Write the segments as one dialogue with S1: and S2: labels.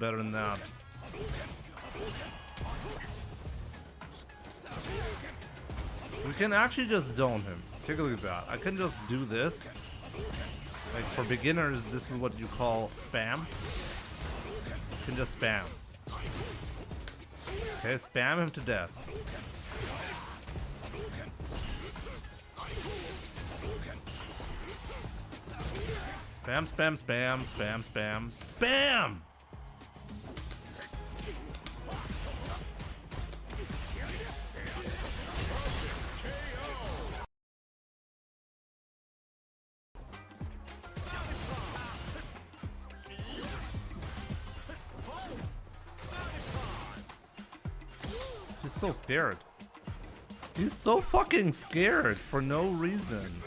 S1: better than that. We can actually just zone him. Take a look at that. I can just do this. Like for beginners, this is what you call spam. You can just spam. Okay, spam him to death. Spam, spam, spam, spam, spam, spam! He's so scared. He's so fucking scared for no reason.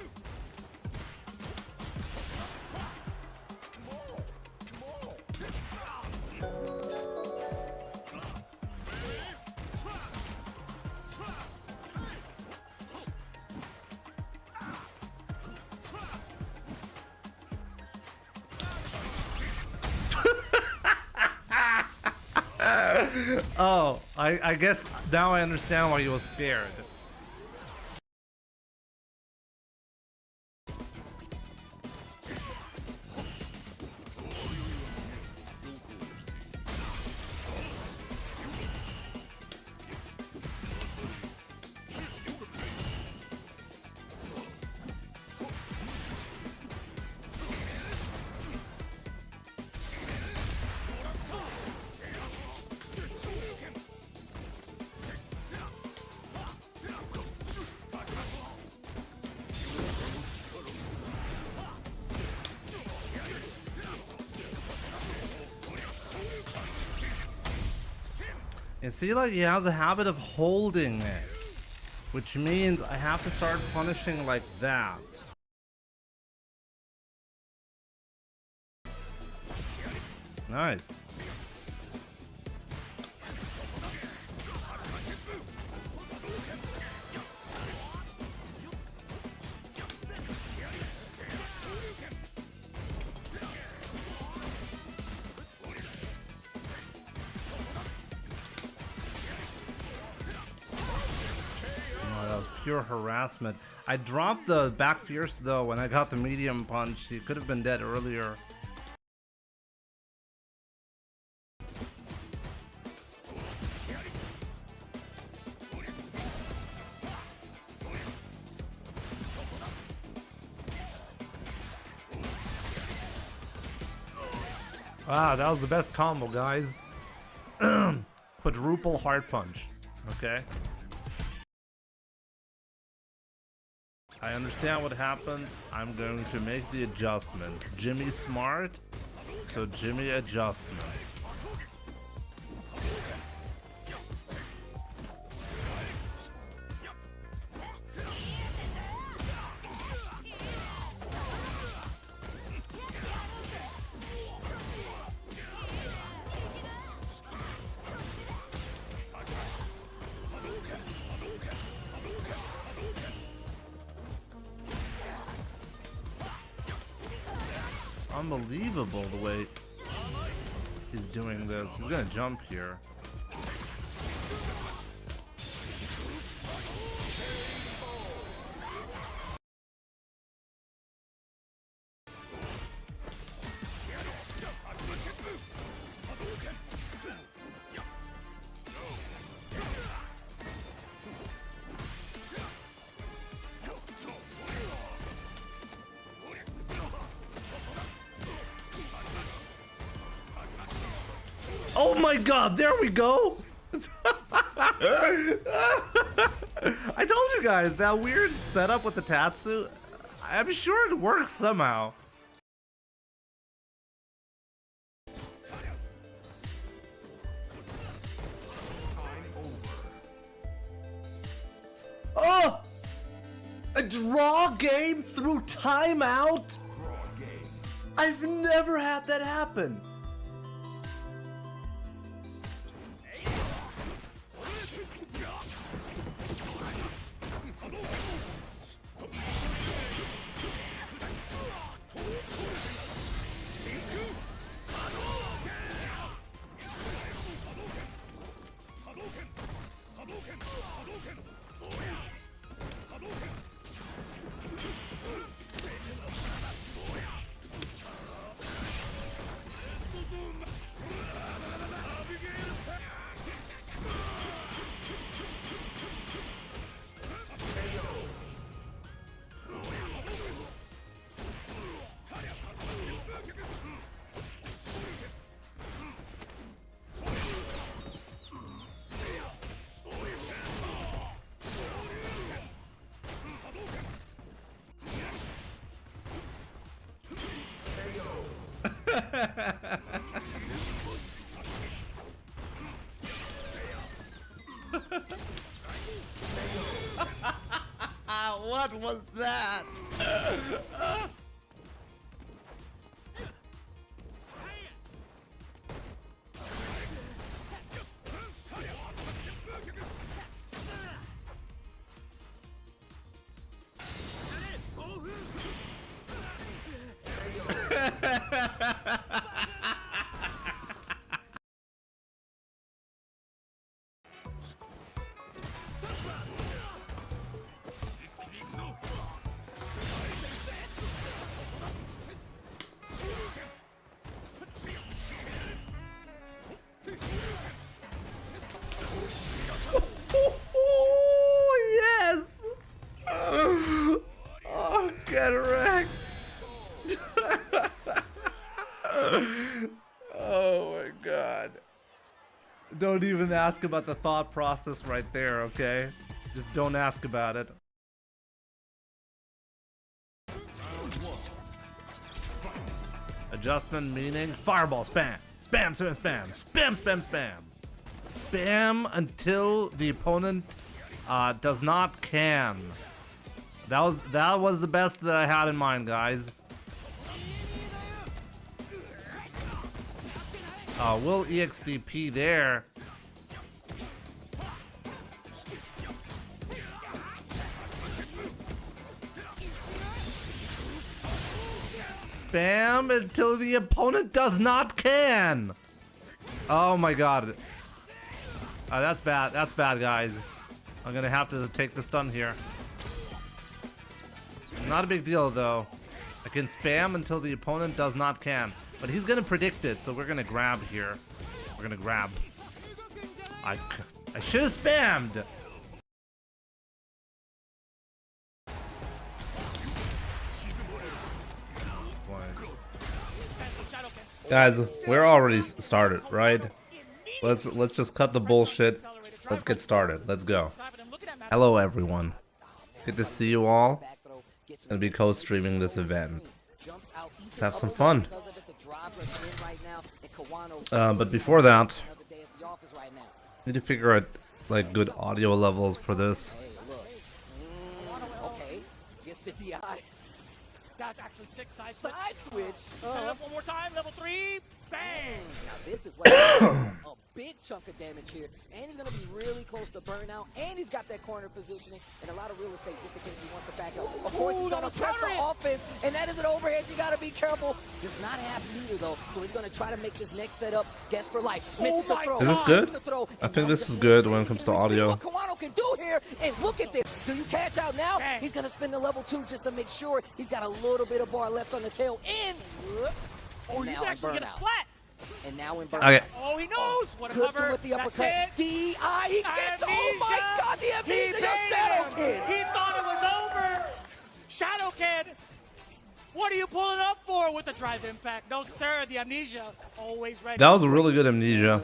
S1: Oh, I guess now I understand why he was scared. You see, like, he has a habit of holding it, which means I have to start punishing like that. Nice. Pure harassment. I dropped the back fierce though when I got the medium punch. He could have been dead earlier. Ah, that was the best combo, guys. Quadruple hard punch. Okay. I understand what happened. I'm going to make the adjustment. Jimmy's smart, so Jimmy adjustment. Unbelievable the way he's doing this. He's gonna jump here. Oh my god, there we go! I told you guys, that weird setup with the Tatsu, I'm sure it works somehow. Oh! A draw game through timeout? I've never had that happen. What was that? Get wrecked. Oh my god. Don't even ask about the thought process right there, okay? Just don't ask about it. Adjustment meaning fireball spam. Spam, spam, spam. Spam, spam, spam. Spam until the opponent does not can. That was the best that I had in mind, guys. Will EXDP there. Spam until the opponent does not can. Oh my god. That's bad. That's bad, guys. I'm gonna have to take the stun here. Not a big deal, though. I can spam until the opponent does not can. But he's gonna predict it, so we're gonna grab here. We're gonna grab. I should have spammed! Guys, we're already started, right? Let's just cut the bullshit. Let's get started. Let's go. Hello, everyone. Good to see you all. And be co-streaming this event. Let's have some fun. But before that, need to figure out like good audio levels for this.
S2: That's actually 6 side switch. Set up one more time, level 3, bang! Now this is like a big chunk of damage here, and he's gonna be really close to burnout, and he's got that corner positioning and a lot of real estate just in case he wants to back up. Of course, he's gonna press the offense, and that is an overhead. You gotta be careful. Does not have meter though, so he's gonna try to make this next setup guess for life. Misses the throw.
S1: Is this good? I think this is good when it comes to audio.
S2: What Kawano can do here, and look at this. Do you cash out now? He's gonna spin the level 2 just to make sure he's got a little bit of bar left on the tail end. Oh, you can actually get a splat. And now in burnout.
S1: Okay.
S2: Oh, he knows. What a cover. With the uppercut. D.I. He gets. Oh my God, the amnesia. Shadow Kid. He thought it was over. Shadow Kid. What are you pulling up for with the drive impact? No, sir. The amnesia always ready.
S1: That was a really good amnesia.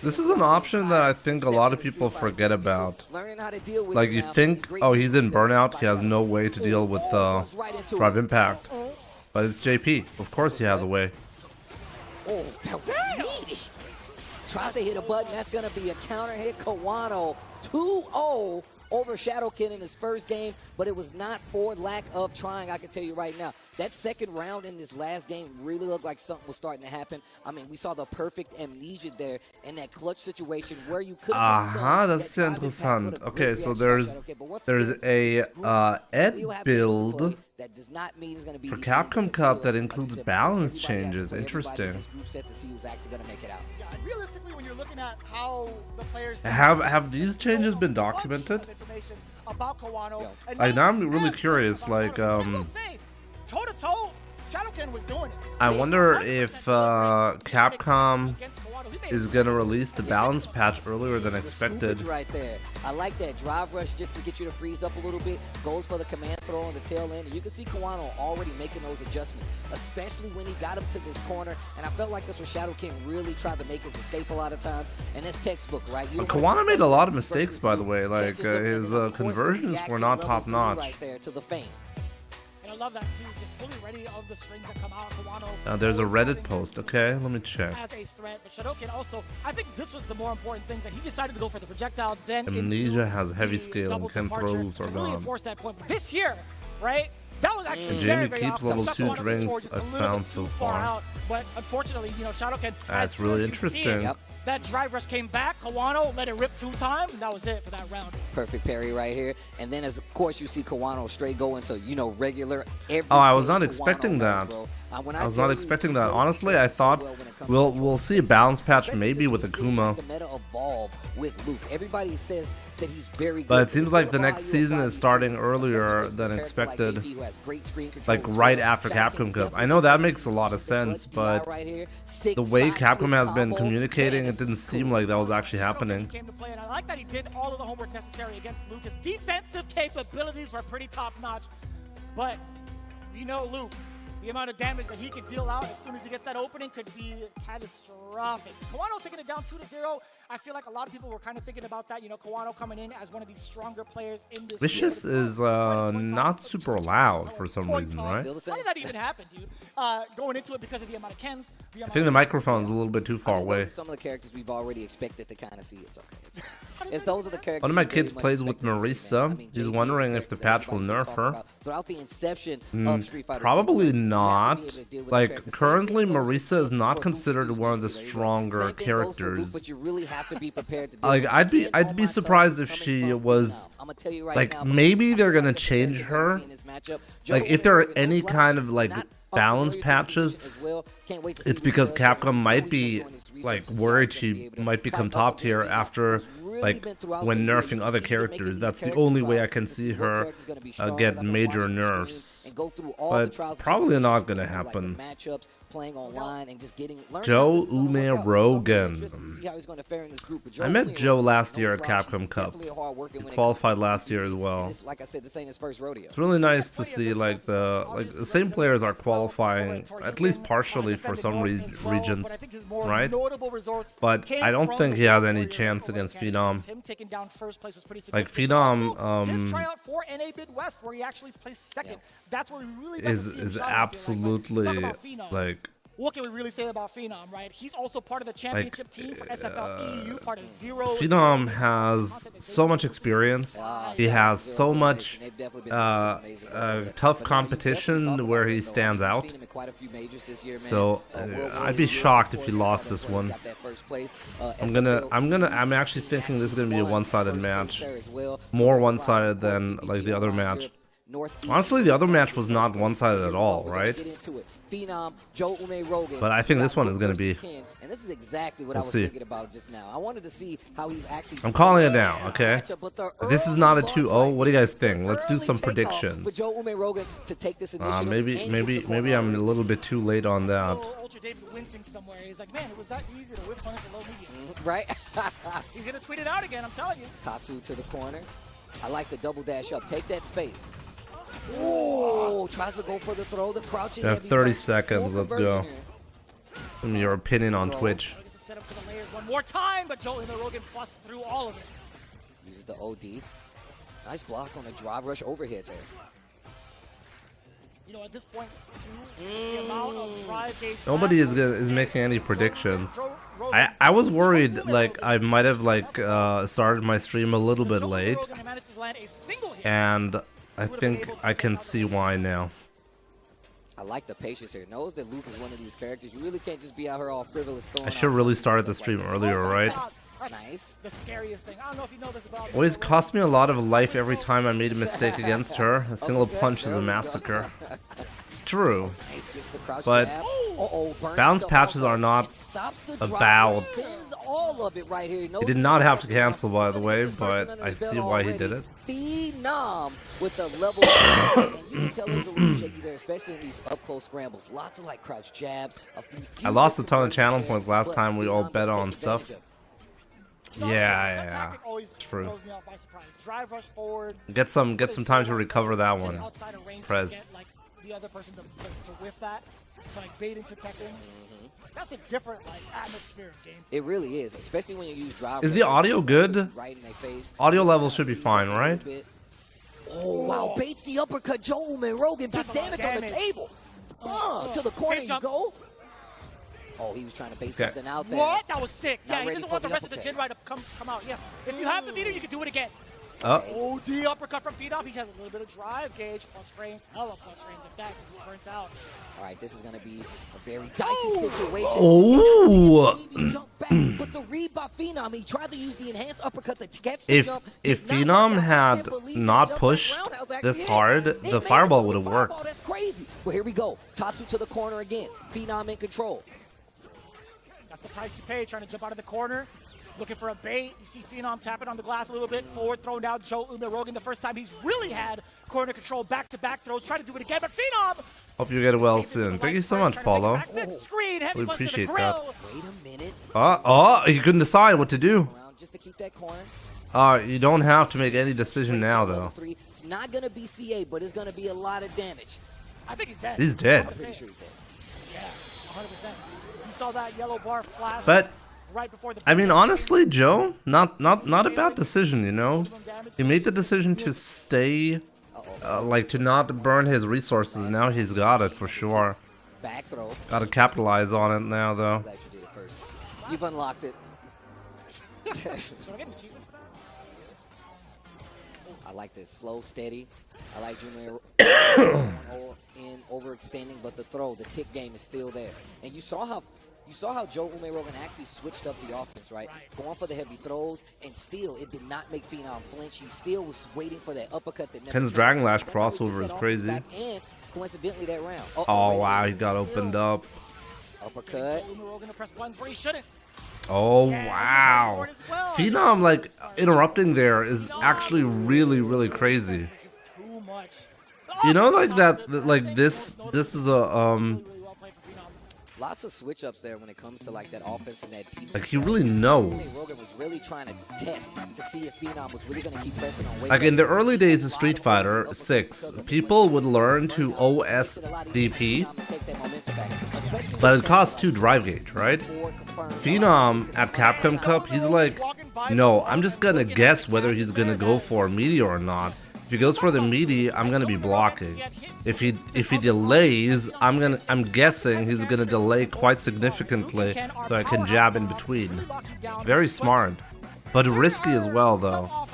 S1: This is an option that I think a lot of people forget about. Like, you think, oh, he's in burnout. He has no way to deal with drive impact. But it's JP. Of course he has a way.
S2: Oh, that was meaty. Tries to hit a button. That's going to be a counter hit. Kawano 2-0 over Shadowkin in his first game, but it was not for lack of trying, I can tell you right now. That second round in this last game really looked like something was starting to happen. I mean, we saw the perfect amnesia there in that clutch situation where you could
S1: that's interessant. Okay, so there's a ed build for Capcom Cup that includes balance changes. Interesting.
S2: Realistically, when you're looking at how the players
S1: have these changes been documented? Like, now I'm really curious. Like,
S2: toe-to-toe, Shadowkin was doing it.
S1: I wonder if Capcom is gonna release the balance patch earlier than expected.
S2: Right there. I like that drive rush just to get you to freeze up a little bit. Goes for the command throw on the tail end, and you can see Kawano already making those adjustments, especially when he got him to this corner. And I felt like this was Shadow King really tried to make his escape a lot of times, and that's textbook, right?
S1: Kawano made a lot of mistakes, by the way. Like his conversions were not top notch.
S2: Right there to the feint.
S3: love that too. Just fully ready of the strings that come out. Kawano.
S1: Now there's a Reddit post. Okay, let me check.
S3: As a threat, but Shadoken also. I think this was the more important thing that he decided to go for the projectile. Then
S1: Amnesia has heavy
S3: the
S1: scale
S3: double
S1: and can
S3: departure
S1: throw loops
S3: to
S1: or
S3: really
S1: gone.
S3: enforce that point. But this here, right? That was actually
S1: Jamie
S3: very, very
S1: keeps
S3: optimal.
S1: level
S3: That's
S1: 2
S3: one of these four
S1: drinks
S3: just a
S1: I've
S3: little
S1: found
S3: bit
S1: so
S3: too far
S1: far.
S3: out. But unfortunately, you know, Shadoken.
S1: That's really interesting.
S3: That drive rush came back. Kawano let it rip 2 times, and that was it for that round.
S2: Perfect parry right here. And then, of course, you see Kawano straight go into, you know, regular.
S1: Oh, I was not expecting that. I was not expecting that. Honestly, I thought we'll see a balance patch maybe with Akuma.
S2: The meta evolve with Luke. Everybody says that he's very good.
S1: But it seems like the next season is starting earlier than expected. Like right after Capcom Cup. I know that makes a lot of sense, but the way Capcom has been communicating, it didn't seem like that was actually happening.
S3: Came to play, and I like that he did all of the homework necessary against Luke. His defensive capabilities were pretty top-notch, but you know Luke, the amount of damage that he could deal out as soon as he gets that opening could be catastrophic. Kawano taking it down 2-0. I feel like a lot of people were kind of thinking about that. You know, Kawano coming in as one of these stronger players in this.
S1: Vicious is not super loud for some reason, right?
S3: How did that even happen, dude? Going into it because of the amount of Kens.
S1: I think the microphone's a little bit too far away.
S2: Some of the characters we've already expected to kind of see. It's okay. It's those are the characters.
S1: One of my kids plays with Marisa. He's wondering if the patch will nerf her.
S2: Throughout the inception of Street Fighter
S1: Probably not. Like, currently Marisa is not considered one of the stronger characters.
S2: But you really have to be prepared to
S1: Like, I'd be surprised if she was, like, maybe they're gonna change her. Like, if there are any kind of, like, balance patches, it's because Capcom might be, like, worried she might become top tier after, like, when nerfing other characters. That's the only way I can see her get major nerfs. But probably not gonna happen. Joe Ume Rogan. I met Joe last year at Capcom Cup. He qualified last year as well. It's really nice to see like the same players are qualifying at least partially for some regions, right? But I don't think he has any chance against Phenom. Like Phenom is absolutely like.
S3: What can we really say about Phenom, right? He's also part of the championship team for SFL EU, part of Zero.
S1: Phenom has so much experience. He has so much tough competition where he stands out. So I'd be shocked if he lost this one. I'm actually thinking this is gonna be a one-sided match, more one-sided than like the other match. Honestly, the other match was not one-sided at all, right?
S2: Phenom, Joe Ume Rogan,
S1: but I think this one is going to be.
S2: And this is exactly what I was thinking about just now. I wanted to see how he's actually.
S1: I'm calling it now, okay? If this is not a 2-0, what do you guys think? Let's do some predictions. Maybe I'm a little bit too late on that.
S3: Ultra David wincing somewhere. He's like, man, it was that easy to whip punish a low medium.
S2: Right?
S3: He's gonna tweet it out again. I'm telling you.
S2: Tatsu to the corner. I like the double dash up. Take that space. Oh, tries to go for the throw, the crouching.
S1: You have 30 seconds, let's go. Give me your opinion on Twitch.
S3: Set up for the layers one more time, but Joe Rogan busts through all of it.
S2: Uses the OD. Nice block on the drive rush overhead there.
S3: You know, at this point, the amount of drive gauge.
S1: Nobody is making any predictions. I was worried, like I might have like started my stream a little bit late, and I think I can see why now.
S2: I like the patience here. Knows that Luke is one of these characters. You really can't just be out here all frivolous.
S1: I should really started the stream earlier, right?
S2: Nice.
S3: The scariest thing. I don't know if you know this about.
S1: Always cost me a lot of life every time I made a mistake against her. A single punch is a massacre. It's true. But balance patches are not about. He did not have to cancel, by the way, but I see why he did it.
S2: Phenom with the level, and you can tell there's a little shaky there, especially in these up close scrambles. Lots of like crouch jabs.
S1: I lost a ton of channel points last time we all bet on stuff. Yeah. True. Get some time to recover that one. Prez.
S3: The other person to whiff that, to like bait into Tekken. That's a different like atmosphere of game.
S2: It really is, especially when you use drive.
S1: Is the audio good?
S2: Right in their face.
S1: Audio level should be fine, right?
S2: Oh, wow. Baits the uppercut. Joe Rogan. Big damage on the table. To the corner you go. Oh, he was trying to bait something out there.
S3: What? That was sick.
S2: Not
S3: Yeah, he
S2: ready
S3: doesn't
S2: for
S3: want the
S2: the
S3: rest of the
S2: uppercut.
S3: Jin Ride to come out. Yes. If you have the meter, you can do it again.
S1: Oh,
S3: OD uppercut from Phenom. He has a little bit of drive gauge, plus frames, hella plus frames if that burns out.
S2: All right, this is going to be a very dicey situation.
S1: Oh.
S2: He jumped back, but the read by Phenom, he tried to use the enhanced uppercut to catch the jump.
S1: If
S2: Did not
S1: Phenom
S2: work out. I
S1: had
S2: can't believe the
S1: not
S2: jump back
S1: pushed
S2: roundhouse actually
S1: this
S2: hit.
S1: hard,
S2: They
S1: the
S2: made
S1: fireball
S2: it
S1: would
S2: with
S1: have
S2: the
S1: worked.
S2: fireball. That's crazy. Well, here we go. Tatsu to the corner again. Phenom in control.
S3: That's the price you pay, trying to jump out of the corner. Looking for a bait. You see Phenom tapping on the glass a little bit. Forward, throwing down Joe Rogan the first time he's really had corner control. Back-to-back throws. Try to do it again, but Phenom...
S1: Hope you get well soon. Thank you so much, Paulo.
S3: Screen, heavy
S1: We
S3: punch to the
S1: appreciate
S3: grill.
S2: Wait a minute.
S1: Oh, you couldn't decide what to do.
S2: Around just to keep that corner.
S1: You don't have to make any decision now, though.
S2: It's not going to be CA, but it's going to be a lot of damage.
S3: I think he's dead.
S1: He's dead.
S2: I'm pretty sure he's dead.
S3: Yeah, 100%. You saw that yellow bar flash
S1: But
S3: right before the...
S1: I mean, honestly, Joe, not a bad decision, you know. He made the decision to stay, like to not burn his resources. Now he's got it for sure.
S2: Back throw.
S1: Got to capitalize on it now, though.
S2: Glad you did it first. You've unlocked it.
S3: So I get an achievement for that?
S2: I like this. Slow, steady. I like Junior in overextending, but the throw, the tick game is still there. And you saw how Joe Rogan actually switched up the offense, right? Going for the heavy throws, and still it did not make Phenom flinch. He still was waiting for that uppercut that never
S1: Ken's
S2: came.
S1: Dragon Lash
S2: That's how he took
S1: crossover
S2: that
S1: is
S2: offense
S1: crazy.
S2: back, and coincidentally that round.
S1: Oh,
S2: wait a
S1: wow, he
S2: minute.
S1: got opened up.
S2: Uppercut.
S3: Joe Rogan to press buttons where he shouldn't.
S1: Oh, wow. Phenom, like, interrupting there is actually really, really crazy.
S3: It's just too much.
S1: You know, like that, like this is a,
S3: Really well played for Phenom.
S2: Lots of switch ups there when it comes to like that offense and that defense.
S1: like, he really knows.
S2: Rogan was really trying to test to see if Phenom was really going to keep pressing on weight.
S1: Like, in the early days of Street Fighter 6, people would learn to OSDP, but it costs 2 drive gauge, right? Phenom at Capcom Cup, he's like, no, I'm just gonna guess whether he's gonna go for a meteor or not. If he goes for the meaty, I'm gonna be blocking. If he delays, I'm guessing he's gonna delay quite significantly so I can jab in between. Very smart, but risky as well though.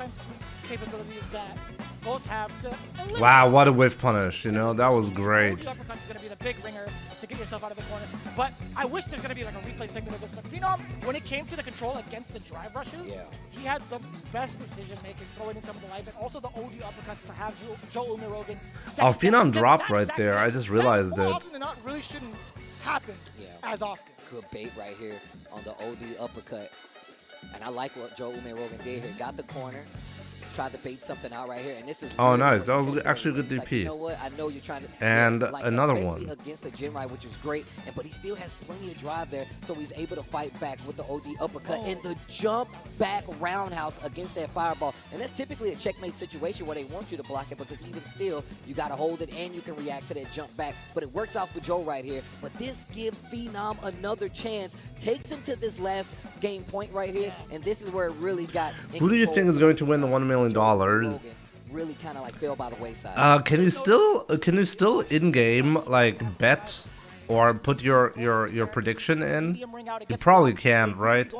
S1: Wow, what a whiff punish, you know, that was great.
S3: Uppercut is going to be the big ringer to get yourself out of the corner. But I wish there's going to be like a replay segment of this. But Phenom, when it came to the control against the drive rushes, he had the best decision making, throwing in some of the lights, and also the OD uppercuts to have Joe Rogan.
S1: Oh, Phenom dropped right there. I just realized
S3: more
S1: it.
S3: often than not, really shouldn't happen as often.
S2: Good bait right here on the OD uppercut. And I like what Joe Rogan did here. Got the corner. Tried to bait something out right here, and this is
S1: Oh,
S2: really
S1: nice. That was
S2: important.
S1: actually a good
S2: Like,
S1: DP.
S2: you know what? I know you're trying to.
S1: And
S2: like,
S1: another
S2: especially
S1: one.
S2: against the gym ride, which is great, but he still has plenty of drive there, so he's able to fight back with the OD uppercut and the jump back roundhouse against that fireball. And that's typically a checkmate situation where they want you to block it because even still, you got to hold it and you can react to that jump back. But it works out for Joe right here. But this gives Phenom another chance, takes him to this last game point right here, and this is where it really got.
S1: Who do you think is going to win the $1 million?
S2: Really kind of like fell by the wayside.
S1: Can you still in game like bet or put your prediction in? You probably can, right?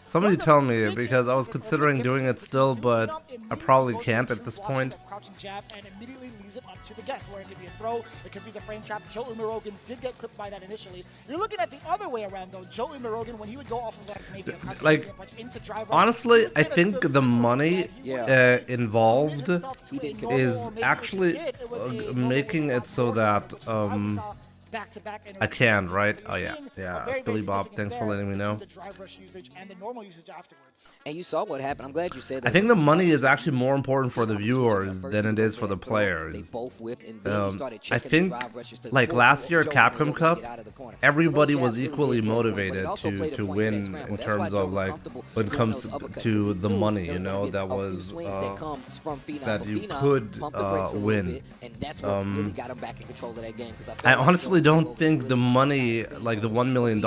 S1: Somebody tell me, because I was considering doing it still, but I probably can't at this point.
S3: Crouching jab and immediately leaves it up to the guess, where it could be a throw, it could be the frame trap. Joe Rogan did get clipped by that initially. You're looking at the other way around though. Joe Rogan, when he would go off of like maybe a crouching
S1: Like,
S3: punch into drive rush,
S1: honestly, I think the money involved is actually making it so that I can, right? Oh yeah. Billy Bob, thanks for letting me know.
S2: And you saw what happened. I'm glad you said that.
S1: I think the money is actually more important for the viewers than it is for the
S2: They
S1: players.
S2: both whipped, and then he started
S1: I
S2: checking
S1: think,
S2: the drive rushes to
S1: like
S2: force
S1: last year at
S2: Joe
S1: Capcom
S2: Rogan to
S1: Cup,
S2: get out of the corner.
S1: everybody
S2: So those
S1: was
S2: jabs really
S1: equally
S2: did work, but it
S1: motivated
S2: also played a
S1: to
S2: point to that
S1: win
S2: scramble.
S1: in
S2: That's why
S1: terms
S2: Joe
S1: of
S2: was
S1: like
S2: comfortable
S1: when it
S2: doing
S1: comes
S2: those uppercuts, 'cause
S1: to
S2: he
S1: the
S2: knew
S1: money,
S2: there
S1: you
S2: was gonna
S1: know,
S2: be
S1: that
S2: a few
S1: was
S2: swings that comes from Phenom,
S1: that
S2: but
S1: you
S2: Phenom
S1: could
S2: pumped the brakes a little
S1: win.
S2: bit, and that's what really got him back in control of that game. 'Cause I felt
S1: I
S2: like
S1: honestly don't think the money, like the $1 million,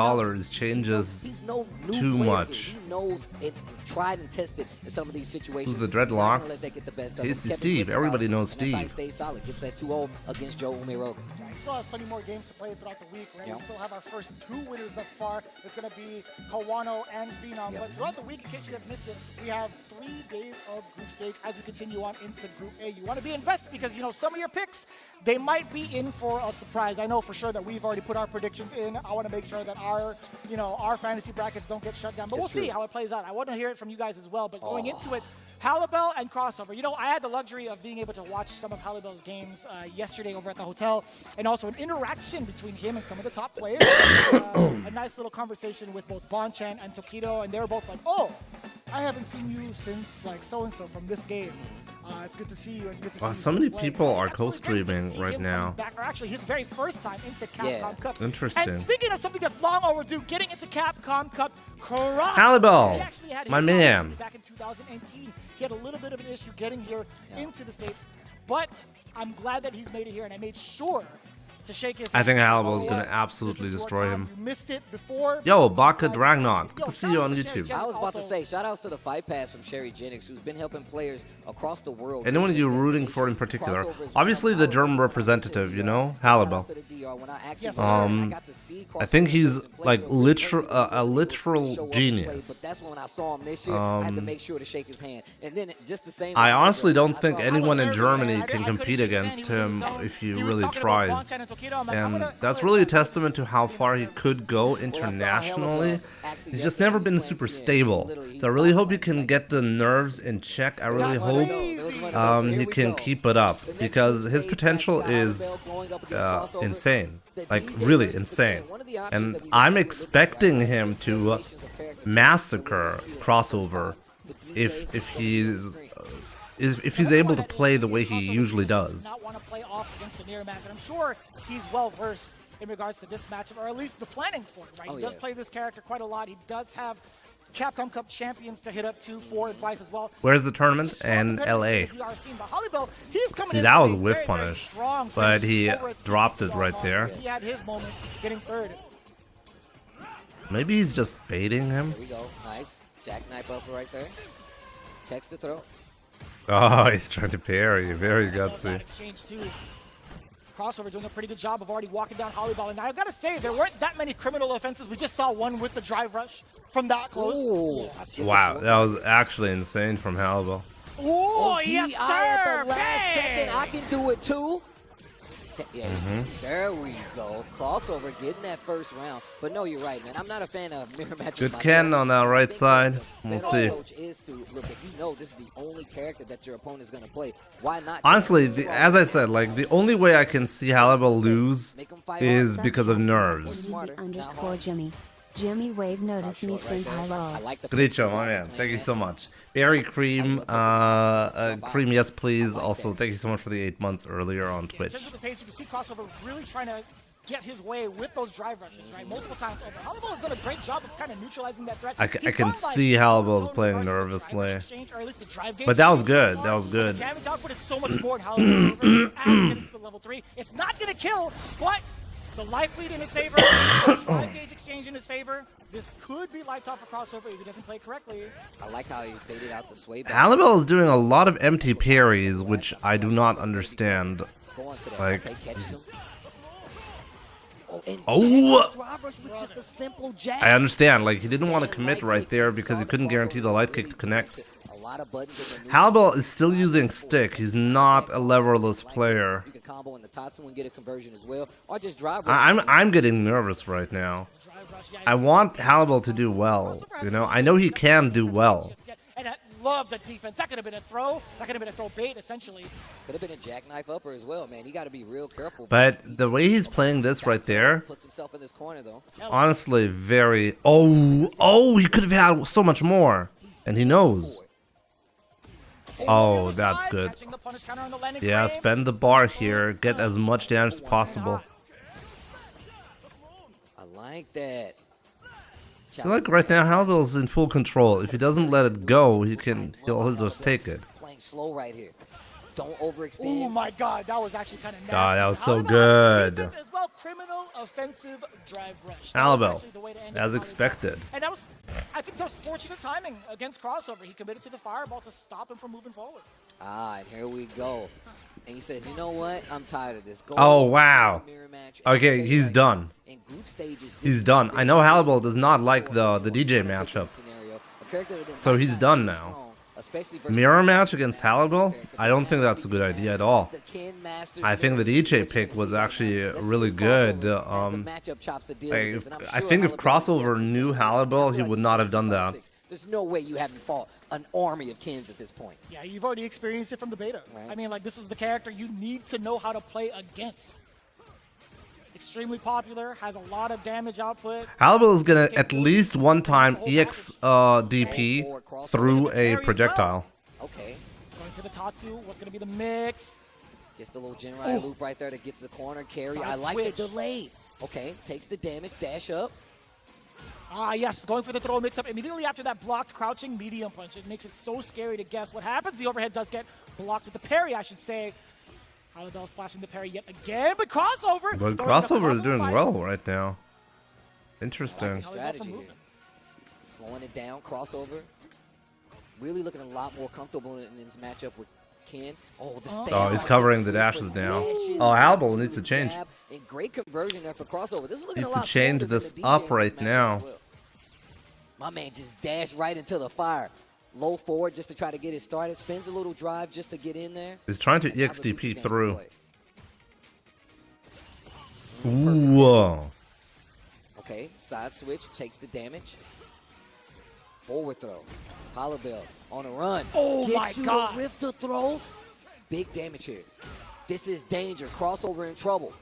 S1: changes
S2: He's no new
S1: too
S2: player
S1: much.
S2: here. He knows it, tried and tested in some of these situations.
S1: Who's the
S2: He's not gonna
S1: dreadlocks?
S2: let that get the best of him.
S1: Hasty
S2: Kept his
S1: Steve.
S2: wits about
S1: Everybody
S2: him,
S1: knows
S2: and that's how he
S1: Steve.
S2: stayed solid. Gets that 2-0 against Joe Umiroga.
S3: We still have plenty more games to play throughout the week, right?
S2: Yep.
S3: We still have our first 2 winners thus far. It's going to be Kawano and Phenom.
S2: Yep.
S3: But throughout the week, in case you have missed it, we have 3 days of group stage as we continue on into Group A. You want to be invested because, you know, some of your picks, they might be in for a surprise. I know for sure that we've already put our predictions in. I want to make sure that our, you know, our fantasy brackets don't get shut down. But we'll see how it plays out. I want to hear it from you guys as well. But going into it, Halibel and Crossover. You know, I had the luxury of being able to watch some of Halibel's games yesterday over at the hotel, and also an interaction between him and some of the top players. A nice little conversation with both Bonchan and Tokido, and they were both like, "Oh, I haven't seen you since like so-and-so from this game. It's good to see you and good to see
S1: Wow,
S3: you
S1: so
S3: still
S1: many
S3: play."
S1: people are
S3: That's really great to
S1: co-streaming
S3: see
S1: right
S3: him
S1: now.
S3: coming back, or actually his very first time into Capcom Cup.
S1: Interesting.
S3: And speaking of something that's long overdue, getting into Capcom Cup, Crossover.
S1: Halibel,
S3: He actually had
S1: my
S3: his
S1: man.
S3: opportunity back in 2018. He had a little bit of an issue getting here into the States, but I'm glad that he's made it here, and I made sure to shake his hand.
S1: I think Halibel is
S3: Oh,
S1: going
S3: yeah,
S1: to absolutely
S3: this is your
S1: destroy
S3: time.
S1: him.
S3: You missed it before.
S1: Yo, Baka Dragnot.
S3: Yo,
S1: Good to see you on
S3: shout out to
S1: YouTube.
S3: Sherry
S2: I was about to
S3: also-
S2: say, shout outs to the Fight Pass from Sherry Jennings, who's been helping players across the world.
S1: Anyone you're rooting for in particular? Obviously the German representative, you know, Halibel. I think he's like a literal genius.
S2: But that's when I saw him this year. I had to make sure to shake his hand. And then just the same.
S1: I honestly don't
S2: I
S1: think
S2: saw-
S1: anyone in
S3: I
S1: Germany
S3: couldn't
S1: can
S3: shake his
S1: compete
S3: hand.
S1: against
S3: He was in
S1: him
S3: his zone.
S1: if he
S3: He was
S1: really
S3: talking about
S1: tries.
S3: Bonchan and Tokido. I'm like, I'm
S1: And
S3: gonna
S1: that's
S3: go
S1: really a
S3: ahead and-
S1: testament to how far he could go internationally. He's just never been super stable. So I really hope he can get the nerves in check. I really hope he can keep it up because his potential is insane. Like really insane. And I'm expecting him to massacre Crossover if he's able to play the way he usually does.
S3: Not want to play off against the mirror match, and I'm sure he's well versed in regards to this matchup, or at least the planning for it. Right? He does play this character quite a lot. He does have Capcom Cup champions to hit up to for advice as well.
S1: Where's the tournament? In LA.
S3: See,
S1: that was a whiff punish, but he dropped it right there.
S3: He had his moments getting third.
S1: Maybe he's just baiting him.
S2: There we go. Nice. Jackknife up right there. Text the throw.
S1: Oh, he's trying to parry. Very gutsy.
S3: Exchange too. Crossover doing a pretty good job of already walking down Hollywood. And I've got to say, there weren't that many criminal offenses. We just saw one with the drive rush from that close.
S2: Ooh.
S1: Wow, that was actually insane from Halibel.
S3: Oh,
S2: DI
S3: yes, sir!
S2: at the last
S3: Bang!
S2: second. I can do it too. Yeah, there we go. Crossover getting that first round. But no, you're right, man. I'm not a fan of mirror matches.
S1: Good
S2: myself.
S1: Ken on that right
S2: I think
S1: side.
S2: the
S1: We'll
S2: better
S1: see.
S2: approach is to look, if you know this is the only character that your opponent is going to play, why not?
S1: Honestly, as I said, like the only way I can see Halibel lose is because of nerves.
S4: _ Jimmy. Jimmy Wade noticed me saying hello.
S1: Gricho, my man. Thank you so much. Berry Cream, Cream, yes please. Also, thank you so much for the 8 months earlier on
S3: In
S1: Twitch.
S3: terms of the pace, you can see Crossover really trying to get his way with those drive rushes, right? Multiple times over. Hollywood has done a great job of kind of neutralizing that threat.
S1: I can see Halibel's playing nervously. But that was good. That was good.
S3: Damage output is so much more in Hollywood. Getting to level 3. It's not going to kill, but the life lead in his favor, the drive gauge exchange in his favor. This could be lights off for Crossover if he doesn't play correctly.
S2: I like how he faded out the sway back.
S1: Halibel is doing a lot of empty parries, which I do not understand.
S2: Going to that.
S1: Like,
S2: Okay, catches him.
S1: Oh!
S2: Drive rush with just a simple jab.
S1: I understand. Like, he didn't want to commit right there because he couldn't guarantee the light kick to connect.
S2: A lot of buttons in the
S1: Halibel is still using stick. He's not a leverless player.
S2: You can combo in the Tatsu and get a conversion as well, or just drive rush.
S1: I'm getting nervous right now. I want Halibel to do well. You know, I know he can do well.
S3: And I love the defense. That could have been a throw. That could have been a throw bait, essentially.
S2: Could have been a jackknife upper as well, man. You got to be real careful.
S1: But the way he's playing this right there,
S2: Puts himself in this corner though.
S1: it's honestly very... Oh, he could have had so much more. And he knows. Oh, that's good. Yeah, spend the bar here. Get as much damage as possible.
S2: I like that.
S1: So like right now, Halibel's in full control. If he doesn't let it go, he'll just take it.
S2: Playing slow right here. Don't overextend.
S3: Oh my God, that was actually kind of nasty.
S1: Ah, that was so
S3: Halibel,
S1: good.
S3: defense as well, criminal offensive drive rush. That was
S1: Halibel,
S3: actually the way to end it
S1: as
S3: for Halibel.
S1: expected.
S3: And that was, I think, that was fortunate timing against Crossover. He committed to the fireball to stop him from moving forward.
S2: Ah, and here we go. And he says, you know what? I'm tired of this. Go
S1: Oh, wow.
S2: mirror match.
S1: Okay, he's done.
S2: In group stages, this
S1: He's
S2: is
S1: done.
S2: the
S1: I know
S2: biggest
S1: Halibel does not like the
S2: scenario.
S1: DJ matchup.
S2: A character that
S1: So
S2: might
S1: he's
S2: not
S1: done
S2: be
S1: now.
S2: strong, especially versus
S1: Mirror
S2: a
S1: match against Halibel? I don't think that's a good idea at all.
S2: The Ken Masters
S1: I think the
S2: mirror
S1: DJ
S2: match
S1: pick
S2: we're
S1: was
S2: gonna see
S1: actually
S2: right now. Let's
S1: really
S2: see
S1: good.
S2: Crossover has the matchup chops to deal with this, and I'm
S1: I
S2: sure
S1: think if
S2: Halibel
S1: Crossover
S2: will
S1: knew
S2: definitely
S1: Halibel, he
S2: feel
S1: would
S2: like
S1: not have done that.
S2: 6. There's no way you haven't fought an army of Kens at this point.
S3: Yeah, you've already experienced it from the beta.
S2: Right.
S3: I mean, like, this is the character you need to know how to play against. Extremely popular, has a lot of damage output.
S1: Halibel is gonna at least one time EX DP through a projectile.
S2: Okay,
S3: Going for the Tatsu, what's going to be the mix?
S2: gets the little Jinrai loop right there to get to the corner. Carry, I
S3: Side
S2: like
S3: switch.
S2: the delay. Okay, takes the damage, dash up.
S3: Ah, yes, going for the throw mix-up immediately after that blocked crouching medium punch. It makes it so scary to guess what happens. The overhead does get blocked with the parry, I should say. Halibel's flashing the parry yet again, but Crossover!
S1: But
S3: going
S1: Crossover is
S3: to
S1: doing
S3: fights.
S1: well right now.
S2: I like
S1: Interesting.
S2: the
S3: Halibel
S2: strategy
S3: from
S2: here.
S3: moving.
S2: Slowing it down, crossover. Really looking a lot more comfortable in this matchup with Ken. Oh, the stand
S1: Oh, he's
S2: right
S1: covering
S2: there.
S1: the dashes now.
S2: Dashes
S1: Oh, Halibel
S2: into
S1: needs to change.
S2: jab, and great conversion there for crossover. This is looking
S1: Needs
S2: a
S1: to
S2: lot
S1: change
S2: smoother than
S1: this
S2: the DJ
S1: up
S2: in this
S1: right
S2: matchup
S1: now.
S2: as well. My man just dashed right into the fire. Low forward just to try to get it started. Spins a little drive just to get in there.
S1: He's trying to
S2: And now the
S1: EXDP
S2: Gucci gang
S1: through.
S2: play.
S1: Whoa.
S2: Okay, side switch, takes the damage. Forward throw. Halibel on a run.
S3: Oh
S2: Gets
S3: my
S2: you
S3: God.
S2: a rift to throw. Big damage here. This is danger. Crossover in trouble.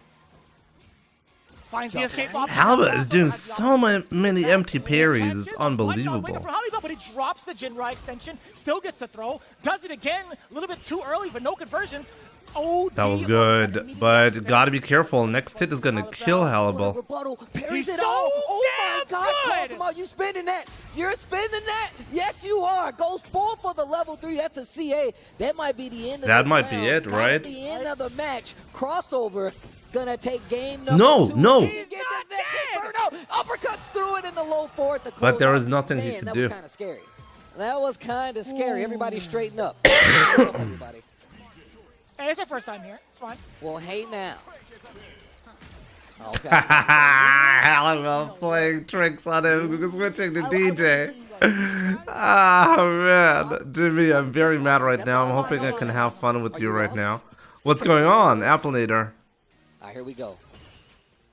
S3: Finds the escape option.
S1: Halibel is doing
S3: Crossover has the
S1: so many empty
S3: Catches
S1: parries. It's
S3: a button on waiting
S1: unbelievable.
S3: for Halibel, but he drops the Jinrai extension, still gets the throw, does it again, a little bit too early, but no conversions. Oh,
S1: That was good, but gotta be careful. Next hit is gonna kill
S2: What a
S1: Halibel.
S2: rebuttal. Parries
S3: He's
S2: it
S3: so
S2: all. Oh my
S3: damn
S2: God.
S3: good.
S2: Calls him out. You spinning that. You're spinning that. Yes, you are. Goes full for the level 3. That's a CA. That might be the end of
S1: That
S2: this
S1: might be
S2: round.
S1: it,
S2: Kinda
S1: right?
S2: the end of the match. Crossover gonna take game number
S1: No,
S2: 2.
S1: no.
S2: He's get
S3: not
S2: that neck
S3: dead.
S2: burned out. Uppercuts through it in the low fourth. The
S1: But there
S2: closeout.
S1: was nothing he
S2: Man,
S1: could
S2: that
S1: do.
S2: was kind of scary. That was kind of scary. Everybody straighten up. Everybody.
S3: Hey, it's our first time here. It's fine.
S2: Well, hey now. Okay.
S1: Halibel playing tricks on him, switching to DJ. Ah, man. Jimmy, I'm very mad right now. I'm hoping I can have fun with you right now. What's going on, Applinator?
S2: All right, here we go.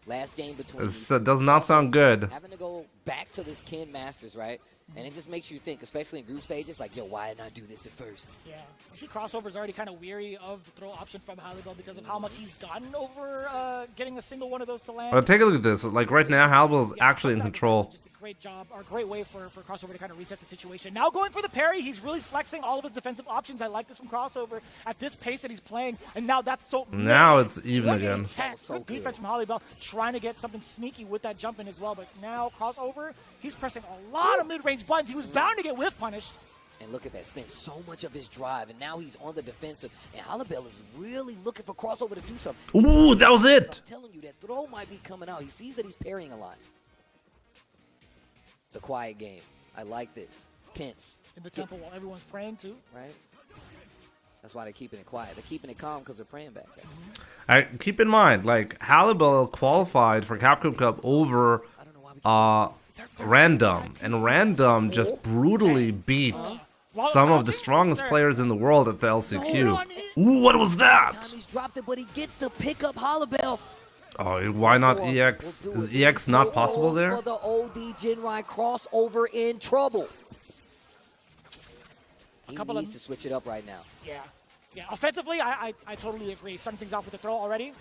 S2: Last game between
S1: This
S2: these
S1: does not sound good.
S2: having to go back to this Ken Masters, right? And it just makes you think, especially in group stages, like, yo, why not do this at first?
S3: Yeah. You see, Crossover's already kind of weary of the throw option from Halibel because of how much he's gotten over getting a single one of those to land.
S1: But take a look at this. Like right now, Halibel is
S3: Yeah,
S1: actually in
S3: that was
S1: control.
S3: Just a great job, or a great way for Crossover to kind of reset the situation. Now going for the parry, he's really flexing all of his defensive options. I like this from Crossover at this pace that he's playing, and now that's so.
S1: Now it's even
S3: What
S1: again.
S3: attack.
S2: So
S3: Good defense
S2: good.
S3: from Halibel, trying to get something sneaky with that jump in as well. But now Crossover, he's pressing a lot of mid-range buttons. He was bound to get whiff punished.
S2: And look at that, spent so much of his drive, and now he's on the defensive. And Halibel is really looking for Crossover to do something.
S1: Ooh, that was it.
S2: I'm telling you, that throw might be coming out. He sees that he's parrying a lot. The quiet game. I like this. It's tense,
S3: In the temple while everyone's praying too.
S2: right? That's why they're keeping it quiet. They're keeping it calm because they're praying back there.
S1: Keep in mind, like Halibel qualified for Capcom Cup over
S2: I don't know why we
S1: Random, and Random just brutally beat some of the strongest players in the world at the LCQ. Ooh, what was that?
S2: time he's dropped it, but he gets to pick up Halibel.
S1: Oh, why not EX? Is EX not possible there?
S2: For the OD Jinrai crossover in trouble. He
S3: couple
S2: needs
S3: of-
S2: to switch it up right now.
S3: Yeah. Yeah, offensively, I totally agree. Starting things off with the throw already.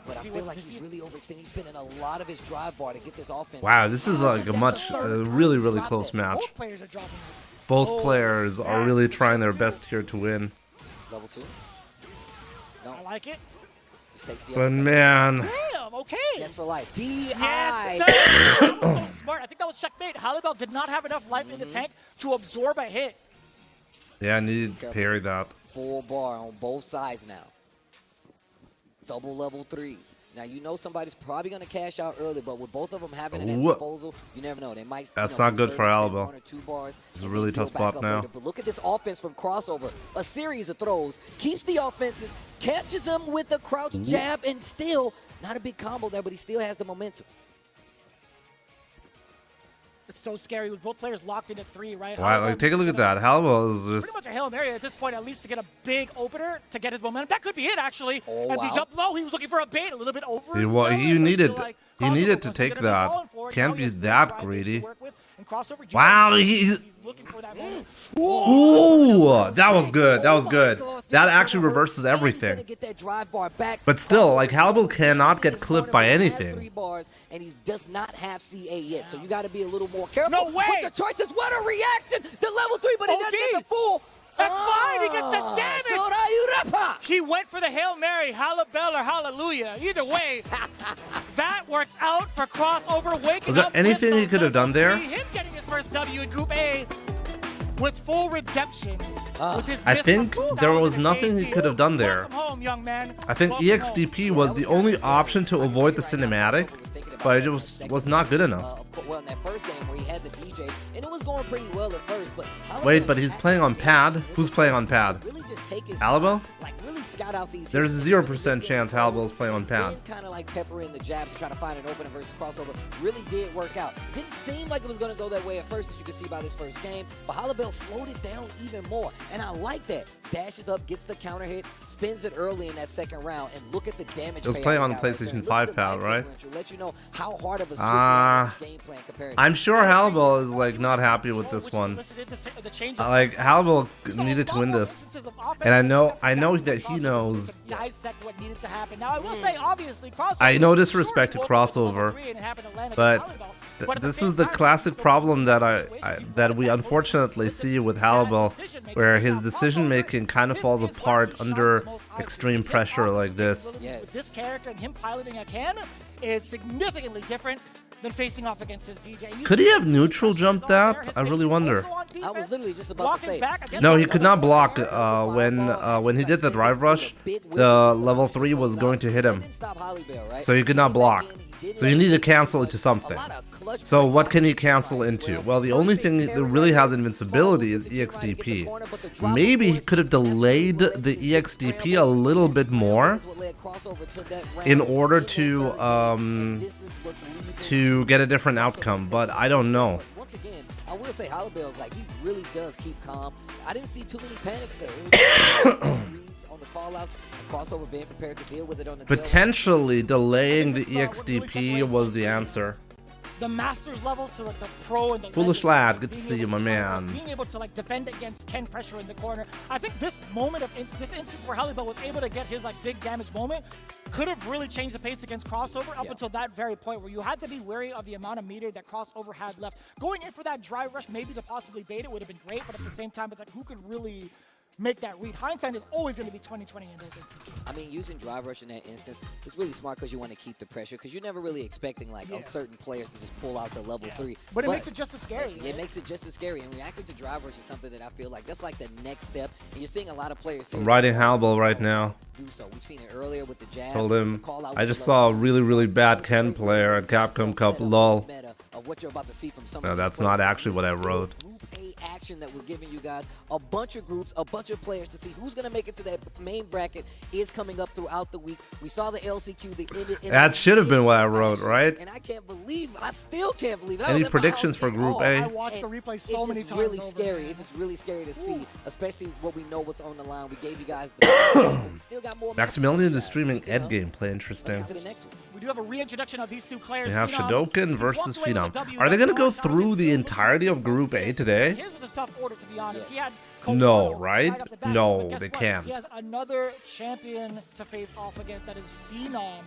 S2: But I
S3: See
S2: feel
S3: what-
S2: like he's really overextending. He's spending a lot of his drive bar to get this offense.
S1: Wow, this is like a
S2: That's
S1: much,
S2: the third time
S1: really,
S2: he's
S1: really
S2: dropped
S1: close
S2: it.
S1: match.
S3: Both players are dropping this.
S1: Both
S3: Oh,
S1: players are
S3: snap.
S1: really trying their best here to win.
S2: Level 2. No,
S3: I like it.
S2: just takes the
S1: But
S2: other.
S1: man,
S3: Damn, okay.
S2: Yes for life. DI.
S3: Yes, sir. That was so smart. I think that was checkmate. Halibel did not have enough life in the tank to absorb a hit.
S1: Yeah, I needed to parry that.
S2: Full bar on both sides now. Double level 3s. Now, you know somebody's probably going to cash out early, but with both of them having it at disposal, you never know. They might.
S1: That's not good for Alba.
S2: 1 or 2 bars.
S1: It's a really tough spot now.
S2: Later. But look at this offense from Crossover. A series of throws. Keeps the offenses. Catches them with a crouch jab, and still not a big combo there, but he still has the momentum.
S3: It's so scary with both players locked in at 3, right?
S1: Wow, like, take a look at that. Halbel is just...
S3: Pretty much a Hail Mary at this point, at least to get a big opener to get his momentum. That could be it, actually.
S2: Oh,
S3: and
S2: wow.
S3: the jump low, he was looking for a bait a little bit over.
S1: He needed to take that. Can't be that greedy. Wow, he's
S3: looking for that
S1: ooh, that was good. That was good. That actually reverses everything. But still, like, Halbel cannot get clipped by anything.
S2: And he does not have CA yet, so you got to be a little more careful.
S3: No way!
S2: What's your choices? What a reaction! The level 3, but he doesn't get the full.
S3: That's fine. He gets the damage. He went for the Hail Mary, Halabel or Hallelujah. Either way, that works out for Crossover. Waking
S1: Was there
S3: up
S1: anything
S3: with
S1: he could have done there?
S3: Him getting his first W in Group A with full redemption. With his
S1: I
S3: miss
S1: think
S3: from
S1: there was
S3: 2018.
S1: nothing he could have done there.
S3: Welcome home, young man.
S1: I think
S3: Welcome home.
S1: EXDP was the only option to avoid the cinematic, but it was not good enough.
S2: Well, in that first game where he had the DJ, and it was going pretty well at first, but
S1: Wait, but he's playing on pad? Who's playing on pad?
S2: Really just take his
S1: Alabel?
S2: time, like really scout out these
S1: There's
S2: hits.
S1: a 0% chance Halbel is playing on pad.
S2: Kind of like pepper in the jabs to try to find an opener versus Crossover. Really did work out. Didn't seem like it was going to go that way at first, as you can see by this first game, but Halabel slowed it down even more, and I like that. Dashes up, gets the counter hit, spins it early in that second round, and look at the damage.
S1: It was playing on the PlayStation 5 pad, right?
S2: Let you know how hard of a switch game plan compared.
S1: I'm sure Halbel is like not happy with this one. Like, Halbel needed to win this, and I know that he knows.
S3: Dissect what needed to happen. Now I will say, obviously, Crossover.
S1: I know disrespect to Crossover, but this is the classic problem that we unfortunately see with Halbel, where his decision making kind of falls apart under extreme pressure like this.
S3: This character and him piloting a can is significantly different than facing off against his DJ.
S1: Could he have neutral jumped that? I really wonder.
S2: I was literally just about to say.
S1: No, he could not block when he did the drive rush. The level 3 was going to hit him, so he could not block. So you need to cancel into something. So what can he cancel into? Well, the only thing that really has invincibility is EXDP. Maybe he could have delayed the EXDP a little bit more in order to get a different outcome, but I don't know.
S2: Once again, I will say Halabel's like, he really does keep calm. I didn't see too many panics there. It was reads on the call-outs, Crossover being prepared to deal with it on the
S1: Potentially delaying the EXDP was the answer.
S3: The Masters levels to like the Pro and the
S1: Foolish lad, good to see you, my man.
S3: Being able to like defend against Ken pressure in the corner. I think this moment of this instance where Halibel was able to get his like big damage moment could have really changed the pace against Crossover up until that very point where you had to be wary of the amount of meter that Crossover had left. Going in for that drive rush, maybe to possibly bait it would have been great, but at the same time, it's like who could really make that read. Hindsight is always going to be 20/20 in those instances.
S2: I mean, using drive rush in that instance is really smart because you want to keep the pressure because you're never really expecting like certain players to just pull out the level 3.
S3: But it makes it just as scary.
S2: Yeah, it makes it just as scary. And reacting to drive rush is something that I feel like that's like the next step. And you're seeing a lot of players here.
S1: I'm riding Halbel right now.
S2: Do so. We've seen it earlier with the jabs.
S1: Told him I just saw a really bad Ken player at Capcom Cup. Lol. No, that's not actually what I wrote.
S2: Action that we're giving you guys, a bunch of groups, a bunch of players to see who's going to make it to that main bracket is coming up throughout the week. We saw the LCQ.
S1: That should have been what I wrote, right?
S2: And I can't believe it. I still can't believe it.
S1: Any predictions for Group A?
S3: I watched the replay so many times.
S2: It's just really scary. It's just really scary to see, especially what we know what's on the line. We gave you guys the we still got more.
S1: Maximilian is streaming Ed gameplay. Interesting.
S2: Let's get to the next one.
S3: We do have a reintroduction of these two players.
S1: We have
S3: Phenom.
S1: Shadoken versus Phenom. Are they going to go through the entirety of Group A today?
S3: His was a tough order, to be honest. He had
S1: No, right?
S3: off the bat,
S1: No,
S3: but guess
S1: they
S3: what?
S1: can't.
S3: He has another champion to face off against. That is Phenom.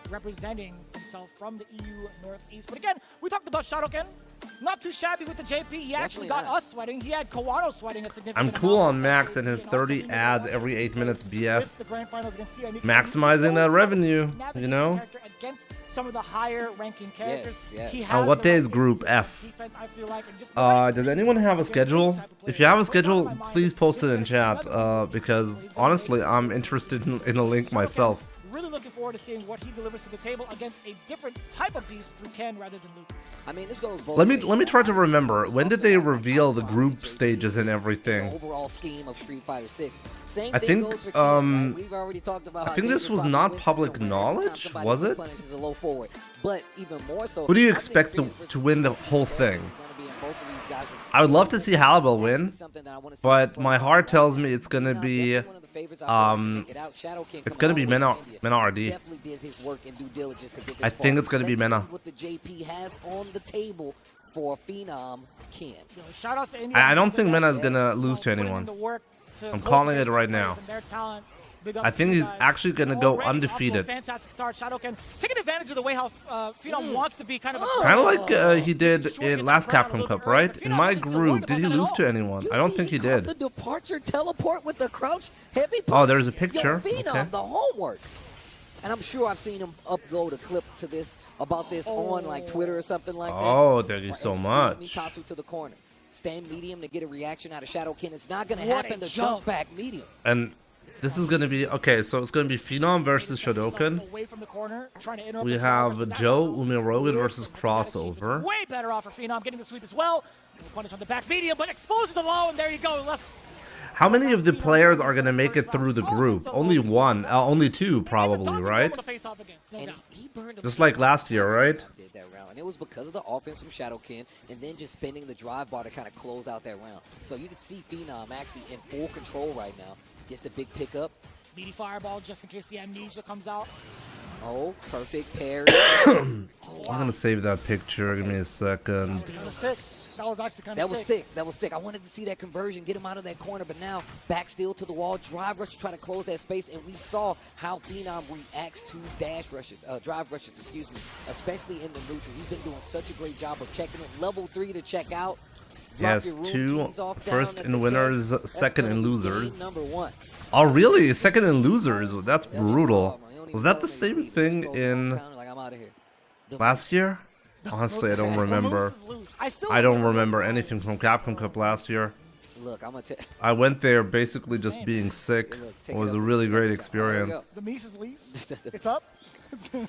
S3: representing himself from the EU Northeast. But again, we talked about Shadoken. Not too shabby with the JP. He actually got us sweating. He had Kawano sweating a significant
S1: I'm cool
S3: amount.
S1: on Max and his 30
S3: also
S1: ads every 8 minutes
S3: with
S1: BS.
S3: the grand finals against Sia,
S1: Maximizing that revenue, you know?
S3: Against some of the higher ranking characters.
S2: Yes.
S3: He
S1: On
S3: has
S1: what
S3: the
S1: day
S3: right
S1: is Group
S3: instincts
S1: F?
S3: and defense, I feel like, and just the right
S1: Does anyone have a schedule? If you have a schedule, please post it in chat, because honestly, I'm interested in a link myself.
S3: Really looking forward to seeing what he delivers to the table against a different type of beast through Ken rather than Luke.
S2: I mean, this goes both
S1: Let
S2: ways.
S1: me try to remember. When did they reveal the group stages and
S2: The
S1: everything?
S2: overall scheme of Street Fighter 6. Same
S1: I
S2: thing
S1: think,
S2: goes for Ken, right? We've already talked about
S1: I
S2: how
S1: think this
S2: Danger
S1: was
S2: probably
S1: not
S2: wins
S1: public
S2: somewhere every time
S1: knowledge,
S2: somebody
S1: was
S2: he
S1: it?
S2: punishes a low forward. But even more so,
S1: Who do you
S2: I think
S1: expect
S2: experience
S1: to win the whole thing?
S2: is gonna be in both of these guys'
S1: I would love to see Halibel win,
S2: Actually something that I wanna see
S1: but
S2: play
S1: my
S2: out.
S1: heart tells me it's gonna
S2: Phenom,
S1: be
S2: definitely one of the favorites out there to make it out. Shadow King
S1: it's
S2: coming
S1: gonna be
S2: all the way
S1: Mena
S2: from India.
S1: RD.
S2: Definitely did his work and due diligence to get this
S1: I think
S2: far.
S1: it's gonna be
S2: Let's
S1: Mena.
S2: see what the JP has on the table for Phenom Ken.
S3: You know, shout outs to India.
S1: I don't think
S3: Mena
S1: Mena is gonna lose to anyone. I'm calling it right now. I think he's actually gonna go undefeated.
S3: Fantastic start, Shadowken taking advantage of the way how Phenom wants to be kind of
S1: Kind of like he did in last Capcom Cup, right? In my group, did he lose to anyone? I don't think he
S2: caught
S1: did.
S2: The departure teleport with the crouch heavy punch.
S1: Oh, there's a picture.
S2: Yo, Phenom,
S1: Okay.
S2: the homework. And I'm sure I've seen him upload a clip to this about this on like Twitter or something like that.
S1: Oh, thank you
S2: Or,
S1: so
S2: excuse
S1: much.
S2: Me, Tatsu to the corner. Stand medium to get a reaction out of Shadowken. It's not going to
S3: What a
S2: happen. The
S3: jump.
S2: jump back medium.
S1: And this is gonna be okay. So it's gonna be Phenom versus Shodokan.
S3: Away from the corner, trying to interrupt
S1: We
S3: the
S1: have
S3: drive.
S1: Joe Umirogan versus
S3: Way
S1: Crossover.
S3: better off for Phenom getting the sweep as well. Punish on the back medium, but exposes the low, and there you go.
S1: How many of the players are gonna make it through the group? Only one, only two probably, right?
S2: And he burned him.
S1: Just like last year, right?
S2: Did that round. And it was because of the offense from Shadowken and then just spinning the drive bar to kind of close out that round. So you can see Phenom actually in full control right now. Gets the big pickup.
S3: Meaty fireball just in case the amnesia comes out.
S2: Oh, perfect parry.
S1: I'm gonna save that picture. Give me a second.
S3: That was sick. That was actually kind
S2: That
S3: of
S2: was sick. That was sick. I wanted to see that conversion, get him out of that corner, but now back still to the wall. Drive rush to try to close that space, and we saw how Phenom reacts to drive rushes, excuse me, especially in the neutral. He's been doing such a great job of checking it. Level 3 to check out. Drop
S1: Yes,
S2: your room
S1: two
S2: keys off down
S1: first
S2: at
S1: in
S2: the
S1: winners,
S2: desk. That's
S1: second
S2: gonna
S1: in
S2: be
S1: losers.
S2: game number 1.
S1: Oh, really? Second in losers? That's brutal. Was that the same thing in
S2: Like, I'm out of here. The
S1: last year? Honestly, I don't remember. I don't remember anything from Capcom Cup last year.
S2: Look, I'm gonna
S1: I went there basically just being sick. It was a really great experience.
S3: The Mises lease. It's up.
S2: You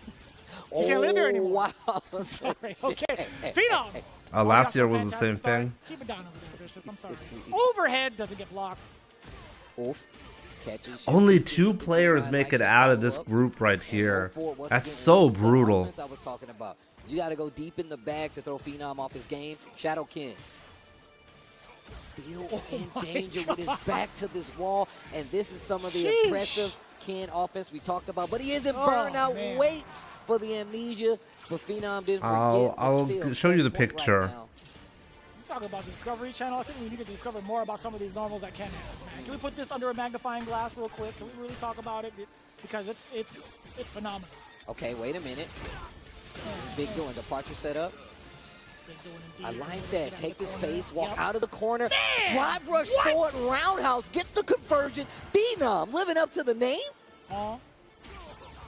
S3: can't live here anymore.
S2: Wow.
S3: Sorry. Okay. Phenom.
S1: Last year was the same thing.
S3: Keep it down over there, Vicious. I'm sorry. Overhead doesn't get blocked.
S2: Oof. Catches.
S1: Only 2 players make it out of this group right here. That's so brutal.
S2: I was talking about. You got to go deep in the bag to throw Phenom off his game. Shadowken still in danger with his back to this wall, and this is some of the impressive Ken offense we talked about. But he isn't burnout. Waits for the amnesia, but Phenom didn't forget.
S1: I'll show you the picture.
S3: You talk about the Discovery Channel. I think we need to discover more about some of these normals that Ken has, man. Can we put this under a magnifying glass real quick? Can we really talk about it? Because it's phenomenal.
S2: Okay, wait a minute. This big doing departure setup. I like that. Take the space, walk out of the corner, drive rush forward, roundhouse, gets the conversion. Phenom living up to the name.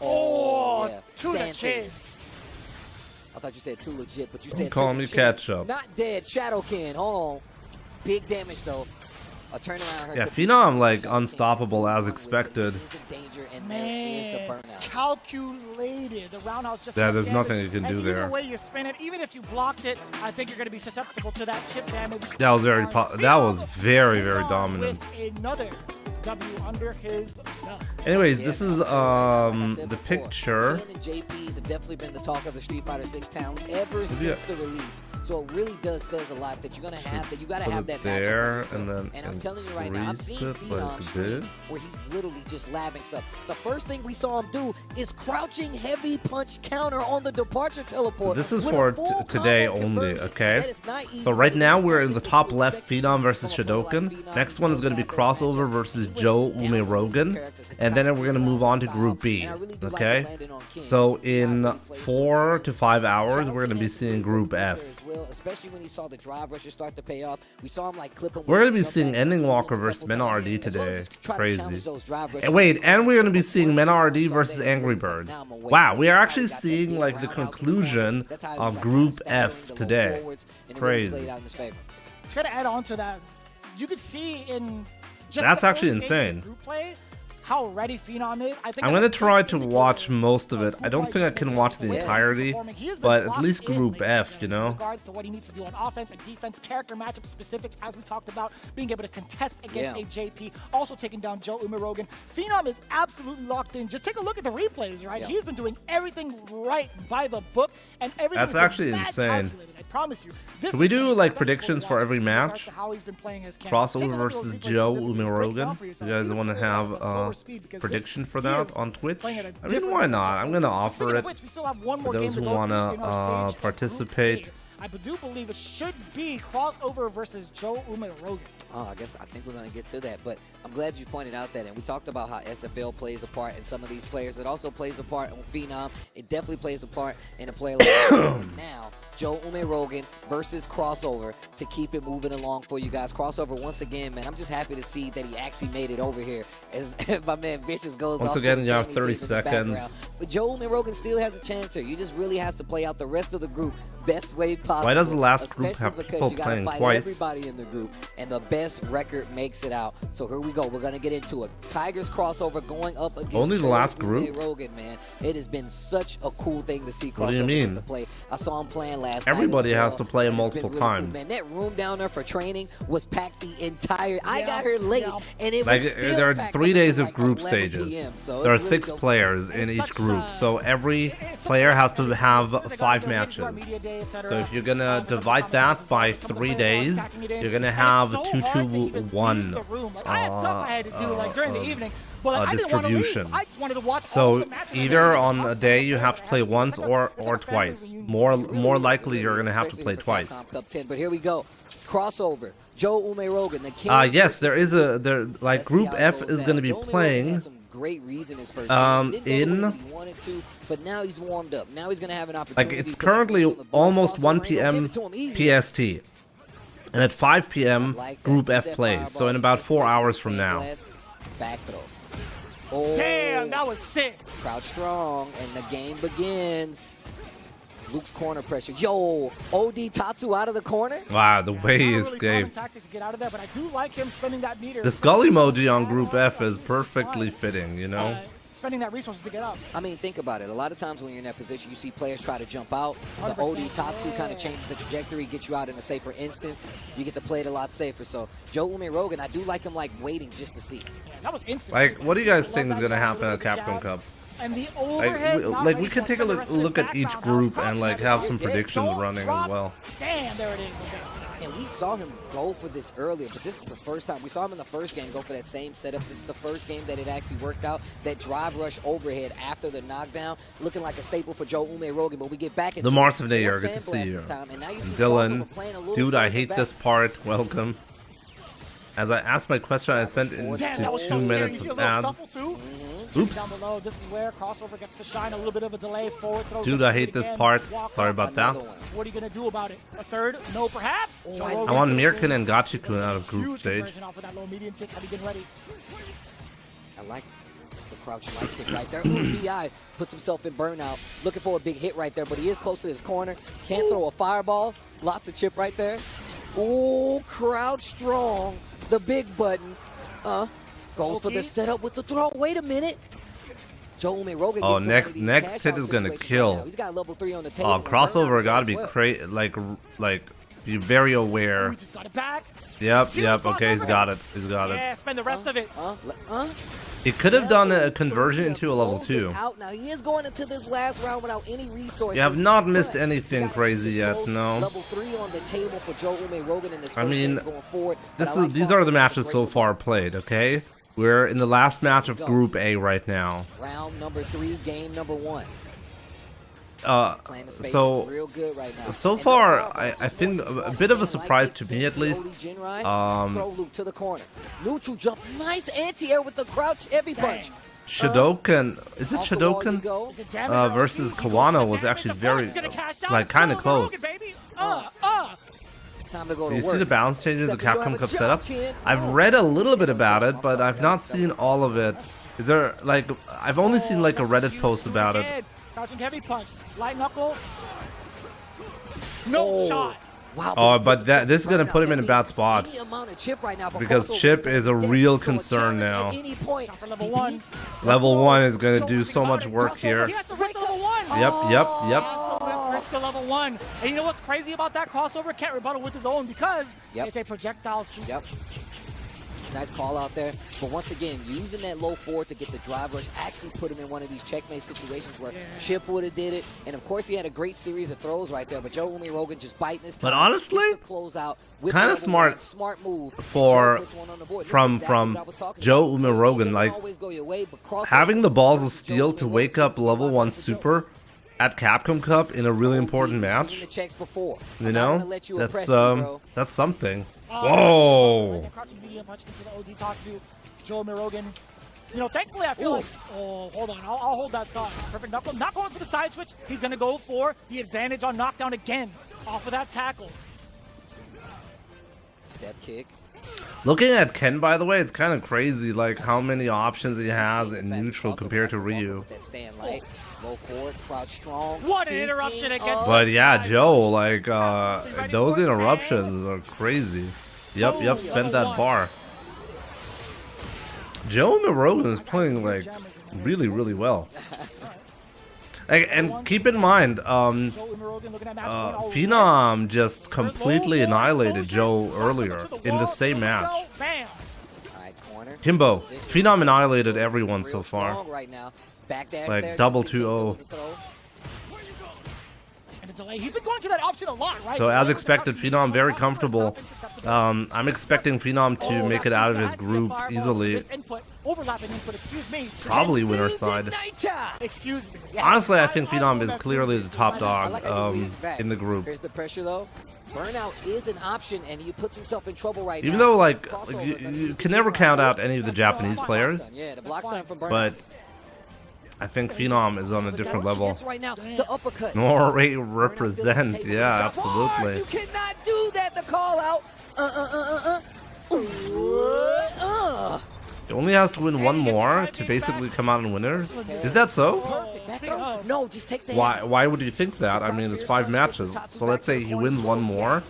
S3: Oh,
S2: yeah.
S3: to the
S2: Stand
S3: chase.
S2: I thought you said too legit, but you said
S1: Call
S2: to the
S1: me
S2: chin.
S1: ketchup.
S2: Not dead. Shadowken. Hold on. Big damage though. A turnaround.
S1: Yeah, Phenom like unstoppable as expected.
S3: Man, calculated. The roundhouse just.
S1: Yeah, there's
S3: damage.
S1: nothing you can do
S3: and
S1: there.
S3: Either way you spin it, even if you blocked it, I think you're going to be susceptible to that chip damage.
S1: That was very very dominant.
S3: With another W under his belt.
S1: Anyways, this is the picture.
S2: Ken and JPs have definitely been the talk of the Street Fighter 6 town ever since the release. So it really does says a lot that you're gonna have that. You gotta have that
S1: there
S2: matchup.
S1: and then
S2: And I'm telling you right now, I've seen Phenom streams where he's literally just labbing stuff. The first thing we saw him do is crouching heavy punch counter on the departure teleport.
S1: This is
S2: with a
S1: for
S2: full
S1: today
S2: combo
S1: only,
S2: conversion.
S1: okay?
S2: That is not easy,
S1: So right
S2: but it
S1: now
S2: is
S1: we're in the
S2: something that
S1: top
S2: you
S1: left,
S2: expect to
S1: Phenom
S2: see
S1: versus
S2: from a player like
S1: Shodokan.
S2: Phenom.
S1: Next one is going to be Crossover versus Joe Umirogan. and then we're gonna move on to Group B. Okay, so in 4 to 5 hours, we're gonna be seeing Group F.
S2: Especially when he saw the drive rusher start to pay off. We saw him like clip him.
S1: We're gonna be seeing Ending Walker versus Menardi today. Crazy. And wait, and we're gonna be seeing Menardi versus Angry Bird. Wow, we are actually seeing like the conclusion of Group F today. Crazy.
S3: It's gonna add on to that. You could see in just
S1: That's
S3: the
S1: actually
S3: early stages of
S1: insane.
S3: Group play, how ready Phenom is. I think
S1: I'm gonna try to watch most of it. I don't think I can watch the entirety, but at least Group F, you
S3: in
S1: know?
S3: regards to what he needs to do on offense and defense, character matchup specifics, as we talked about, being able to contest against a JP, also taking down Joe Umarogan. Phenom is absolutely locked in. Just take a look at the replays, right? He's been doing everything right by the book, and everything.
S1: That's actually insane.
S3: I promise you.
S1: Can we do like predictions for every match?
S3: Crossover
S1: Crossover versus Joe Umarogan. You guys want to have prediction for that on Twitch? I mean, why not? I'm gonna offer it for those who wanna participate.
S3: I do believe it should be Crossover versus Joe Umarogan.
S2: Oh, I think we're going to get to that, but I'm glad you pointed out that. And we talked about how SFL plays a part in some of these players. It also plays a part in Phenom. It definitely plays a part in a player like now. Joe Umarogan versus Crossover to keep it moving along for you guys. Crossover, once again, man, I'm just happy to see that he actually made it over here as my man Vicious goes
S1: Once
S2: off
S1: again,
S2: to
S1: you have 30 seconds.
S2: But Joe Umarogan still has a chance here. You just really have to play out the rest of the group best way possible.
S1: Why does the last group have people playing twice?
S2: Everybody in the group, and the best record makes it out. So here we go. We're gonna get into a Tigers Crossover going up against
S1: only the last group.
S2: Rogan, man. It has been such a cool thing to see Crossover.
S1: What do you mean?
S2: To play. I saw him playing last
S1: Everybody
S2: night.
S1: has to play it multiple
S2: really
S1: times.
S2: cool, man. That room down there for training was packed the entire. I got here late, and it
S1: Like
S2: was still
S1: there are
S2: packed
S1: 3
S2: up
S1: days
S2: until
S1: of
S2: like
S1: group
S2: 11
S1: stages.
S2: PM. So
S1: There are
S2: it's really
S1: 6
S2: dope.
S1: players in each group, so every player has to have 5 matches. So if you're gonna divide that by 3 days, you're gonna have 2-2-1 distribution. So either on a day you have to play once or twice. More likely you're gonna have to play twice.
S2: Capcom Cup 10, but here we go. Crossover. Joe Umarogan, the king.
S1: Yes, there is like Group F is gonna be playing
S2: great reason his first but now he's warmed up. Now he's gonna have an opportunity.
S1: Like it's currently almost 1 p.m. PST, and at 5 p.m. Group F plays. So in about 4 hours from now.
S2: Back throw. Oh,
S3: damn, that was sick.
S2: Crouch strong, and the game begins. Luke's corner pressure. Yo, OD Tatsu out of the corner.
S1: Wow, the way he escaped.
S3: Tactics to get out of there, but I do like him spending that meter.
S1: The skull emoji on Group F is perfectly fitting, you know?
S3: Spending that resources to get up.
S2: I mean, think about it. A lot of times when you're in that position, you see players try to jump out. The OD Tatsu kind of changes the trajectory, gets you out in a safer instance. You get to play it a lot safer. So Joe Umarogan, I do like him like waiting just to see.
S3: Yeah, that was instant.
S1: Like, what do you guys think is gonna happen at Capcom Cup?
S3: And the overhead,
S1: like we could take a look at each group and like have some predictions running as well.
S3: Damn, there it is.
S2: And we saw him go for this earlier, but this is the first time. We saw him in the first game go for that same setup. This is the first game that it actually worked out. That drive rush overhead after the knockdown, looking like a staple for Joe Umarogan. But we get back into
S1: the Marson Nayer, good to see you. Dylan, dude, I hate this part. Welcome. As I asked my question, I sent into 2 minutes of ads. Oops.
S3: Down below, this is where Crossover gets to shine. A little bit of a delay. Forward throw.
S1: Dude, I hate this part. Sorry about that.
S3: What are you gonna do about it? A third? No, perhaps.
S1: I want Mirkin and Gachikun out of group stage.
S3: Off of that low medium kick. Have you been ready?
S2: I like the crouch light kick right there. Ooh, DI puts himself in burnout. Looking for a big hit right there, but he is close to his corner. Can't throw a fireball. Lots of chip right there. Ooh, crouch strong. The big button. Goes for the setup with the throw. Wait a minute. Joe Umarogan.
S1: Oh, next hit is gonna kill.
S2: He's got level 3 on the table.
S1: Oh, Crossover gotta be like be very aware.
S3: He just got it back.
S1: Yep. Okay, he's got it.
S3: Yeah, spend the rest of it.
S1: He could have done a conversion into a level 2.
S2: Now he is going into this last round without any resources.
S1: You have not missed anything crazy yet, no.
S2: Level 3 on the table for Joe Umarogan in this
S1: I mean,
S2: going forward.
S1: these are the matches so far played, okay? We're in the last match of Group A right now.
S2: Round number 3, game number 1. Playing the space
S1: so
S2: real good right now.
S1: so
S2: And no
S1: far,
S2: problem.
S1: I think a bit of a surprise to me at least.
S2: Throw Luke to the corner. Neutral jump, nice anti-air with the crouch heavy punch.
S1: Shadokan, is it
S2: Off the wall you
S1: Shadokan?
S2: go.
S3: Is it damage or
S1: Versus
S3: OD? He goes
S1: Kawana
S3: for
S1: was
S3: damage.
S1: actually
S3: The
S1: very,
S3: force is gonna cash out.
S1: like,
S3: It's
S1: kind of
S3: still Rogan,
S1: close.
S3: baby.
S2: Time to go
S1: Do
S2: to
S1: you see
S2: work.
S1: the balance changes the
S2: Except you
S1: Capcom
S2: have
S1: Cup
S2: a
S1: setup?
S2: jump in.
S1: I've read a little bit about it, but I've not seen all of it. Is there, like, I've only seen, like, a Reddit post about it.
S3: Crouching heavy punch. Light knuckle. No shot.
S2: Wow,
S1: Oh,
S2: he
S1: but
S2: puts
S1: that
S2: himself
S1: this is gonna
S2: right now.
S1: put him
S2: That
S1: in a
S2: means
S1: bad spot.
S2: any amount of chip right now for
S1: Because
S2: Kosovo
S1: chip
S2: gonna
S1: is a
S2: be
S1: real
S2: dead. So
S1: concern
S2: challenge
S1: now.
S2: at any point.
S3: Shot for level
S2: DB.
S3: 1.
S1: Level 1 is gonna
S2: Joe
S1: do so much work here.
S3: He has to risk level 1.
S1: Yep.
S3: Risk to level 1. And you know what's crazy about that crossover? Can't rebuttal with his own because it's a projectile shoot.
S2: Yep. Nice call out there. But once again, using that low forward to get the drive rush actually put him in one of these checkmate situations where Chip would have did it. And of course, he had a great series of throws right there. But Joe Rogan just biting his tongue.
S1: But honestly,
S2: gets the close out with
S1: kinda
S2: level
S1: smart
S2: one. Smart move. And
S1: for-
S2: Joe puts one on the board. This is
S1: from
S2: exactly what I was talking
S1: Joe
S2: about.
S1: Ume Rogan,
S2: It doesn't
S1: like,
S2: always go your way, but crossover
S1: having the balls of
S2: versus
S1: steel
S2: Joe
S1: to
S2: Ume
S1: wake up
S2: Rogan,
S1: level 1
S2: for Joe.
S1: super at Capcom Cup in a really important
S2: We've
S1: match,
S2: seen the checks before.
S1: you
S2: I'm not gonna
S1: know,
S2: let you
S1: that's
S2: oppress me, bro.
S1: that's something.
S3: Right
S1: Whoa!
S3: there, crouching medium punch into the OD Tatsu. Joe Mirogan. You know, thankfully I feel like, hold on, I'll hold that thought. Perfect knuckle, not going for the side switch. He's gonna go for the advantage on knockdown again off of that tackle.
S2: Step kick.
S1: Looking at Ken, by the way, it's kind of crazy, like how many options he has in neutral compared to Ryu.
S2: That stand light, low forward, crouch strong.
S3: What an interruption against
S1: But yeah, Joe, like those interruptions are crazy. Yep, spent that bar. Joe Mirogan is playing like really well. And keep in mind, Phenom just completely annihilated Joe earlier in the same match.
S3: Bam.
S1: Kimbo, Phenom annihilated everyone so far. Like double 2-0.
S3: And a delay. He's been going to that option a lot, right?
S1: So as expected, Phenom very comfortable. I'm expecting Phenom to make it out of his group easily.
S3: Overlapping input, excuse me.
S1: Probably winner's side.
S3: Excuse me.
S1: Honestly, I think Phenom is clearly the top dog in the group.
S2: Here's the pressure though. Burnout is an option, and he puts himself in trouble right now.
S1: Even though, like, you can never count out any of the Japanese players,
S2: Yeah, the block time from Burnout.
S1: but I think Phenom is on a different level.
S2: Right now, the uppercut.
S1: Norway represent, yeah, absolutely.
S2: You cannot do that. The call out.
S1: He only has to win one more to basically come out in winners. Is that so?
S2: Perfect. Back throw. No, just takes the
S1: Why would you think that? I mean, it's 5 matches. So let's say he wins one more,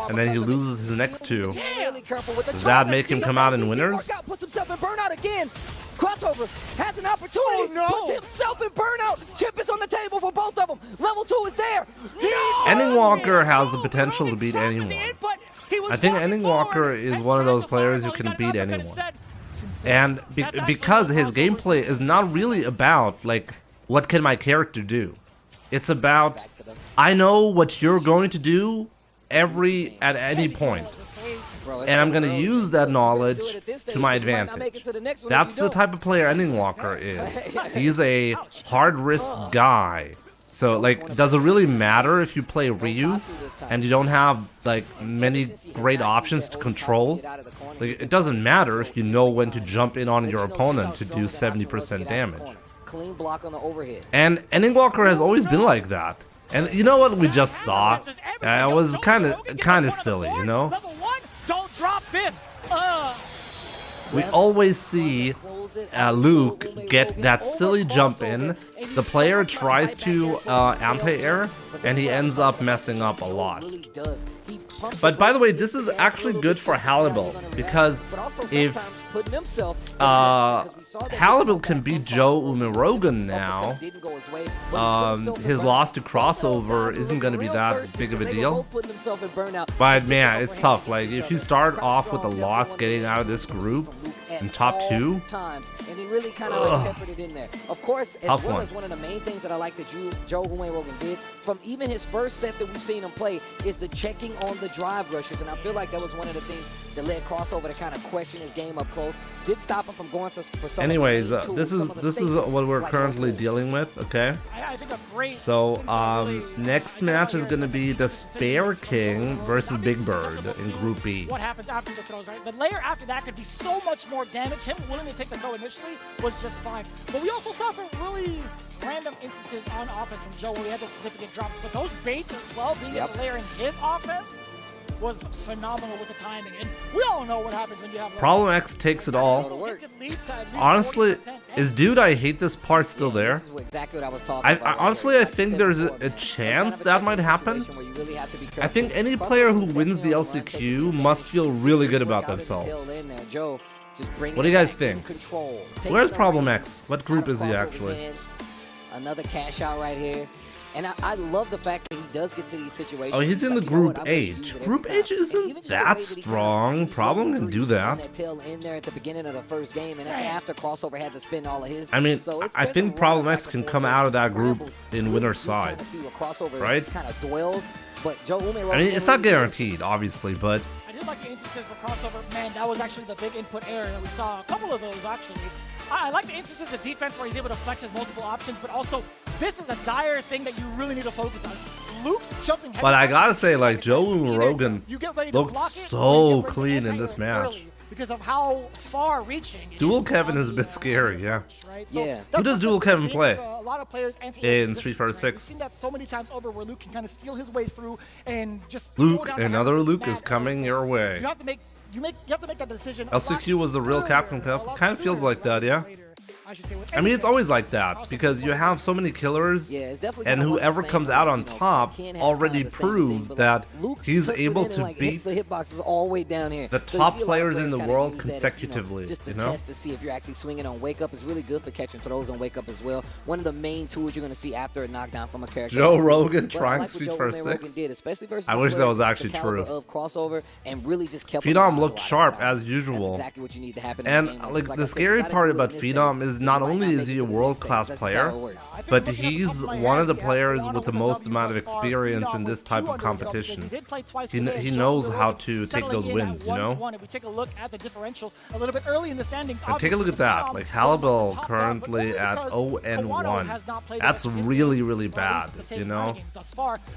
S1: and then he loses his next 2. Does that make him come out in winners?
S2: Puts himself in burnout again. Crossover has an opportunity. Puts himself in burnout. Chip is on the table for both of them. Level 2 is there.
S1: Ending Walker has the potential to beat anyone. I think Ending Walker is one of those players who can beat anyone. And because his gameplay is not really about, like, what can my character do? It's about, I know what you're going to do at any point. And I'm going to use that knowledge to my advantage. That's the type of player Ending Walker is. He's a hard risk guy. So, like, does it really matter if you play Ryu and you don't have, like, many great options to control? Like, it doesn't matter if you know when to jump in on your opponent to do 70% damage.
S2: Clean block on the overhead.
S1: And Ending Walker has always been like that. And you know what we just saw? It was kind of silly, you know?
S3: Don't drop this.
S1: We always see Luke get that silly jump in. The player tries to anti-air, and he ends up messing up a lot. But by the way, this is actually good for Halibut, because if Halibut can beat Joe Umirogan now, his loss to Crossover isn't going to be that big of a deal. But man, it's tough. Like, if you start off with a loss getting out of this group,
S2: at
S1: In top
S2: all
S1: 2?
S2: times, and he really kind of like peppered it in there. Of course, as
S1: Tough
S2: well
S1: one.
S2: as one of the main things that I like that Joe Rogan did from even his first set that we've seen him play is the checking on the drive rushes, and I feel like that was one of the things that led Crossover to kind of question his game up close. Did stop him from going for some.
S1: Anyways,
S2: of the main
S1: this
S2: tools,
S1: is
S2: some of the
S1: this is
S2: staples,
S1: what we're
S2: like
S1: currently
S2: North
S1: dealing with. Okay.
S3: I think a great.
S1: So
S3: thing to really
S1: next
S3: identify
S1: match is
S3: here
S1: gonna
S3: that
S1: be the
S3: decision
S1: Spare
S3: from Joe
S1: King
S3: Rogan
S1: versus
S3: not
S1: Big
S3: being
S1: Bird
S3: susceptible
S1: in
S3: to
S1: Group B.
S3: What happens after the throws, right? The layer after that could be so much more damage. Him willing to take the throw initially was just fine. But we also saw some really random instances on offense from Joe where he had those significant drops. But those baits as well, being able to layer in his offense, was phenomenal with the timing. And we all know what happens when you have
S1: Problem X takes it all.
S3: It could lead to at least
S1: Honestly,
S3: 40%.
S1: is Dude I Hate This part still
S2: Yeah,
S1: there?
S2: This is exactly what I was talking about.
S1: Honestly, I
S2: Like you
S1: think
S2: said
S1: there's
S2: before,
S1: a
S2: man.
S1: chance
S2: It's kind of a
S1: that might
S2: check-in
S1: happen.
S2: situation where you really have to be
S1: I
S2: careful.
S1: think any
S2: Crossover
S1: player who
S2: is
S1: wins the
S2: definitely on the run, taking
S1: LCQ
S2: advantage.
S1: must feel really good
S2: Work
S1: about
S2: out at the
S1: themselves.
S2: tail end there. Joe just bringing
S1: What do
S2: it
S1: you guys
S2: back in
S1: think?
S2: Control. Taking
S1: Where's
S2: the
S1: Problem
S2: reins
S1: X? What
S2: out
S1: group
S2: of
S1: is he
S2: Crossover's
S1: actually?
S2: hands. Another cash out right here. And I love the fact that he does get to these situations.
S1: Oh, he's in
S2: like,
S1: the
S2: you know what,
S1: Group
S2: I'm gonna
S1: H.
S2: use it every
S1: Group
S2: time.
S1: H
S2: And
S1: isn't
S2: even just the way
S1: that
S2: that he kinda
S1: strong.
S2: used
S1: Problem
S2: level
S1: can do
S2: three on
S1: that.
S2: tail end there at the beginning of the first game, and that's after Crossover had to spin all of his.
S1: I mean,
S2: So
S1: I
S2: there's a
S1: think
S2: lot of
S1: Problem
S2: back
S1: X
S2: and
S1: can
S2: forth,
S1: come
S2: so
S1: out of that group
S2: scrambles.
S1: in
S2: We
S1: winner's
S2: kind
S1: side,
S2: of see where Crossover
S1: right?
S2: kind of dwells, but Joe Ume
S1: I mean, it's not guaranteed, obviously, but
S3: I did like the instances for Crossover. Man, that was actually the big input error that we saw. A couple of those, actually. I like the instances of defense where he's able to flex his multiple options, but also this is a dire thing that you really need to focus on. Luke's jumping heavy.
S1: But I gotta say, like, Joe
S3: Either
S1: Rogan
S3: you get ready to
S1: looked
S3: block it, or
S1: so
S3: you get ready to
S1: clean in
S3: anti-air
S1: this
S3: it
S1: match.
S3: early because of how far-reaching it
S1: Dual
S3: is
S1: Kevin
S3: on
S1: is a
S3: the,
S1: bit scary, yeah.
S3: right?
S2: Yeah.
S3: that's
S1: Who does
S3: the
S1: Dual Kevin
S3: thing
S1: play?
S3: for a lot of players
S1: In Street Fighter 6?
S3: We've seen that so many times over where Luke can kind of steal his way through and just
S1: Luke,
S3: throw down the
S1: another
S3: hammer
S1: Luke
S3: mad
S1: is coming
S3: early.
S1: your way.
S3: You have to make that decision. a lot
S1: LCQ was the real
S3: earlier,
S1: Capcom
S3: a
S1: Cup.
S3: lot
S1: Kind of feels
S3: sooner
S1: like that,
S3: rather
S1: yeah.
S3: than later, I should say, with
S1: I mean, it's
S3: anything.
S1: always like that because you have so many killers,
S2: Yeah, it's definitely
S1: and
S2: kinda one of the
S1: whoever
S2: same,
S1: comes
S2: like,
S1: out
S2: you
S1: on
S2: know,
S1: top
S2: Ken has
S1: already
S2: kinda the same thing,
S1: proved
S2: but,
S1: that
S2: like, Luke
S1: he's
S2: tucks it
S1: able
S2: in and,
S1: to
S2: like,
S1: beat
S2: hits the hitboxes all the way down here.
S1: the
S2: So you
S1: top
S2: see a lot of
S1: players in the
S2: kinda
S1: world
S2: use that as,
S1: consecutively,
S2: just to
S1: you know?
S2: test to see if you're actually swinging on wake up is really good for catching throws on wake up as well. One of the main tools you're going to see after a knockdown from a character.
S1: Joe
S2: like Luke.
S1: Rogan
S2: But I
S1: trying
S2: like what
S1: Street
S2: Joe
S1: Fighter
S2: Rogan
S1: 6.
S2: did, especially versus
S1: I
S2: a
S1: wish that
S2: player
S1: was
S2: the
S1: actually
S2: caliber
S1: true.
S2: of Crossover and really just kept
S1: Phenom
S2: him alive
S1: looked
S2: a lot of
S1: sharp
S2: times.
S1: as usual.
S2: That's exactly what you need to happen in the
S1: And
S2: game,
S1: like
S2: because
S1: the
S2: I said,
S1: scary
S2: you gotta
S1: part
S2: do it
S1: about
S2: in this
S1: Phenom
S2: phase.
S1: is
S2: You
S1: not
S2: might
S1: only
S2: make
S1: is
S2: it
S1: he
S2: to
S1: a
S2: the next
S1: world-class
S2: phase. That's
S1: player,
S2: how it works.
S3: I think
S1: but
S3: looking at the
S1: he's
S3: top of my
S1: one
S3: head,
S1: of the
S3: we have
S1: players
S3: Milano
S1: with the
S3: with
S1: most
S3: W
S1: amount of
S3: thus far.
S1: experience
S3: Phenom
S1: in
S3: with
S1: this type
S3: 2
S1: of
S3: under his belt because
S1: competition.
S3: he did play twice
S1: He
S3: today.
S1: knows
S3: Joe
S1: how
S3: Rogan
S1: to take
S3: settling
S1: those
S3: in at
S1: wins, you know?
S3: 1-1. If we take a look at the differentials a little bit early in the standings,
S1: And take a look at that, like Halibel currently at 0-1. That's really, really bad, you know?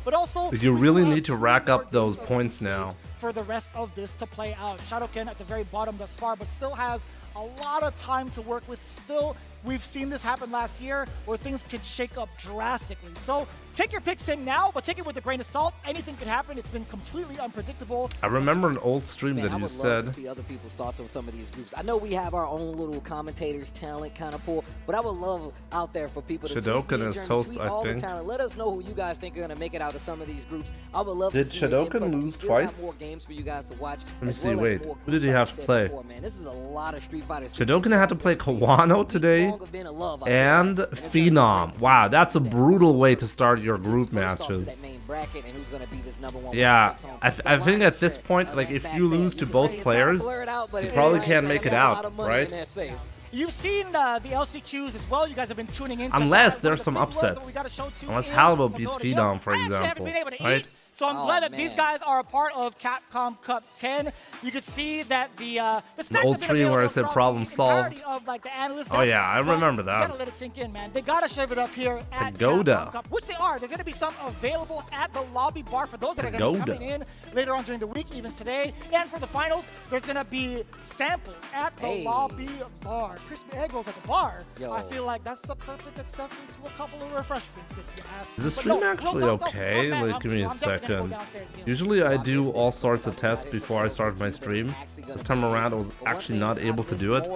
S3: But also,
S1: Like, you
S3: we
S1: really
S3: still
S1: need to
S3: have 2
S1: rack
S3: more
S1: up those
S3: games
S1: points now.
S3: for the rest of this to play out. Shadowken at the very bottom thus far, but still has a lot of time to work with. Still, we've seen this happen last year where things could shake up drastically. So take your picks in now, but take it with a grain of salt. Anything could happen. It's been completely unpredictable.
S1: I remember an old stream
S2: Man,
S1: that
S2: I
S1: you
S2: would love
S1: said.
S2: to see other people's thoughts on some of these groups. I know we have our own little commentators talent kind of pool, but I would love out there for people to tweet
S1: Shadokan
S2: me and
S1: is
S2: Jeremy,
S1: toast,
S2: tweet
S1: I
S2: all the
S1: think.
S2: talent. Let us know who you guys think are going to make it out of some of these groups. I would love
S1: Did
S2: to see your
S1: Shadokan
S2: input. We
S1: lose
S2: still have
S1: twice?
S2: more games for you guys to watch.
S1: Let me
S2: as
S1: see,
S2: well as
S1: wait.
S2: more
S1: Who did
S2: groups,
S1: he
S2: like
S1: have
S2: I
S1: to
S2: said
S1: play?
S2: before, man. This is a lot of Street Fighter.
S1: Shadokan had to play Kawano today
S2: Long event of love, I feel
S1: and
S2: like. And it's gonna be great
S1: Phenom.
S2: to see
S1: Wow,
S2: who
S1: that's a
S2: that
S1: brutal way to start your group
S2: first off to
S1: matches.
S2: that main bracket and who's gonna be this number one
S1: Yeah,
S2: winner takes home.
S1: I
S2: That
S1: think
S2: lineup
S1: at this
S2: shit,
S1: point, like,
S2: that
S1: if
S2: back
S1: you
S2: there,
S1: lose to
S2: see,
S1: both
S2: it's kinda
S1: players,
S2: blurred out, but
S1: you
S2: it
S1: probably
S2: ain't
S1: can't
S2: like
S1: make
S2: I
S1: it
S2: got a lot
S1: out,
S2: of money
S1: right?
S2: in that safe.
S3: You've seen the LCQs as well. You guys have been tuning in.
S1: Unless there's some upsets. Unless Halibel beats Phenom, for example, right?
S3: So I'm
S2: Oh,
S3: glad that these
S2: man.
S3: guys are a part of Capcom Cup 10. You could see that the stats
S1: old
S3: have been
S1: stream where I
S3: available
S1: said
S3: throughout
S1: problem
S3: the entirety
S1: solved.
S3: Of, like, the analyst
S1: Oh,
S3: desk,
S1: yeah, I
S3: but
S1: remember
S3: You
S1: that.
S3: gotta let it sink in, man. They gotta serve it up here at
S1: Pagoda.
S3: Capcom Cup, which they are. There's gonna be some available at the lobby bar for those that are gonna be
S1: Pagoda.
S3: coming in later on during the week, even today. And for the finals, there's gonna be samples at the
S2: Hey.
S3: lobby bar. Crispy egg rolls at the bar.
S2: Yo.
S3: I feel like that's the perfect accessory to a couple of refreshments, if you ask
S1: Is
S3: me.
S1: the
S3: But
S1: stream
S3: no,
S1: actually
S3: real talk, no,
S1: okay?
S3: I'm mad
S1: Like, give me a
S3: hungry, so I'm definitely gonna
S1: second.
S3: go downstairs again.
S1: Usually I do all sorts of tests before I start my stream. This time around I was actually not able to do it,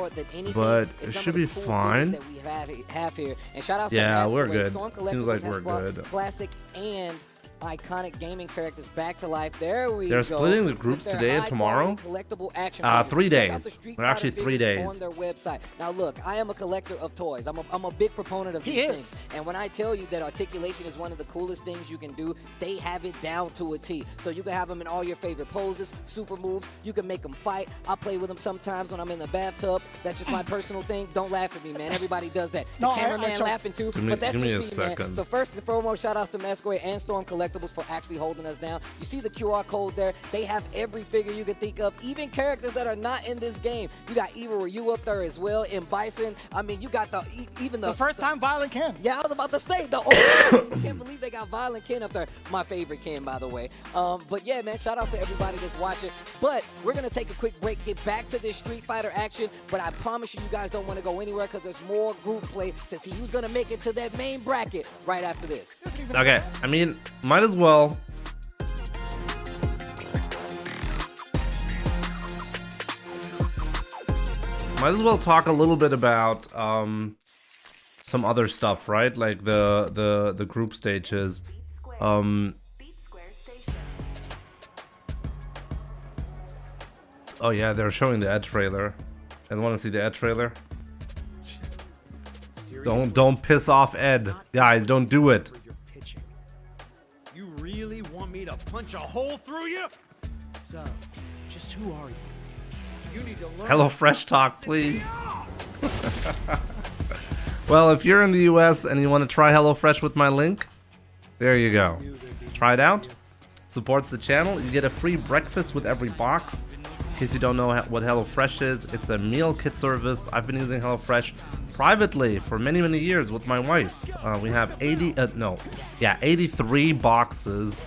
S1: but it should be fine.
S2: Have here. And shout out to
S1: Yeah,
S2: Master
S1: we're
S2: Wave.
S1: good.
S2: Storm
S1: Seems
S2: Collectibles
S1: like
S2: has
S1: we're
S2: brought
S1: good.
S2: Classic and iconic gaming characters back to life. There we go.
S1: They're splitting the groups today and tomorrow. 3 days. They're actually 3 days.
S2: On their website. Now look, I am a collector of toys. I'm a big proponent of these things. And when I tell you that articulation is one of the coolest things you can do, they have it down to a T. So you can have them in all your favorite poses, super moves. You can make them fight. I play with them sometimes when I'm in the bathtub. That's just my personal thing. Don't laugh at me, man. Everybody does that. The cameraman laughing too, but that's just me, man. So first and foremost, shout outs to Masquerade and Storm Collectibles for actually holding us down. You see the QR code there. They have every figure you can think of, even characters that are not in this game. You got Evil Ryu up there as well, in Bison. I mean, you got the
S3: first time Violent Ken.
S2: Yeah, I was about to say I can't believe they got Violent Ken up there. My favorite Ken, by the way. But yeah, man, shout out to everybody that's watching. But we're gonna take a quick break, get back to this Street Fighter action. But I promise you, you guys don't want to go anywhere because there's more group play to see who's gonna make it to that main bracket right after this.
S1: Okay, I mean, might as well. Might as well talk a little bit about some other stuff, right? Like the group stages. Oh yeah, they're showing the Ed trailer. You guys want to see the Ed trailer? Don't piss off Ed, guys. Don't do it.
S5: You really want me to punch a hole through you? So, just who are you? You need to learn.
S1: HelloFresh talk, please. Well, if you're in the US and you want to try HelloFresh with my link, there you go. Try it out. Supports the channel. You get a free breakfast with every box. In case you don't know what HelloFresh is, it's a meal kit service. I've been using HelloFresh privately for many years with my wife. We have 83 boxes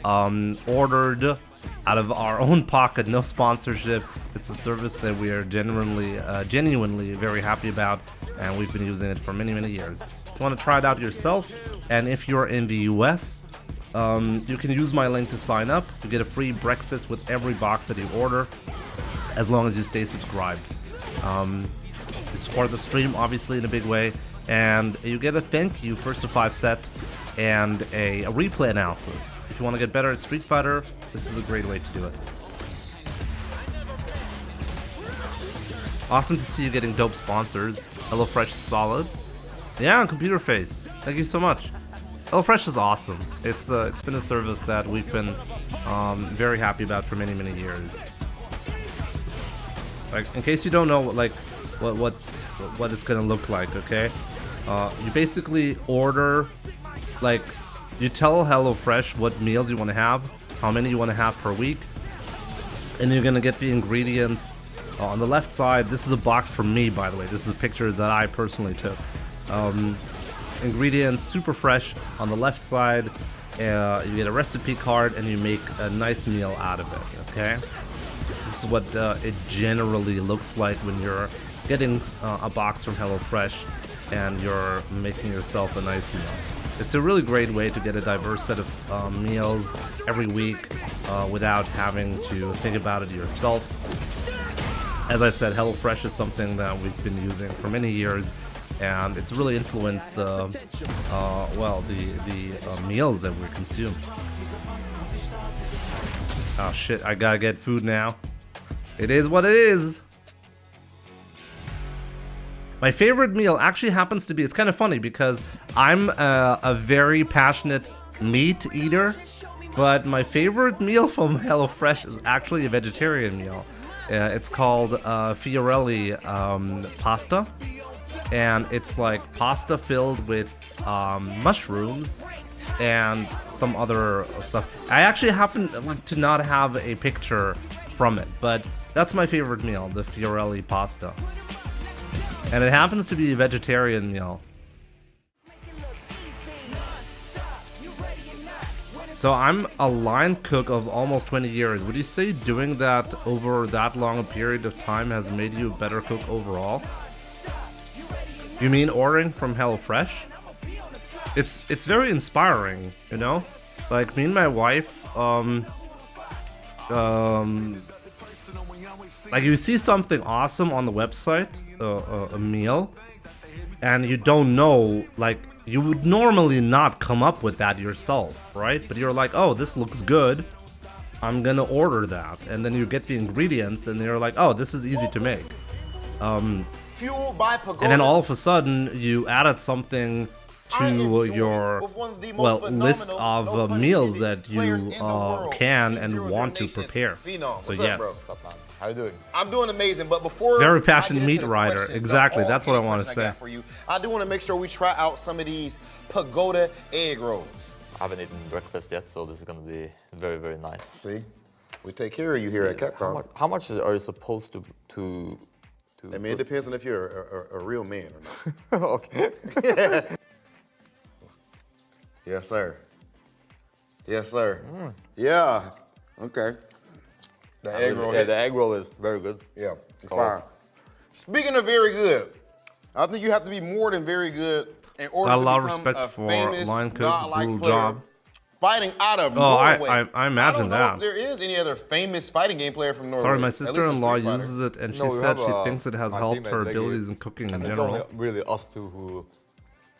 S1: ordered out of our own pocket, no sponsorship. It's a service that we are genuinely very happy about, and we've been using it for many years. If you want to try it out yourself, and if you're in the US, you can use my link to sign up. You get a free breakfast with every box that you order, as long as you stay subscribed. You support the stream, obviously, in a big way, and you get a thank you first to 5 set and a replay analysis. If you want to get better at Street Fighter, this is a great way to do it. Awesome to see you getting dope sponsors. HelloFresh is solid. Yeah, Computer Face. Thank you so much. HelloFresh is awesome. It's been a service that we've been very happy about for many years. Like, in case you don't know, like what it's gonna look like, okay? You basically order, like, you tell HelloFresh what meals you want to have, how many you want to have per week, and you're gonna get the ingredients on the left side. This is a box from me, by the way. This is a picture that I personally took. Ingredients super fresh on the left side. You get a recipe card and you make a nice meal out of it. Okay, this is what it generally looks like when you're getting a box from HelloFresh and you're making yourself a nice meal. It's a really great way to get a diverse set of meals every week without having to think about it yourself. As I said, HelloFresh is something that we've been using for many years, and it's really influenced the meals that we consume. Oh shit, I gotta get food now. It is what it is. My favorite meal actually happens to be, it's kind of funny because I'm a very passionate meat eater, but my favorite meal from HelloFresh is actually a vegetarian meal. It's called Fiorelli pasta, and it's like pasta filled with mushrooms and some other stuff. I actually happen to not have a picture from it, but that's my favorite meal, the Fiorelli pasta. And it happens to be a vegetarian meal. So I'm a line cook of almost 20 years. Would you say doing that over that long a period of time has made you a better cook overall? You mean ordering from HelloFresh? It's very inspiring, you know? Like, me and my wife, like, you see something awesome on the website, a meal, and you don't know, like, you would normally not come up with that yourself, right? But you're like, oh, this looks good, I'm gonna order that. And then you get the ingredients and you're like, oh, this is easy to make.
S6: Fueled by Pagoda.
S1: And then all of a sudden you added something to your list of meals that you can and want to prepare. So yes,
S6: how you doing? I'm doing amazing, but before
S1: very passionate meat rider. Exactly, that's what I want to say.
S6: For you, I do want to make sure we try out some of these Pagoda egg rolls.
S7: I haven't eaten breakfast yet, so this is gonna be very, very nice.
S6: See, we take care of you here at Capcom.
S7: How much are you supposed to
S6: I mean, it depends on if you're a real man or not.
S7: Okay.
S6: Yes, sir. Yes, sir. Yeah. Okay. The egg roll.
S7: Yeah, the egg roll is very good.
S6: Yeah, it's fine. Speaking of very good, I think you have to be more than very good in order
S1: Got
S6: to
S1: a lot of
S6: become
S1: respect
S6: a
S1: for
S6: famous,
S1: line cook,
S6: godlike
S1: brutal
S6: player
S1: job.
S6: fighting out of
S1: Oh,
S6: Norway.
S1: I imagine
S6: don't know
S1: that.
S6: if there is any other famous fighting game player from Norway.
S1: Sorry, my
S6: at least a
S1: sister-in-law
S6: Street Fighter.
S1: uses it, and she
S7: No, we
S1: said
S7: have,
S1: she thinks it has
S7: my
S1: helped
S7: teammate
S1: her
S7: Becky,
S1: abilities in cooking in
S7: and
S1: general.
S7: it's only really us two who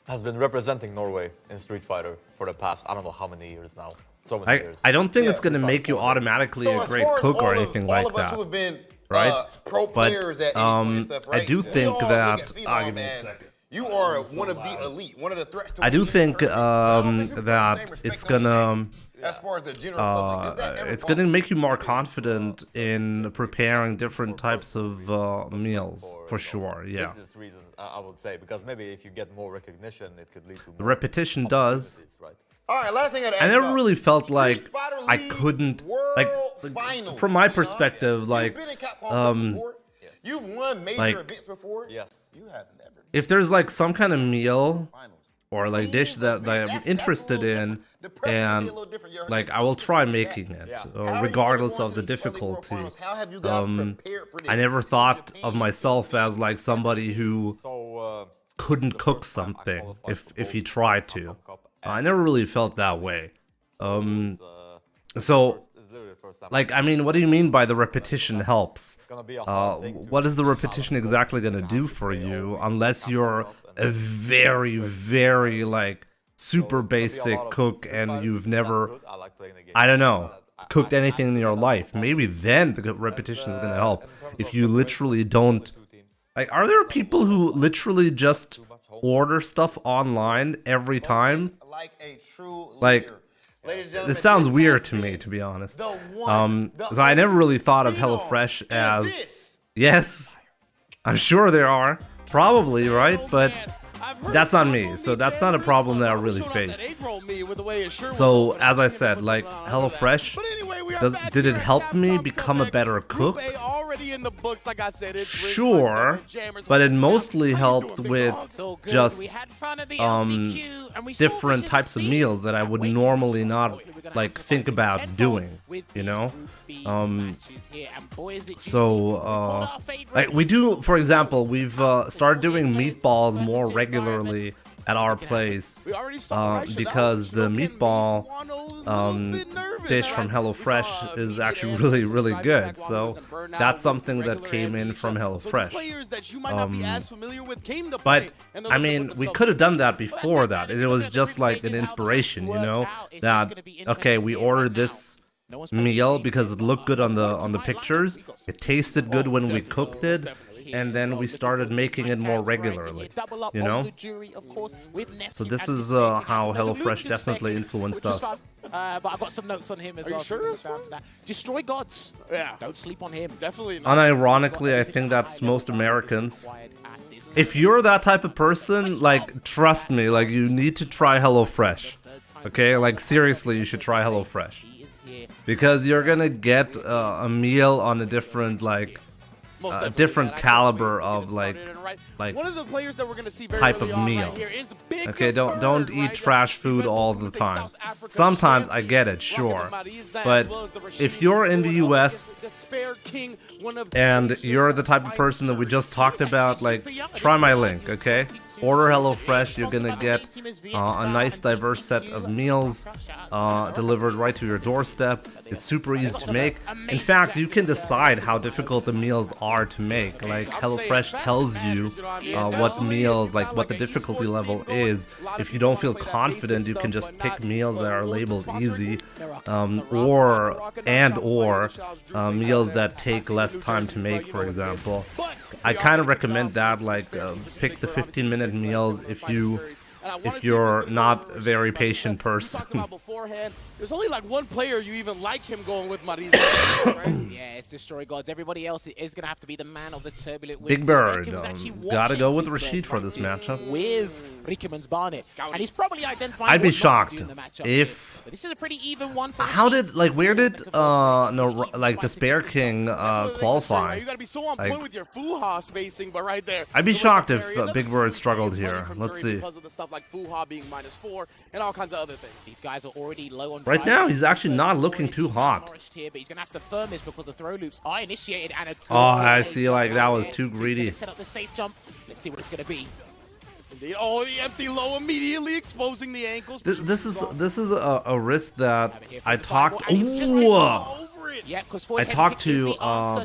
S7: has been representing Norway in Street Fighter for the past, I don't know how many years now. So many years.
S1: I don't think
S6: Yeah,
S1: it's going to make you automatically a
S6: as
S1: great
S6: far as
S1: cook or
S6: all of-
S1: anything
S6: all
S1: like
S6: of us
S1: that.
S6: who have been
S1: Right?
S6: pro
S1: But
S6: players at any point and stuff,
S1: I
S6: right?
S1: do
S6: We
S1: think
S6: all look
S1: that
S6: at
S1: ah,
S6: Phenom
S1: give me a
S6: as
S1: second.
S6: you are one of the elite, one of the threats to
S1: I do
S6: win
S1: think
S6: tournament. I don't think people have the
S1: that
S6: same respect
S1: it's
S6: on the
S1: gonna
S6: game as far as the general public. Is that ever
S1: it's gonna
S6: possible?
S1: make you more confident in preparing different types of meals for sure. Yeah,
S7: This is reason I would say, because maybe if you get more recognition, it could lead to
S1: the
S7: more
S1: repetition does.
S7: opportunities, right?
S6: All right, last thing I'd ask
S1: I never
S6: about
S1: really felt
S6: Street
S1: like
S6: Fighter
S1: I
S6: League
S1: couldn't
S6: World
S1: like
S6: Finals,
S1: from my
S6: Phenom.
S1: perspective, like
S6: You've been in Capcom Cup before.
S7: Yes.
S6: You've won major
S1: Like-
S6: events before.
S7: Yes.
S6: You have never been
S1: if there's like some kind of meal
S6: finals.
S1: or like dish that I'm
S6: That's
S1: interested
S6: a little
S1: in,
S6: different. The pressure can be
S1: and
S6: a little different. You're
S1: like
S6: like,
S1: I will try
S6: that.
S1: making it,
S7: Yeah.
S6: How are you
S1: regardless
S6: going
S1: of
S6: to
S1: the
S6: these early World
S1: difficulty.
S6: Finals? How have you guys prepared for this?
S1: I never
S6: You've been to
S1: thought
S6: Japan,
S1: of
S6: you've
S1: myself
S6: been
S1: as like somebody who
S7: So
S1: couldn't
S7: the
S1: cook
S7: first time I
S1: something
S7: qualified
S1: if
S7: for
S1: he
S7: both
S1: tried to.
S7: Capcom Cup
S1: I
S7: and
S1: never really felt that way. So
S7: it's literally the first time.
S1: like I mean, what do you mean by the repetition helps?
S7: Gonna be a hard thing to
S1: What is the repetition exactly gonna do for you unless you're a very, very like super basic cook and you've never,
S7: I like playing the game.
S1: I don't know, cooked anything in your life? Maybe then the repetition is gonna help. If you literally don't, like, are there people who literally just order stuff online every time?
S6: like a true
S1: Like,
S6: leader. Ladies and gentlemen,
S1: this sounds
S6: this
S1: weird
S6: has
S1: to me,
S6: been
S1: to be honest.
S6: the one, the
S1: So I never really thought of
S6: only
S1: HelloFresh
S6: and
S1: as,
S6: this.
S1: yes, I'm sure there are, probably, right? But that's on me, so that's not a problem that I really face. So as I said, like HelloFresh, did it help me become a better cook? Sure, but it mostly helped with just different types of meals that I would normally not like think about doing, you know. Like we do, for example, we've started doing meatballs more regularly at our place because the meatball dish from HelloFresh is actually really, really good. So that's something that came in from HelloFresh. But I mean, we could have done that before that. It was just like an inspiration, you know, that okay, we ordered this meal because it looked good on the pictures. It tasted good when we cooked it. And then we started making it more regularly, you know? So this is how HelloFresh definitely influenced us.
S2: But I got some notes on him as well.
S8: Sure?
S2: Destroy gods.
S8: Yeah.
S2: Don't sleep on him.
S8: Definitely not.
S1: Unironically, I think that's most Americans. If you're that type of person, like, trust me, like, you need to try HelloFresh. Okay? Like, seriously, you should try HelloFresh. Because you're gonna get a meal on a different, like, different caliber of like
S8: one of the players that we're going to see very
S1: type
S8: early
S1: of
S8: on
S1: meal.
S8: right here is Big
S1: Okay, don't
S8: Bird,
S1: eat
S8: right?
S1: trash food
S8: Even
S1: all the
S8: with a
S1: time.
S8: South African
S1: Sometimes I
S8: champion,
S1: get it,
S8: rocking
S1: sure.
S8: the Mariza as
S1: But
S8: well as the
S1: if
S8: Rashidi
S1: you're in the
S8: going up
S1: US,
S8: against the Despair King one of
S1: and you're the type of person that we just talked about, like, try my link, okay? Order HelloFresh, you're gonna get a nice diverse set of meals delivered right to your doorstep. It's super easy to make. In fact, you can decide how difficult the meals are to make. Like, HelloFresh tells you what meals, like what the difficulty level is. If you don't feel confident, you can just pick meals that are labeled easy, or meals that take less time to make, for example. I kind of recommend that, like, pick the 15-minute meals if you're not a very patient person.
S8: There's only like one player you even like him going with, Mariz. Right?
S2: Yeah, it's Destroy Gods. Everybody else is going to have to be the man of the turbulent
S1: Big Bird, gotta go with Rashid for this matchup.
S2: With Rikkeman's Barnet. And he's probably identifying
S1: I'd be
S2: what not to
S1: shocked
S2: do in the matchup
S1: if...
S2: here. But this is a pretty even one for
S1: How
S2: Rashid.
S1: did, like, where did, Despair King qualify?
S8: You gotta be so on point with your Fuha spacing, but right there.
S1: I'd be shocked if Big Bird struggled here. Let's see.
S8: Because of the stuff like Fuha being -4 and all kinds of other things.
S2: These guys are already low on
S1: Right now, he's actually not looking too hot.
S2: Here, but he's gonna have to firm this because the throw loops are initiated and
S1: Oh, I see, like, that was too greedy.
S2: Set up the safe jump. Let's see what it's gonna be.
S8: Indeed. Oh, the empty low immediately exposing the ankles.
S1: This is a risk that I talked.
S2: Yeah,
S1: I talked to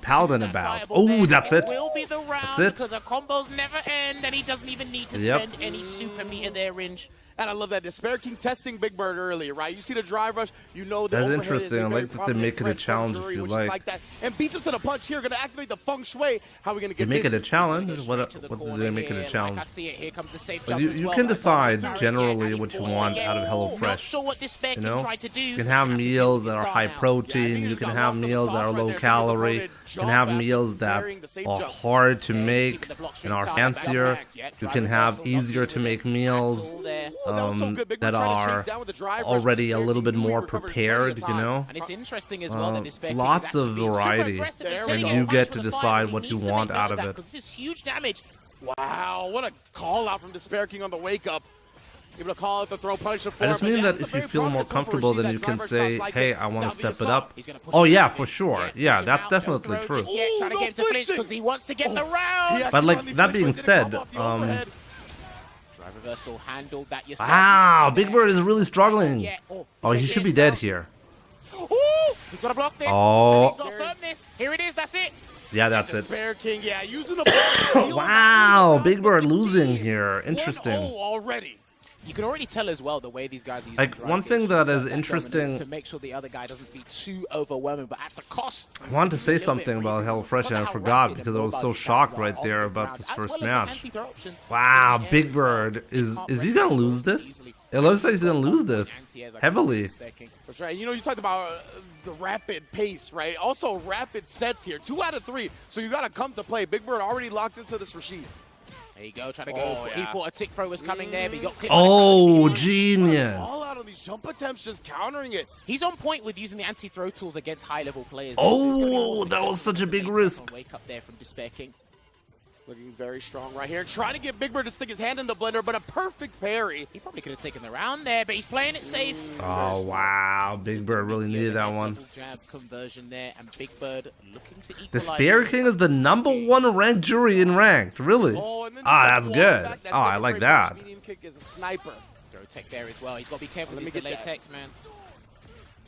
S1: Paladin about. Oh, that's it.
S2: Will be the round
S1: That's it.
S2: because the combos never end, and he doesn't even need to spend any super meter there, Ringe.
S8: And I love that Despair King testing Big Bird earlier, right? You see the drive rush, you know the
S1: That's
S8: overhead
S1: interesting.
S8: is
S1: I
S8: a very
S1: like that they
S8: prominent
S1: make it a
S8: threat
S1: challenge
S8: from
S1: if
S8: Jury,
S1: you
S8: which
S1: like.
S8: is like that. And beats him to the punch here, gonna activate the Feng Shui. How are we gonna get
S1: They make it a
S8: busy?
S1: challenge? What do they make it a
S2: Like I
S1: challenge?
S2: see it, here comes the safe
S1: But
S2: jump
S1: you
S2: as
S1: you
S2: well,
S1: can
S2: but
S1: decide
S2: Despair
S1: generally
S2: King,
S1: what you
S2: forced
S1: want
S2: to
S1: out of
S2: guess.
S1: HelloFresh.
S2: Not sure what Despair
S1: You
S2: King
S1: know,
S2: tried to do.
S1: you can have meals that are high protein. You can have meals that are low calorie. You can have meals that are hard to make and are fancier. You can have easier to make meals that are already a little bit more prepared, you know?
S2: And it's interesting as well that Despair King
S1: Lots
S2: is actually
S1: of
S2: being super
S1: variety,
S2: aggressive
S1: and
S2: until he
S1: you
S2: gets
S1: get
S2: punched
S1: to
S2: for the
S1: decide
S2: fire, but
S1: what
S2: he
S1: you
S2: needs to
S1: want
S2: make
S1: out
S2: note
S1: of
S2: that,
S1: it.
S2: 'cause this is huge damage.
S8: Wow, what a call out from Despair King on the wake up. Able to call out the throw punish.
S1: I just mean that if you feel more comfortable, then you can say, hey, I want to step it up. Oh, yeah, for sure. Yeah, that's definitely true.
S2: Trying to get him to flinch because he wants to get the round.
S1: But, like, that being said,
S2: Drive reversal handled that yourself.
S1: wow, Big Bird is really struggling. Oh, he should be dead here.
S2: He's got to block this.
S1: Oh.
S2: He's got to firm this. Here it is. That's it.
S1: Yeah, that's it.
S8: Despair King, yeah, using the
S1: Wow, Big Bird losing here.
S8: 1-0
S1: Interesting.
S8: already.
S2: You can already tell as well the way these guys are using
S1: Like,
S2: drive
S1: one thing
S2: gauge
S1: that
S2: to
S1: is
S2: serve
S1: interesting-
S2: dominance to make sure the other guy doesn't be too overwhelming, but at the cost.
S1: I wanted to say something about HelloFresh and I forgot because I was so shocked right there about this first match. Wow, Big Bird is he gonna lose this? It looks like he's gonna lose this heavily.
S8: That's right. You know, you talked about the rapid pace, right? Also, rapid sets here. 2 out of 3. So you got to come to play. Big Bird already locked into this Rashid.
S2: There you go, trying to go. He thought a tick throw was coming there, but he got tipped.
S1: Oh, genius.
S8: All out of these jump attempts, just countering it.
S2: He's on point with using the anti-throw tools against high-level players.
S1: Oh, that was such a big risk.
S2: Wake up there from Despair King.
S8: Looking very strong right here. Trying to get Big Bird to stick his hand in the blender, but a perfect parry.
S2: He probably could have taken the round there, but he's playing it safe.
S1: Oh, wow. Big Bird really needed that one.
S2: Double jab conversion there, and Big Bird looking to equalize.
S1: Despair King is the #1 ranked jury in ranked. Really? Ah, that's good. Oh, I like that.
S8: Medium kick is a sniper.
S2: Throw tech there as well. He's got to be careful with the
S8: get that.
S2: latex, man.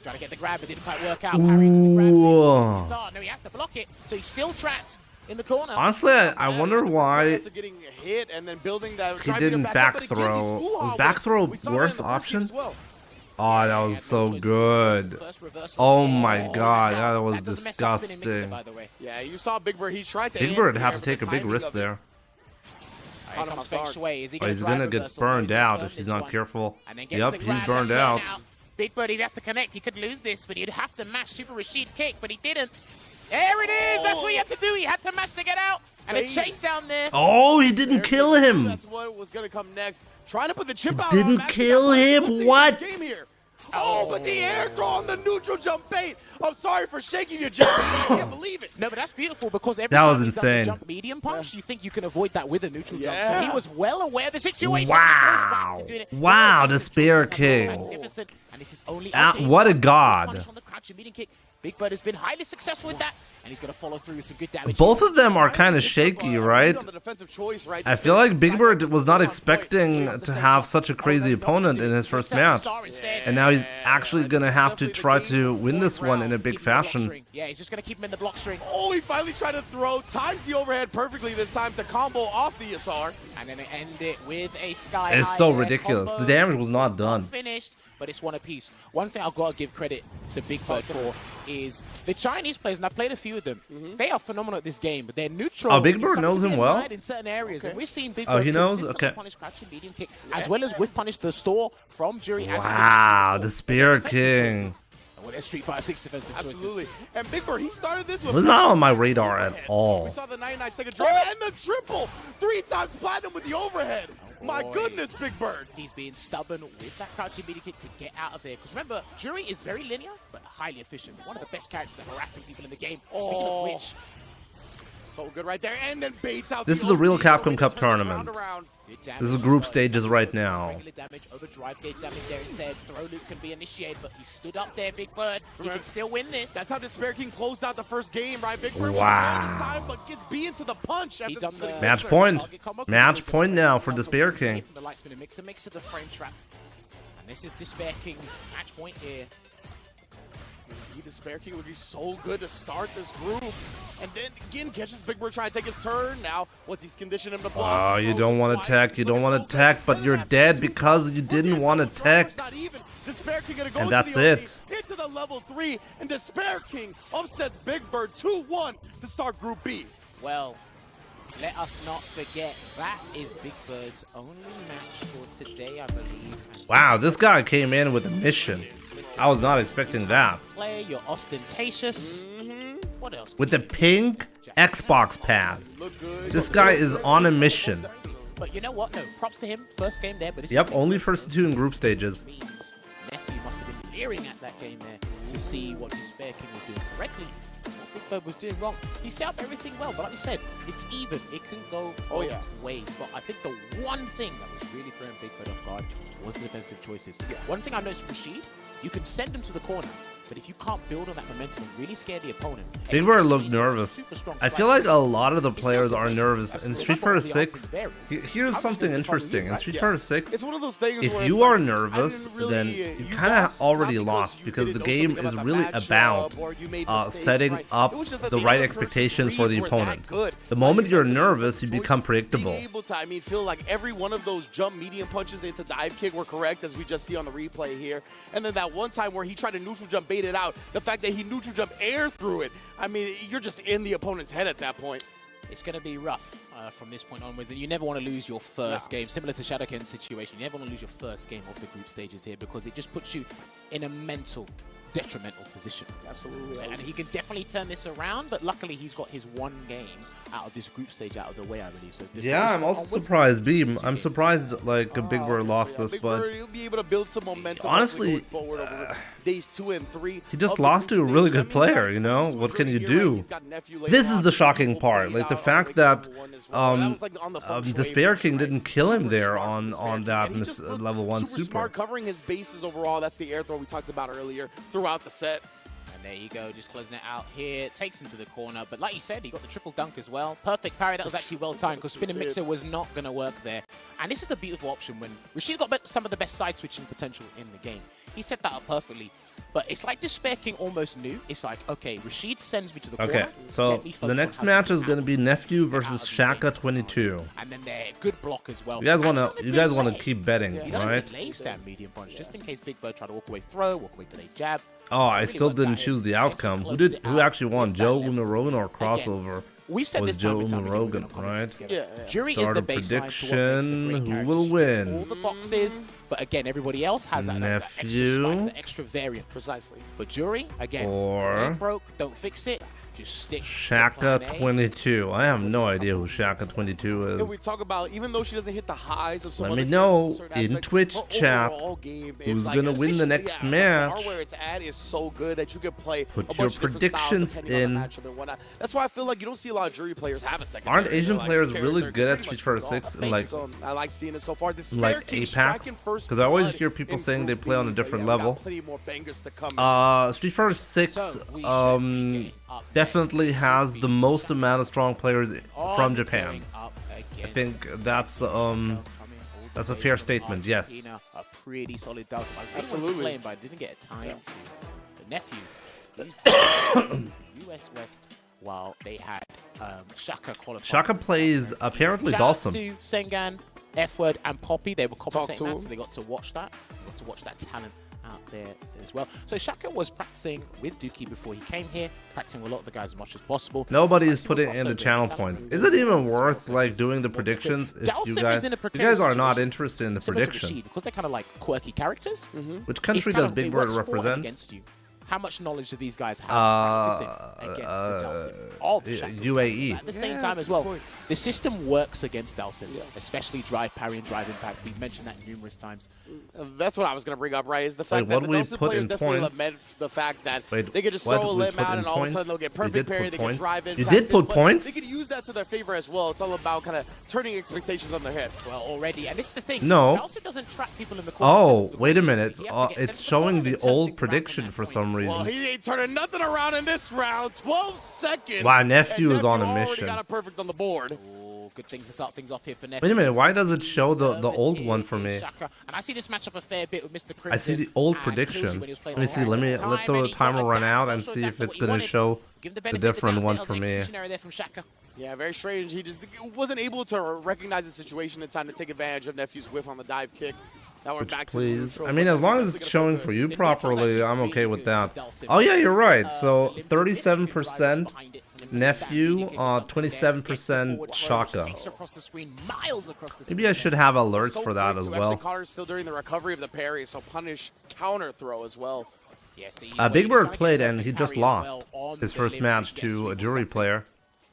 S2: Trying to get the grab, but didn't quite work out. No, he has to block it, so he's still trapped in the corner.
S1: Honestly, I wonder why
S8: After getting hit and then building that,
S1: he didn't back throw. Was back throw worse option? Oh, that was so good. Oh my god, that was disgusting.
S8: Yeah, you saw Big Bird. He tried to.
S1: Big Bird had to take a big risk there.
S2: Here comes Feng Shui. Is he
S1: Oh, he's
S2: drive
S1: gonna get
S2: reversal?
S1: burned
S2: He's gonna
S1: out
S2: firm
S1: if he's
S2: this
S1: not
S2: one.
S1: careful.
S2: And then gets
S1: Yep,
S2: the
S1: he's
S2: grab
S1: burned
S2: right
S1: out.
S2: now. Big Bird, if he has to connect, he could lose this, but he'd have to mash Super Rashid kick, but he didn't. There it is! That's what he had to do. He had to mash to get out. And a chase down there.
S1: Oh, he didn't kill him.
S8: That's what was gonna come next. Trying to put the chip out.
S1: Didn't
S8: on
S1: kill him? What?
S8: Game here. Oh, but the air throw on the neutral jump bait. I'm sorry for shaking you, Jeff. I can't believe it.
S2: No, but that's beautiful because every
S1: That
S2: time
S1: was
S2: he's done the
S1: insane.
S2: jump medium punch, you think you can avoid that with a neutral jump. So
S8: Yeah.
S2: he was well aware of the situation. He goes back
S1: Wow.
S2: to doing it.
S1: Wow,
S2: All the
S1: Despair
S2: choices have been
S1: King.
S2: magnificent, and this is only
S1: Ah,
S2: okay.
S1: what a
S2: Punish
S1: god.
S2: on the crouch and medium kick.
S3: Big Bird has been highly successful with that, and he's going to follow through with some good damage.
S1: Both of them are kind of shaky, right? I feel like Big Bird was not expecting to have such a crazy opponent in his first match. And now he's actually going to have to try to win this one in a big fashion.
S3: Yeah, he's just going to keep him in the block string.
S8: Oh, he finally tried to throw. Times the overhead perfectly this time to combo off the SR.
S3: And then end it with a sky
S1: It's so ridiculous. The damage was not done.
S3: Finished, but it's one apiece. One thing I've got to give credit to Big Bird for is the Chinese players, and I've played a few of them. They are phenomenal at this game, but they're neutral.
S1: Oh, Big Bird knows him well?
S3: In certain areas, and we're seeing Big
S1: Oh,
S3: Bird
S1: he knows?
S3: consistently
S1: Okay.
S3: punish crouching medium kick, as well as whiff punish the store from Jury.
S1: Wow, the Spear King.
S3: Well, there's Street Fighter 6 defensive choices.
S8: Absolutely. And Big Bird, he started this with...
S1: Was not on my radar at all.
S8: We saw the 99-second drop and the triple. 3 times platinum with the overhead. My goodness, Big Bird.
S3: He's being stubborn with that crouching medium kick to get out of there. Because remember, Jury is very linear, but highly efficient. One of the best characters at harassing people in the game. Speaking of which...
S8: So good right there, and then baits out.
S1: This is the real Capcom Cup tournament. This is group stages right now.
S3: Regular damage, overdrive gauge damage there instead. Throw loop can be initiated, but he stood up there, Big Bird. He can still win this.
S8: That's how Despair King closed out the first game, right? Big Bird
S1: Wow.
S8: was this time, but gets B into the punch. After
S3: done the
S1: Match point. Match point now for Despair King.
S3: From the light spinner mixer makes it the frame trap. And this is Despair King's match point here.
S8: Despair King would be so good to start this group. And then again catches Big Bird trying to take his turn. Now, once he's conditioned him to block.
S1: Oh, you don't want to tech. You don't want to tech, but you're dead because you didn't want to tech.
S8: Despair King gonna go
S1: And that's
S8: into the
S1: it.
S8: OT, into the level 3, and Despair King upsets Big Bird 2-1 to start Group B.
S3: Well, let us not forget, that is Big Bird's only match for today, I believe. And
S1: Wow, this guy came in with a mission. I was not expecting that.
S3: player, you're ostentatious. What else?
S1: With the pink Xbox pad. This guy is on a mission.
S3: But you know what? No, props to him. First game there, but this
S1: Yep, only first 2 in group stages.
S3: means Nephew must have been leering at that game there to see what Despair King was doing correctly, what Big Bird was doing wrong. He set up everything well, but like you said, it's even. It can go both ways. But I think the one thing that was really throwing Big Bird off guard was the defensive choices. One thing I noticed with Rashid, you can send him to the corner, but if you can't build on that momentum and really scare the opponent,
S1: Big Bird looked
S3: especially
S1: nervous.
S3: super strong
S1: I feel
S3: striker,
S1: like a lot of the
S3: it's
S1: players
S3: still
S1: are
S3: some
S1: nervous.
S3: basics.
S1: In
S3: So
S1: Street
S3: that's what
S1: Fighter
S3: the
S1: 6,
S3: answer varies.
S1: here's
S3: How
S1: something
S3: much does the
S1: interesting. In
S3: right?
S1: Street
S3: Yeah.
S1: Fighter 6,
S8: It's one of those things
S1: if
S8: where
S1: you
S8: it's
S1: are
S8: like,
S1: nervous,
S8: I didn't
S1: then
S8: really,
S1: you
S8: you
S1: kind of
S8: lost,
S1: already
S8: not
S1: lost
S8: you
S1: because the
S8: didn't know
S1: game
S8: something
S1: is
S8: about
S1: really
S8: the matchup
S1: about
S8: or you made mistakes,
S1: setting
S8: right?
S1: up
S8: It was just that
S1: the
S8: the
S1: right
S8: other person's
S1: expectation for the
S8: reads were that
S1: opponent.
S8: good.
S1: The
S8: Like,
S1: moment
S8: you
S1: you're
S8: have to
S1: nervous, you
S8: choices,
S1: become
S8: being
S1: predictable.
S8: able to, I mean, feel like every one of those jump medium punches into dive kick were correct, as we just see on the replay here. And then that one time where he tried to neutral jump bait it out, the fact that he neutral jump air through it, I mean, you're just in the opponent's head at that point.
S3: It's going to be rough from this point onwards, and you never want to lose your first game. Similar to Shadowken's situation, you never want to lose your first game of the group stages here because it just puts you in a mental, detrimental position.
S2: Absolutely.
S3: And he can definitely turn this around, but luckily he's got his one game out of this group stage out of the way, I believe. So
S1: Yeah, I'm also surprised, Beam. I'm surprised like a Big Bird lost this,
S8: Big
S1: but
S8: Bird, he'll be able to build some momentum
S1: honestly,
S8: going forward over days 2 and 3.
S1: he just
S8: of the
S1: lost
S8: group
S1: to a really
S8: stage. I
S1: good
S8: mean,
S1: player,
S8: that's
S1: you know?
S8: what he's
S1: What can
S8: doing
S1: you
S8: here, right?
S1: do?
S8: He's got Nephew later
S1: This is
S8: on,
S1: the
S8: who
S1: shocking
S8: will
S1: part,
S8: play
S1: like the
S8: out
S1: fact
S8: on
S1: that
S8: level 1 as well. That was like on the feng shui
S1: Despair
S8: push,
S1: King
S8: right?
S1: didn't kill him
S8: Super
S1: there
S8: smart
S1: on
S8: from Despair
S1: that
S8: King. And he just looked
S1: level 1
S8: super
S1: super.
S8: smart covering his bases overall. That's the air throw we talked about earlier throughout the set.
S3: And there you go, just closing it out here. Takes him to the corner, but like you said, he got the triple dunk as well. Perfect parry, that was actually well timed because spinning mixer was not going to work there. And this is the beautiful option when Rashid got some of the best side switching potential in the game. He set that up perfectly. But it's like Despair King almost knew. It's like, okay, Rashid sends me to the corner.
S1: Okay, so
S3: Let me focus
S1: the
S3: on
S1: next
S3: how
S1: match
S3: get
S1: is going to
S3: out.
S1: be Nephew
S3: Get out
S1: versus
S3: of the game
S1: Shaka 22.
S3: And then they're good block as well.
S1: You guys want
S3: And
S1: to
S3: delay.
S1: keep betting,
S3: You don't
S1: right?
S3: delay stand medium punch just in case Big Bird try to walk away throw, walk away delay jab.
S1: Oh, I
S3: Really
S1: still
S3: worked
S1: didn't
S3: out
S1: choose the
S3: here.
S1: outcome.
S3: Closed it
S1: Who
S3: out
S1: actually won?
S3: with that
S1: Joe
S3: level.
S1: Umarogan or
S3: Again,
S1: crossover?
S3: We've said
S1: Was
S3: this time
S1: Joe
S3: and time again, we're
S1: Umarogan,
S3: gonna come
S1: right?
S3: together.
S8: Yeah.
S3: Jury is
S1: Start
S3: the
S1: of
S3: baseline to what makes a
S1: prediction.
S3: great
S1: Who
S3: character.
S1: will
S3: She checks
S1: win?
S3: all the boxes, but again, everybody else has that extra
S1: Nephew.
S3: spice, the extra variant.
S8: Precisely.
S3: But Jury, again,
S1: Or-
S3: leg broke, don't fix it.
S2: just stick to
S1: Shaka
S2: plan A.
S1: 22. I have no idea who Shaka 22 is.
S8: If we talk about, even though she doesn't hit the highs of some
S1: Let me
S8: other
S1: know
S8: games, certain
S1: in
S8: aspects,
S1: Twitch
S8: her
S1: chat
S8: overall game is
S1: who's
S8: like
S1: gonna win the
S8: essentially,
S1: next
S8: yeah,
S1: match.
S8: Where it's at is so good that you can play
S1: Put
S8: a bunch
S1: your
S8: of different
S1: predictions
S8: styles depending on the
S1: in.
S8: matchup and whatnot. That's why I feel like you don't see a lot of jury players have a second.
S1: Aren't Asian players really good at Street Fighter 6 in like
S8: So I like seeing it so far. This
S1: like Apex? Because I always hear people saying they play on a different level. Street Fighter 6 definitely has the most amount of strong players from Japan. I think that's a fair statement. Yes.
S2: A pretty solid Dawson.
S8: Absolutely.
S2: Playing, but I didn't get a time to. The nephew, US West, while they had Shaka qualify.
S1: Shaka plays apparently
S2: Shout out
S1: Dawson.
S2: to Sengan, F Word, and Poppy. They were commentating
S8: to
S2: that,
S8: him.
S2: so they got to watch that. They got to watch that talent out there as well. So Shaka was practicing with Dookie before he came here, practicing with a lot of the guys as much as possible.
S1: Nobody is
S2: Practicing
S1: putting
S2: with
S1: in the
S2: crossover,
S1: channel
S2: talent.
S1: points. Is it even worth like doing the predictions if
S2: Dawson
S1: you guys
S2: is in a
S1: if you
S2: precarious
S1: guys are not
S2: situation.
S1: interested in the
S2: Similar to
S1: prediction?
S2: Rashid, because they're kind of like quirky characters.
S1: Which
S2: It's
S1: country
S2: kind
S1: does
S2: of-
S1: Big
S2: it
S1: Bird
S2: works for and
S1: represent?
S2: against you? How much knowledge do these guys have practicing against the Dawson of Shaka's
S1: UAE.
S2: At the same time as well, the system works against Dawson, especially drive parry and drive impact. We've mentioned that numerous times.
S8: That's what I was going to bring up, right? Is the fact
S1: Wait,
S8: that
S1: what
S8: the
S1: we
S8: Dawson
S1: put
S8: players
S1: in
S8: definitely
S1: points?
S8: lament the fact that
S1: Wait,
S8: they could just
S1: what
S8: throw a
S1: did we
S8: limb
S1: put
S8: out
S1: in
S8: and all of a
S1: points?
S8: sudden they'll get
S1: You
S8: perfect
S1: did
S8: parry,
S1: put
S8: they can
S1: points?
S8: drive in.
S1: You did put
S8: but
S1: points?
S8: They could use that to their favor as well. It's all about kind of turning expectations on their head.
S2: Well, already, and this is the thing.
S1: No.
S2: Dawson doesn't trap people in the corner.
S1: Oh,
S2: Simmons the
S1: wait a
S2: way he
S1: minute.
S2: is. He has to get
S1: It's
S2: sent to the
S1: showing
S2: corner
S1: the
S2: and turn
S1: old
S2: things around from
S1: prediction
S2: that
S1: for
S2: point.
S1: some reason.
S8: Well, he ain't turning nothing around in this round. 12 seconds.
S1: Wow, Nephew
S8: and
S1: is on a
S8: already
S1: mission.
S8: got a perfect on the board.
S2: Oh, good things to start things off here for Nephew.
S1: Wait a minute, why does it show the old one for me?
S2: Shaka. And I see this matchup a fair bit with Mr. Crimson.
S1: I see the old
S2: and
S1: prediction.
S2: Kyoshi when he was playing
S1: Let me see.
S2: on
S1: Let me
S2: time,
S1: let
S2: and
S1: the
S2: he got
S1: timer
S2: a
S1: run
S2: dash.
S1: out
S2: Not
S1: and
S2: sure
S1: see
S2: that's
S1: if it's
S2: what he
S1: gonna
S2: wanted.
S1: show
S2: Give
S1: the
S2: benefit of
S1: different
S2: doubt.
S1: one
S2: That was
S1: for
S2: an
S1: me.
S2: execution error there from Shaka.
S8: Yeah, very strange. He just wasn't able to recognize the situation in time to take advantage of Nephew's whiff on the dive kick. Now we're
S1: Which,
S8: back to the
S1: please.
S8: neutral,
S1: I mean,
S8: but
S1: as long as
S8: definitely
S1: it's
S8: gonna feel
S1: showing
S8: good.
S1: for you
S2: The neutral's
S1: properly,
S2: actually
S1: I'm okay
S2: really
S1: with
S2: good
S1: that.
S2: Dawson.
S1: Oh yeah, you're right. So
S2: Lim to mid,
S1: 37%
S2: behind it, and then Mr.
S1: Nephew,
S2: Stanley gave us something there.
S1: 27%
S2: Forward throw,
S1: Shaka.
S2: takes across the screen, miles across the
S1: Maybe I
S2: screen.
S1: should have alerts
S8: So
S1: for that
S8: quick
S1: as
S8: to
S1: well.
S8: Actually, Carter's still during the recovery of the parry, so punish counter throw as well.
S2: Yes, the
S1: Big
S2: he's
S1: Bird
S2: trying to
S1: played
S2: get
S1: and
S2: the
S1: he just
S2: parry as
S1: lost
S2: well on
S1: his
S2: the
S1: first
S2: limb
S1: match
S2: to get
S1: to a
S2: single
S1: jury
S2: something.
S1: player.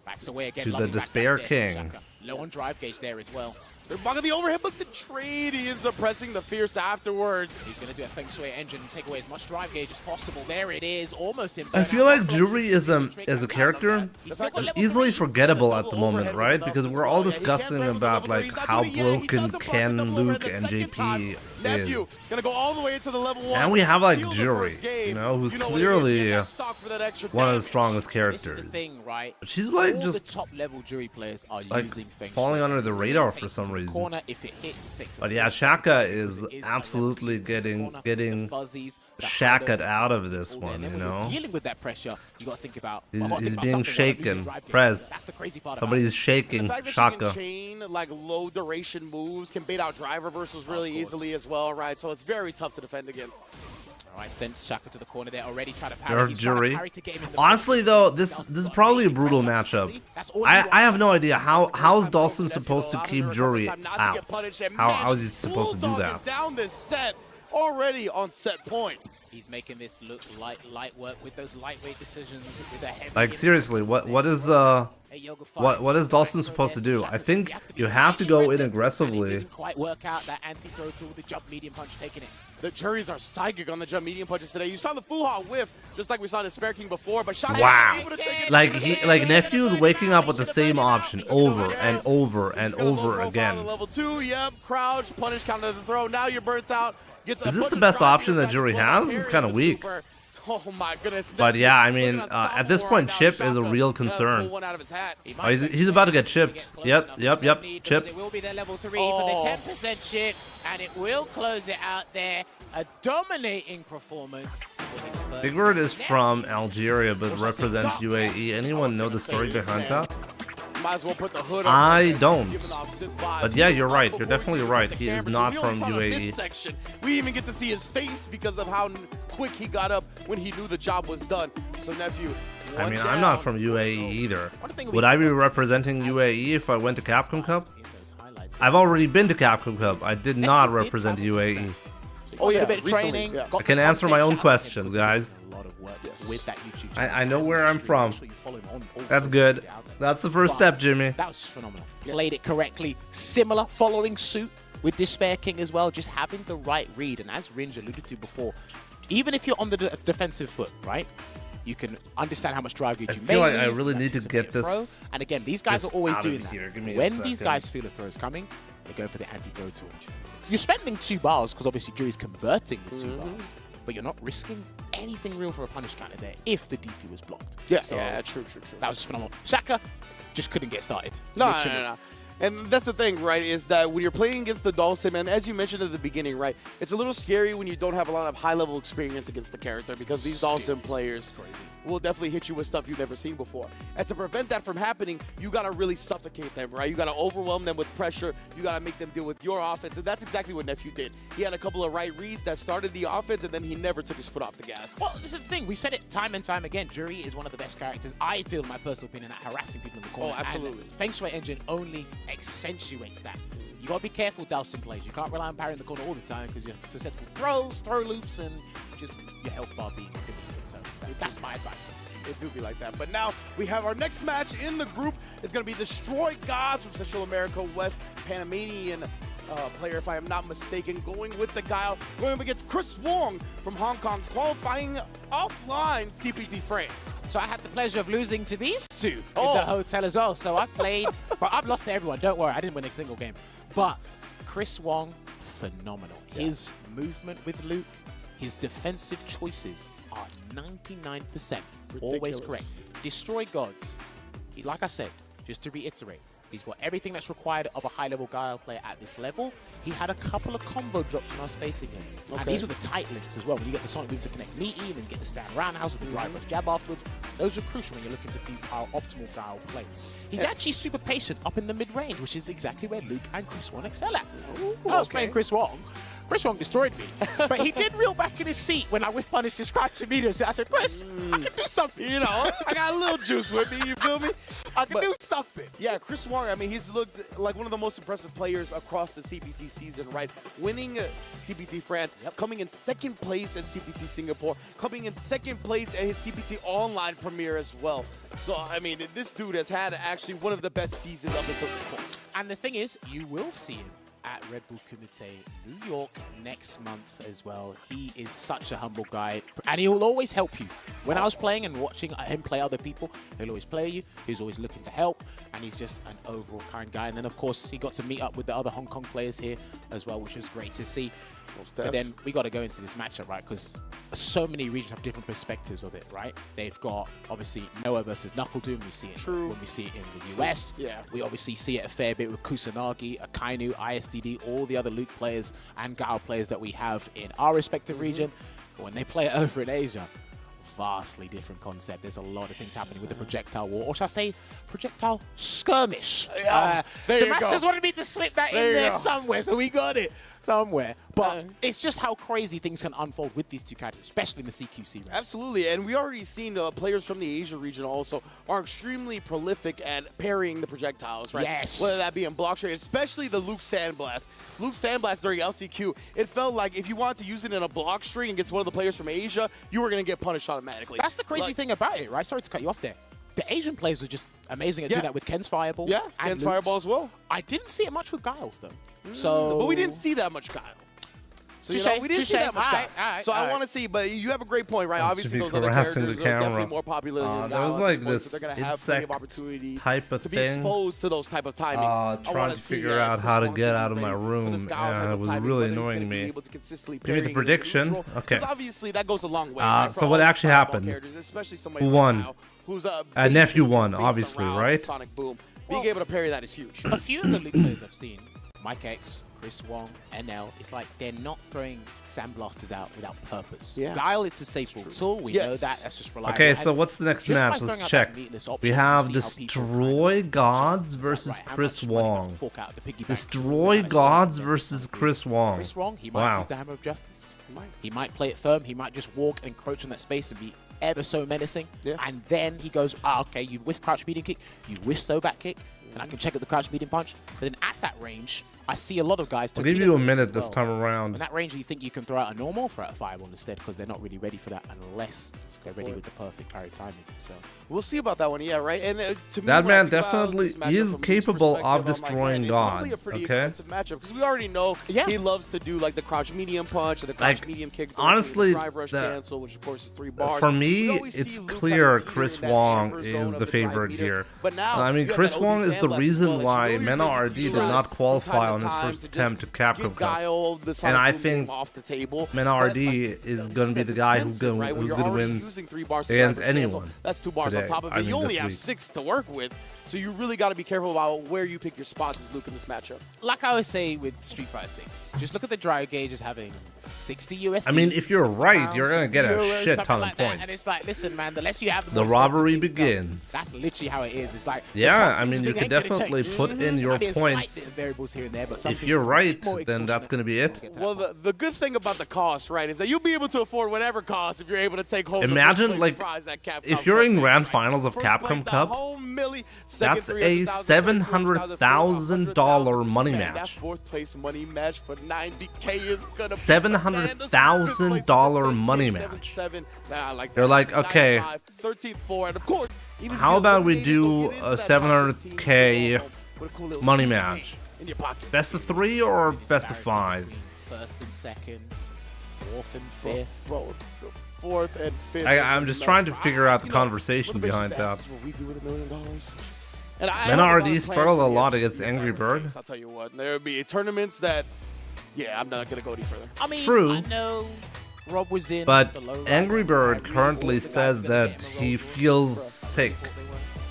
S2: Backs away again,
S1: to the
S2: lovely back
S1: Despair
S2: dash there from
S1: King.
S2: Shaka. Low on drive gauge there as well.
S8: They're blocking the overhead, but the trade, he ends up pressing the fierce afterwards.
S2: He's going to do a Feng Shui engine and take away as much drive gauge as possible. There it is, almost in.
S1: I feel like Jury is a character easily forgettable at the moment, right? Because we're all discussing about like how broken Ken, Luke, and JP
S8: Nephew
S1: is.
S8: gonna go all the way into the level 1.
S1: And we have like
S8: Steal the
S1: Jury,
S8: first game.
S1: you know, who's
S8: You know what it is,
S1: clearly
S8: get that stock for that extra
S1: one of the
S8: damage.
S1: strongest
S2: This
S1: characters.
S2: is the thing, right?
S1: But she's like
S2: All
S1: just
S2: the top level jury players are
S1: like
S2: using Feng Shui.
S1: falling under the radar for
S2: Takes
S1: some
S2: it to the
S1: reason.
S2: corner. If it hits, it takes a
S1: But yeah,
S2: full
S1: Shaka
S2: shot
S1: is
S2: because it is a
S1: absolutely
S2: level 2
S1: getting
S2: corner.
S1: getting
S2: The fuzzies, the
S1: Shaka'd
S2: harder,
S1: out of
S2: it's
S1: this
S2: all there.
S1: one,
S2: Then
S1: you
S2: when you're
S1: know?
S2: dealing with that pressure, you got to think about.
S1: He's-
S2: well, I gotta
S1: he's
S2: think about
S1: being
S2: something like losing
S1: shaken.
S2: drive gauge.
S1: Prez.
S2: That's the crazy part.
S1: Somebody's
S8: The
S1: shaking
S8: fact that she
S1: Shaka.
S8: can chain like low duration moves, can bait out drive reversals really easily as well, right? So it's very tough to defend against.
S2: All right, sent Shaka to the corner there already. Try to
S1: Your
S2: parry. He's trying to
S1: Jury.
S2: parry to get him in the
S1: Honestly
S2: corner.
S1: though, this
S2: Dawson's
S1: is
S2: got
S1: probably a
S2: amazing
S1: brutal
S2: pressure.
S1: matchup.
S2: See? That's all you want.
S1: I have no idea how
S8: How's
S1: Dawson supposed to keep Jury out. How is he supposed to do that?
S8: Down this set already on set point.
S2: He's making this look light work with those lightweight decisions with a heavy.
S1: Like seriously, what is what is Dawson supposed to do? I think you have to go in aggressively.
S2: Didn't quite work out that anti-throw tool, the jump medium punch taking it.
S8: The juries are psychic on the jump medium punches today. You saw the Fuha whiff, just like we saw the Spare King before, but Shaka
S1: Wow.
S8: was able to take it.
S1: Like Nephew's waking up with the same option over and over and
S8: He's gonna low
S1: over
S8: profile
S1: again.
S8: to Level 2, yep, crouch, punish, counter the throw. Now you're burnt out. Gets a
S1: Is this
S8: bunch
S1: the
S8: of
S1: best
S8: drive
S1: option that
S8: back as
S1: Jury
S8: well.
S1: has?
S8: Parry
S1: It's kinda
S8: the
S1: weak.
S8: super. Oh my goodness.
S1: But yeah, I mean,
S8: Looking
S1: at this
S8: unstoppable
S1: point,
S8: right now.
S1: Chip is a
S8: Shaka
S1: real
S8: gonna
S1: concern.
S8: pull one out of his hat.
S2: He
S1: Oh,
S2: might
S1: he's about to get
S2: if he gets
S1: chipped.
S2: close
S1: Yep,
S2: enough.
S1: yep,
S2: No
S1: yep,
S2: need,
S1: chip.
S2: because It will be their level 3
S8: Oh.
S2: for the 10% chip, and it will close it out there. A dominating performance for his first.
S1: Big Bird is
S2: Nephew.
S1: from Algeria but represents UAE. Anyone know the story behind that?
S8: Might as well put the hood up
S1: I
S8: right there,
S1: don't.
S8: giving off Sith vibes.
S1: But yeah, you're right.
S8: Before
S1: You're
S8: we
S1: definitely
S8: get
S1: right.
S8: the
S1: He is
S8: camera,
S1: not
S8: we only
S1: from
S8: saw the
S1: UAE.
S8: midsection. We didn't even get to see his face because of how quick he got up when he knew the job was done. So Nephew,
S1: I
S8: one
S1: mean, I'm not
S8: down.
S1: from UAE either.
S2: One thing
S1: Would
S2: we
S1: I be
S2: forgot
S1: representing
S2: as
S1: UAE if I went to Capcom Cup?
S2: in those highlights.
S1: I've already been to Capcom Cup. I did not represent UAE.
S8: Oh yeah,
S2: a bit of
S8: recently,
S2: training.
S8: yeah.
S2: got
S1: I can
S2: the
S1: answer my
S2: content,
S1: own
S2: shout out to him
S1: questions,
S2: for
S1: guys.
S2: putting a lot of
S9: work
S8: Yes.
S9: with that YouTube
S1: I
S9: channel.
S1: know
S9: and
S1: where
S9: make
S1: I'm
S9: sure
S1: from.
S9: you follow him on all
S1: That's
S9: social
S1: good.
S9: media outlets.
S1: That's the first
S9: But
S1: step, Jimmy.
S9: That was phenomenal. Played it correctly. Similar, following suit with Despair King as well, just having the right read. And as Ringe alluded to before, even if you're on the defensive foot, right? You can understand how much drive gauge
S1: I
S9: you
S1: feel
S9: may
S1: like I
S9: lose,
S1: really
S9: you
S1: need to
S9: anticipate
S1: get
S9: a throw.
S1: this-
S9: And again, these guys are
S1: this
S9: always
S1: out of
S9: doing that.
S1: here. Give me a
S9: When these
S1: second.
S9: guys feel a throw is coming, they go for the anti-throw torch. You're spending 2 bars because obviously Jury's converting with 2 bars, but you're not risking anything real for a punish counter there if the DP was blocked.
S8: Yeah,
S9: So
S8: yeah, true.
S9: that was phenomenal. Shaka just couldn't get started.
S8: No,
S9: Literally.
S8: no. And that's the thing, right, is that when you're playing against the Dawson, and as you mentioned at the beginning, right, it's a little scary when you don't have a lot of high-level experience against the character because these Dawson players will definitely hit you with stuff you've never seen before. And to prevent that from happening, you got to really suffocate them, right? You got to overwhelm them with pressure. You got to make them deal with your offense, and that's exactly what Nephew did. He had a couple of right reads that started the offense, and then he never took his foot off the gas.
S9: Well, this is the thing. We've said it time and time again. Jury is one of the best characters, I feel, in my personal opinion, at harassing people in the corner.
S8: Oh, absolutely.
S9: And Feng Shui Engine only accentuates that. You got to be careful Dawson plays. You can't rely on parrying the corner all the time because you're susceptible to throws, throw loops, and just your health bar being depleted. So that's my advice.
S8: It do be like that. But now we have our next match in the group. It's going to be Destroy Gods from Central America West, Panamanian player, if I am not mistaken, going with the Guile, going up against Chris Wong from Hong Kong, qualifying offline CPT France.
S9: So I had the pleasure of losing to these two in the hotel as well. So I played, but I've lost to everyone. Don't worry, I didn't win a single game. But Chris Wong, phenomenal. His movement with Luke, his defensive choices are 99% always correct. Destroy Gods, like I said, just to reiterate, he's got everything that's required of a high-level Guile player at this level. He had a couple of combo drops when I was facing him. And these were the tight links as well. When you get the Sonic move to connect meaty, and then you get the stand roundhouse with the drive rush jab afterwards. Those are crucial when you're looking to be our optimal Guile play. He's actually super patient up in the mid-range, which is exactly where Luke and Chris Wong excel at. I was playing Chris Wong. Chris Wong destroyed me, but he did reel back in his seat when I whiff punished his crouch immediately. I said, Chris, I can do something.
S8: You know, I got a little juice with me, you feel me?
S9: I can do something.
S8: Yeah, Chris Wong, I mean, he's looked like one of the most impressive players across the CPT season, right? Winning CPT France, coming in second place at CPT Singapore, coming in second place at his CPT online premiere as well. So, I mean, this dude has had actually one of the best seasons up until this point.
S9: And the thing is, you will see him at Red Bull Kumite, New York next month as well. He is such a humble guy, and he will always help you. When I was playing and watching him play other people, he'll always play you. He's always looking to help, and he's just an overall kind guy. And then, of course, he got to meet up with the other Hong Kong players here as well, which was great to see. But then we got to go into this matchup, right? Because so many regions have different perspectives of it, right? They've got, obviously, Noah versus Knuckle Doom. We see it when we see it in the US.
S8: Yeah.
S9: We obviously see it a fair bit with Kusanagi, Akainu, ISDD, all the other Luke players and Guile players that we have in our respective region. But when they play it over in Asia, vastly different concept. There's a lot of things happening with the projectile war, or shall I say projectile skirmish. Damash just wanted me to slip that in there somewhere, so we got it somewhere. But it's just how crazy things can unfold with these two characters, especially in the CQC range.
S8: Absolutely, and we already seen players from the Asia region also are extremely prolific at parrying the projectiles, right?
S9: Yes.
S8: Whether that be in block straight, especially the Luke Sandblast. Luke Sandblast during LCQ, it felt like if you wanted to use it in a block string against one of the players from Asia, you were going to get punished automatically.
S9: That's the crazy thing about it, right? Sorry to cut you off there. The Asian players were just amazing at doing that with Ken's Fireball.
S8: Yeah,
S9: and
S8: Ken's
S9: Luke's.
S8: Fireball as well.
S9: I didn't see it much with Guiles, though. So,
S8: But we didn't see that much Guile. So, you
S9: Touche,
S8: know, we didn't see
S9: touche.
S8: that much Guile.
S9: Alright,
S8: So I
S9: alright.
S8: want to see, but you have a great point, right?
S1: Seems to
S8: Obviously,
S1: be
S8: those other
S1: harassing
S8: characters
S1: the
S8: are definitely
S1: camera.
S8: more popular than
S1: There was
S8: Guile at
S1: like
S8: point,
S1: this
S8: so they're going to have plenty of
S1: insect
S8: opportunities
S1: type of
S8: to be
S1: thing.
S8: exposed to those type of timings. I
S1: Trying
S8: wanna
S1: to
S8: see,
S1: figure out
S8: Chris
S1: how to
S8: Wong
S1: get
S8: be
S1: out of my
S8: ready for
S1: room.
S8: this Guile type
S1: It
S8: of
S1: was
S8: timing,
S1: really
S8: whether he's
S1: annoying
S8: gonna be
S1: me.
S8: able to consistently
S1: Give me the
S8: parry in
S1: prediction.
S8: neutral,
S1: Okay.
S8: 'cause obviously that goes a long way. Right, for
S1: So
S8: all
S1: what
S8: these
S1: actually
S8: fireball
S1: happened?
S8: characters, especially somebody
S1: Who
S8: like
S1: won?
S8: Guile, whose
S1: Nephew
S8: basis
S1: won,
S8: is based
S1: obviously,
S8: around
S1: right?
S8: Sonic Boom. Being able to parry that is huge.
S9: a few of the Luke players I've seen, Mike X, Chris Wong, NL, it's like they're not throwing sandblasters out without purpose.
S8: Yeah.
S9: Guile, it's a safe tool. We know that. That's just reliable.
S1: Okay, so
S9: And
S1: what's the next
S9: just by
S1: match?
S9: throwing
S1: Let's
S9: out
S1: check.
S9: that meatless
S1: We
S9: option,
S1: have
S9: you see how people
S1: Destroy
S9: kind of
S1: Gods
S9: decide,
S1: versus
S9: right, how
S1: Chris
S9: much money
S1: Wong.
S9: to fork out the piggy bank
S1: Destroy
S9: to
S1: Gods
S9: decide
S1: versus Chris Wong.
S9: Chris Wong, he might
S1: Wow.
S9: use the Hammer of Justice. He might play it firm. He might just walk and encroach on that space and be ever so menacing.
S8: Yeah.
S9: And then he goes, okay, you whiff crouch medium kick, you whiff so back kick, and I can check out the crouch medium punch. But then at that range, I see a lot of guys.
S1: I'll give you a minute this time around.
S9: In that range, you think you can throw out a normal, throw out a fireball instead, because they're not really ready for that unless they're ready with the perfect parry timing. So
S8: we'll see about that one, yeah, right? And to me,
S1: that
S8: when I
S1: man
S8: think about
S1: definitely
S8: this matchup
S1: is
S8: from Luke's
S1: capable
S8: perspective,
S1: of
S8: I'm
S1: destroying
S8: like, man, it's probably
S1: gods.
S8: a pretty
S1: Okay.
S8: expensive matchup because we already know he loves to do like the crouch medium punch and the crouch
S1: Like,
S8: medium kick.
S1: honestly,
S8: the drive rush cancel, which of course is 3 bars.
S1: For
S8: We
S1: me,
S8: always
S1: it's
S8: see Luke
S1: clear
S8: kind of
S1: Chris
S8: teetering in that
S1: Wong
S8: amber
S1: is
S8: zone
S1: the
S8: of drive
S1: favorite
S8: meter.
S1: here.
S8: But now
S1: I mean,
S8: you have
S1: Chris
S8: that
S1: Wong
S8: OD
S1: is the
S8: sandblast as
S1: reason
S8: well that
S1: why
S8: you really
S1: Mena
S8: make it
S1: RD
S8: too
S1: did
S8: short
S1: not
S8: from
S1: qualify
S8: time
S1: on
S8: to
S1: his
S8: time
S1: first
S8: to
S1: attempt to
S8: just
S1: Capcom
S8: give
S1: Cup.
S8: Guile the
S1: And I
S8: Cyclone
S1: think
S8: game off the table.
S1: Mena RD is going to be the guy who's going to win against anyone
S8: That's 2 bars
S1: today.
S8: on top of it.
S1: I mean,
S8: You only
S1: this
S8: have
S1: week.
S8: 6 to work with, so you really got to be careful about where you pick your spots as Luke in this matchup.
S9: like I always say with Street Fighter 6, just look at the drive gauge as having 60 USD.
S1: I mean, if you're
S9: 60
S1: right,
S9: pounds,
S1: you're going to
S9: 60
S1: get a
S9: euros,
S1: shit
S9: something
S1: ton
S9: like
S1: of
S9: that.
S1: points.
S9: And it's like, listen, man, the less you have,
S1: The
S9: more
S1: robbery
S9: expensive things go.
S1: begins.
S9: That's literally how it is. It's like, the
S1: Yeah,
S9: cost
S1: I
S9: of
S1: mean,
S9: this
S1: you
S9: thing
S1: can
S9: ain't gonna
S1: definitely
S9: change.
S1: put in your
S9: Might be a slight
S1: points.
S9: bit of variables here and there, but
S1: If
S9: something
S1: you're
S9: a bit
S1: right,
S9: more
S1: then
S9: extortionate.
S1: that's going to be it.
S9: We'll get to
S8: Well,
S9: that
S8: the good thing about the cost, right, is that you'll be able to afford whatever cost if you're able to take home
S1: Imagine,
S8: the
S1: like,
S8: prize at Capcom
S1: if you're
S8: Cup
S1: in
S8: match,
S1: grand
S8: right?
S1: finals of
S8: First place,
S1: Capcom
S8: the
S1: Cup,
S8: whole milli, second,
S1: that's a
S8: $300,000,
S1: $700,000 money
S8: Man,
S1: match.
S8: That 4th place money match for 90K is gonna be
S1: $700,000 money match.
S8: 7-7. Nah, I like
S1: They're
S8: that.
S1: like, okay,
S8: 9-5, 13th, 4, and of course, even if
S1: how
S8: you
S1: about
S8: get
S1: we
S8: eliminated,
S1: do
S8: you'll get into
S1: a
S8: that top 16,
S1: 700K
S8: you'll go home with a cool little
S1: money
S8: 2K
S1: match?
S8: in your pocket.
S1: Best of 3 or best of
S9: disparity
S1: 5?
S9: between First and second, 4th and 5th.
S8: Bro, 4th and 5th.
S1: I'm just trying to figure out the conversation
S8: what about
S1: behind
S8: just
S1: that.
S8: asks what we do with $1 million? And I
S1: Men
S8: have a lot of
S1: RD
S8: plans
S1: struggled
S8: for
S1: a
S8: the
S1: lot
S8: FGC
S1: against
S8: if
S1: Angry
S8: that
S1: Bird.
S8: breaks. I'll tell you what, there would be tournaments that, yeah, I'm not going to go any further.
S9: I mean,
S1: True.
S9: I know Rob was in
S1: But
S9: the low
S1: Angry
S9: rider.
S1: Bird
S9: I really
S1: currently
S9: thought the guys
S1: says
S9: were gonna
S1: that
S9: get in a
S1: he
S9: row.
S1: feels sick.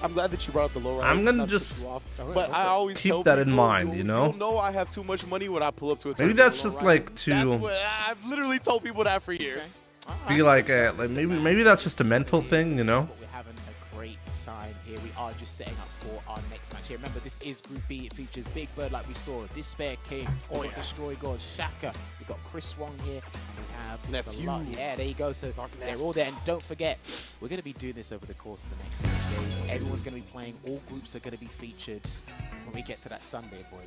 S8: I'm glad that you brought up the low rider.
S1: I'm gonna
S8: not to
S1: just
S8: piss you off, but I always
S1: keep
S8: tell
S1: that in
S8: people,
S1: mind, you know?
S8: You'll know I have too much money when I pull up to a
S1: Maybe
S8: tournament
S1: that's
S8: with a
S1: just
S8: low rider.
S1: like to
S8: That's what I've literally told people that for years.
S1: be like maybe that's just a mental thing, you know?
S9: But we're having a great time here. We are just setting up for our next match here. Remember, this is Group B. It features Big Bird, like we saw, Despair King, Destroy God, Shaka. We've got Chris Wong here, and we have
S8: Nephew.
S9: Yeah, there you go. So they're all there. And don't forget, we're going to be doing this over the course of the next 3 days. Everyone's going to be playing. All groups are going to be featured when we get to that Sunday, boy.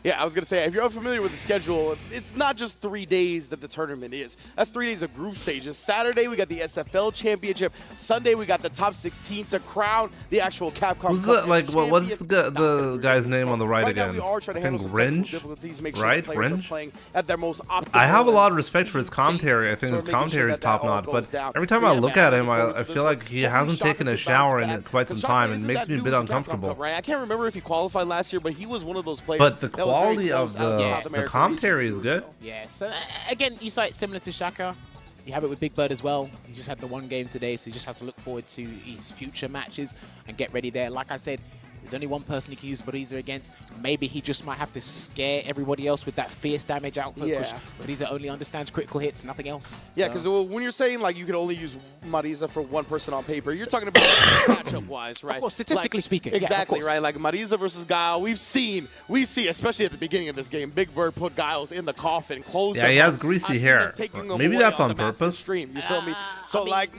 S8: Yeah, I was going to say, if you're unfamiliar with the schedule, it's not just 3 days that the tournament is. That's 3 days of group stages. Saturday, we got the SFL Championship. Sunday, we got the top 16 to crown the actual Capcom
S1: Who's
S8: Cup
S1: the what's
S8: champion.
S1: the guy's name on the right
S8: Now,
S1: again?
S8: we are trying to
S1: I
S8: handle
S1: think
S8: some technical
S1: Ringe,
S8: difficulties, make sure
S1: right?
S8: the players are
S1: Ringe.
S8: playing at their most optimal.
S1: I have a lot of
S8: and
S1: respect for his
S8: speed
S1: commentary. I
S8: states.
S1: think
S8: So
S1: his
S8: we're making
S1: commentary
S8: sure
S1: is
S8: that all
S1: top notch.
S8: goes
S1: But
S8: down.
S1: every time
S8: Yeah,
S1: I
S8: man,
S1: look at
S8: I'm
S1: him,
S8: looking forward
S1: I
S8: to
S1: feel
S8: this
S1: like
S8: one.
S1: he
S8: Hopefully
S1: hasn't
S8: Shaka
S1: taken a
S8: can
S1: shower
S8: bounce
S1: in
S8: back.
S1: quite some
S8: Because Shaka
S1: time, and
S8: isn't
S1: makes
S8: that
S1: me a
S8: new
S1: bit
S8: to Capcom
S1: uncomfortable.
S8: Cup, right? I can't remember if he qualified last year, but he was one of those players.
S1: But the
S8: that was very
S1: quality
S8: close
S1: of
S8: out in
S1: the
S8: South America
S1: commentary is
S8: region,
S1: good.
S8: so.
S9: Yeah, so again, you saw it similar to Shaka. You have it with Big Bird as well. He just had the one game today, so you just have to look forward to his future matches and get ready there. Like I said, there's only one person he can use Bariza against. Maybe he just might have to scare everybody else with that fierce damage output.
S8: Yeah.
S9: Bariza only understands critical hits, nothing else.
S8: Yeah,
S9: So-
S8: because when you're saying like you can only use Mariza for one person on paper, you're talking about matchup-wise, right?
S9: Of course, statistically speaking. Yeah, of
S8: Exactly,
S9: course.
S8: right? Like Mariza versus Guile, we've seen, especially at the beginning of this game, Big Bird put Guiles in the coffin, closed
S1: Yeah,
S8: them
S1: he has
S8: up.
S1: greasy
S8: I've seen
S1: hair.
S8: them taking them
S1: Maybe
S8: away
S1: that's on
S8: the massive
S1: purpose.
S8: Stream, you feel me? So
S9: I mean-
S8: like,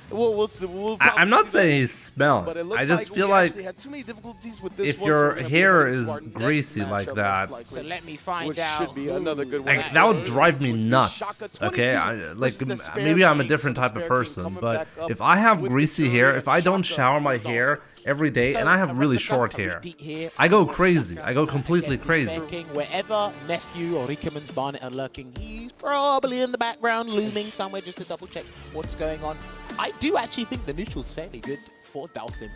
S8: we'll see. We'll
S1: I'm not
S8: probably see
S1: saying
S8: that.
S1: he smells.
S8: But it looks
S1: I just
S8: like
S1: feel
S8: we
S1: like
S8: actually had too many difficulties with this
S1: if
S8: one, so
S1: your
S8: we're gonna be
S1: hair
S8: heading
S1: is
S8: to our next
S1: greasy like
S8: matchup,
S1: that,
S8: most
S9: So
S8: likely,
S9: let me find
S8: which
S9: out.
S8: should be another good one.
S1: like, that would drive me nuts.
S8: Shaka
S1: Okay,
S8: 22
S1: like
S8: versus the Spare
S1: maybe I'm a
S8: King.
S1: different
S8: So the
S1: type of
S8: Spare King
S1: person,
S8: coming
S1: but
S8: back up
S1: if I have
S8: with
S1: greasy
S8: the
S1: hair,
S8: Fury
S1: if I don't
S8: Shaka
S1: shower my
S8: Bulldogs.
S1: hair every day,
S9: So,
S1: and I have
S9: a
S1: really
S9: replica,
S1: short
S9: a
S1: hair,
S9: repeat here
S1: I go
S9: for
S1: crazy.
S9: Shaka.
S1: I go completely
S9: Again,
S1: crazy.
S9: Despair King, wherever Nephew or Rickerman's Barnet are lurking, he's probably in the background looming somewhere just to double check what's going on. I do actually think the neutral's fairly good for Dawson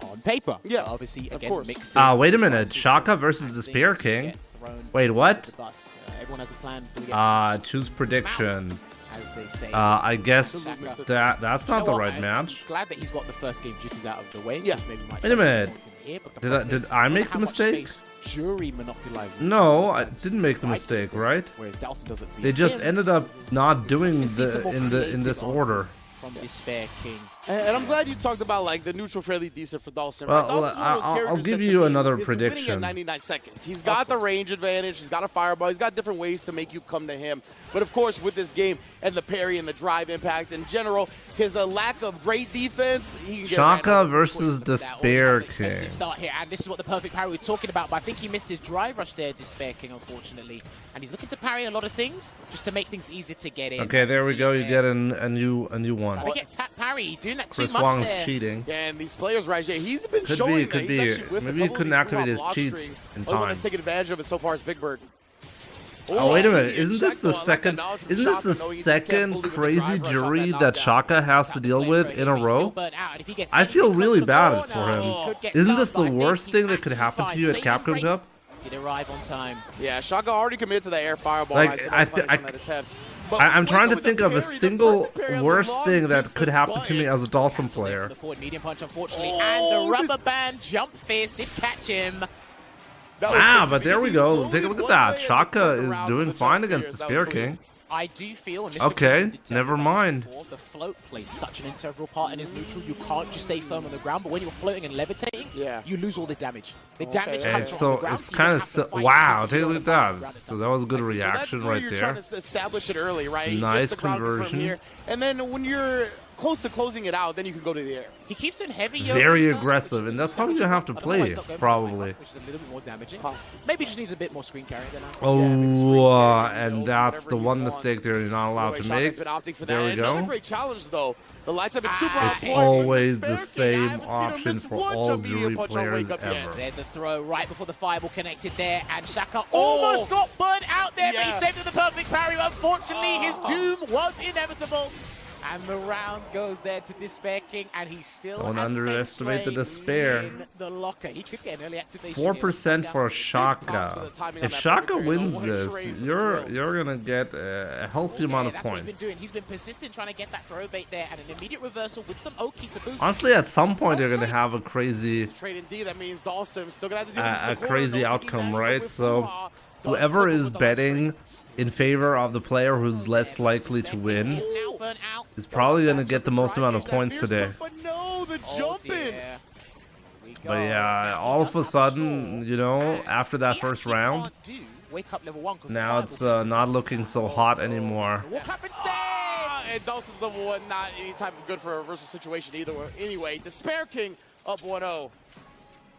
S9: on paper.
S8: Yeah,
S9: obviously,
S8: of
S9: again,
S8: course.
S9: mixing
S1: Wait a minute.
S9: prices
S1: Shaka
S9: and
S1: versus the Spear
S9: things just
S1: King?
S9: get thrown
S1: Wait, what?
S9: under the bus. Everyone has a plan until we get
S1: Choose prediction.
S9: as they say.
S1: I guess
S9: Shaka.
S1: that's
S9: You know
S1: not the
S9: what?
S1: right
S9: I'm
S1: match.
S9: glad that he's got the first game jitters out of the way.
S8: Yeah.
S9: which maybe might
S1: Wait a
S9: save him
S1: minute.
S9: from here, but the
S1: Did
S9: problem
S1: I-
S9: is,
S1: did I
S9: no
S1: make
S9: matter
S1: the
S9: how much
S1: mistake?
S9: space Jury monopolizes.
S1: No, I didn't make the
S9: Right
S1: mistake,
S9: system,
S1: right?
S9: Whereas Dawson doesn't.
S1: They just ended up not doing
S9: see some more
S1: in this
S9: creative
S1: order.
S9: answers from Despair King
S8: And I'm glad you talked about like the neutral fairly decent for Dawson.
S1: Well,
S8: Right? Dawson's one of those
S1: I'll
S8: characters
S1: give
S8: that, to
S1: you
S8: me,
S1: another
S8: is winning
S1: prediction.
S8: at 99 seconds. He's got the range advantage. He's got a fireball. He's got different ways to make you come to him. But of course, with this game and the parry and the drive impact in general, his lack of great defense, he can get
S1: Shaka versus Despair King.
S9: Expensive start here, and this is what the perfect parry we're talking about. But I think he missed his drive rush there, Despair King, unfortunately. And he's looking to parry a lot of things just to make things easier to get in.
S1: Okay, there we go. You get a new one.
S9: Trying to get tap parry, doing that
S1: Chris
S9: too much
S1: Wong's
S9: there.
S1: cheating.
S8: Yeah, and these players right here, he's been
S1: Could
S8: showing
S1: be,
S8: that
S1: could
S8: he's
S1: be.
S8: actually with
S1: Maybe
S8: a
S1: he
S8: couple
S1: couldn't
S8: of these
S1: activate his
S8: block
S1: cheats
S8: strings.
S1: in
S8: Only one
S1: time.
S8: that's taking advantage of it so far is Big Bird.
S1: Oh, wait a minute!
S8: immediate
S1: Isn't this
S8: check,
S1: the
S8: though. I like that
S1: second?
S8: knowledge from
S1: Isn't this
S8: Shaka,
S1: the
S8: knowing he can't
S1: second
S8: believe in the
S1: crazy
S8: drive rush off
S1: jury
S8: that
S1: that
S8: knockdown.
S1: Shaka has to deal with in a row? I feel really bad for him. Isn't this the worst thing that could happen to you at Capcom Cup?
S9: He'd arrive on time.
S8: Yeah, Shaka already committed to the air fireball.
S1: Like, I'm trying to think of a single worst thing that could happen to me as a Dawson player.
S9: The forward medium punch, unfortunately, and the rubber band jump fist did catch him.
S1: Ah, but there we go. Take a look at that. Shaka is doing fine against the Spear King.
S9: I do feel, and Mr.
S1: Okay,
S9: Crimson did tell
S1: never
S9: me about this
S1: mind.
S9: before, the float plays such an integral part in his neutral. You can't just stay firm on the ground, but when you're floating and levitating, you lose all the damage. The damage
S1: And
S9: comes from the
S1: so
S9: ground.
S1: it's
S9: you
S1: kind
S9: don't
S1: of
S9: have to fight
S1: wow.
S9: it.
S1: Take a
S9: You
S1: look at
S9: don't have to
S1: that.
S9: fight
S1: So that was a good
S8: So
S1: reaction
S8: that's where
S1: right
S8: you're
S1: there.
S8: trying to establish it early, right? He
S1: Nice
S8: gets the ground from
S1: conversion.
S8: here, and then when you're close to closing it out, then you can go to the air.
S9: He keeps doing heavy yoga
S1: Very
S9: in front,
S1: aggressive,
S9: which is
S1: and that's
S9: a
S1: how
S9: little
S1: you have to
S9: damaging. I don't know why
S1: play
S9: he's
S1: it,
S9: not going for
S1: probably.
S9: which is a little bit more damaging. Maybe just needs a bit more screen carry than that.
S1: Oh, and that's the one mistake they're not allowed to
S8: Shaka's
S1: make.
S8: been opting for
S1: There
S8: that.
S1: we
S8: Another
S1: go.
S8: great challenge, though. The lights have been super on
S1: It's
S8: point.
S1: always
S8: Despair
S1: the
S8: King, I
S1: same
S8: haven't seen him
S1: option
S8: miss
S1: for
S8: one
S1: all
S8: jump medium
S1: jury
S8: punch on
S1: players
S8: wake up yet.
S1: ever.
S9: There's a throw right before the fireball connected there, and Shaka almost got burnt out there, but he saved it with the perfect parry. Unfortunately, his doom was inevitable. And the round goes there to Despair King, and he still
S1: Don't
S9: has
S1: underestimate the
S9: Fence Ray
S1: despair.
S9: in the locker. He could get an early activation.
S1: 4% for Shaka. If Shaka wins this, you're gonna get a healthy amount of
S9: That's what he's
S1: points.
S9: been doing. He's been persistent trying to get that throw bait there, and an immediate reversal with some Oki to boot.
S1: Honestly, at some point they're gonna have a crazy,
S8: Trade in D, that means Dawson still gonna have to do this in the
S1: a
S8: corner,
S1: crazy
S8: though, taking
S1: outcome,
S8: advantage of
S1: right?
S8: with
S1: So
S8: Fuha.
S1: whoever is betting in favor of the player who's less likely to win
S9: He's now burnt out.
S1: is probably gonna get the most amount of points today.
S8: But no, the jump in.
S1: But yeah, all of a sudden, you know, after that first round,
S9: Wake up level 1 'cause
S1: now
S9: the
S1: it's
S9: fireball
S1: not looking so hot anymore.
S9: walk up and save.
S8: And Dawson's level 1, not any type of good for a reversal situation either. Anyway, Despair King up 1-0.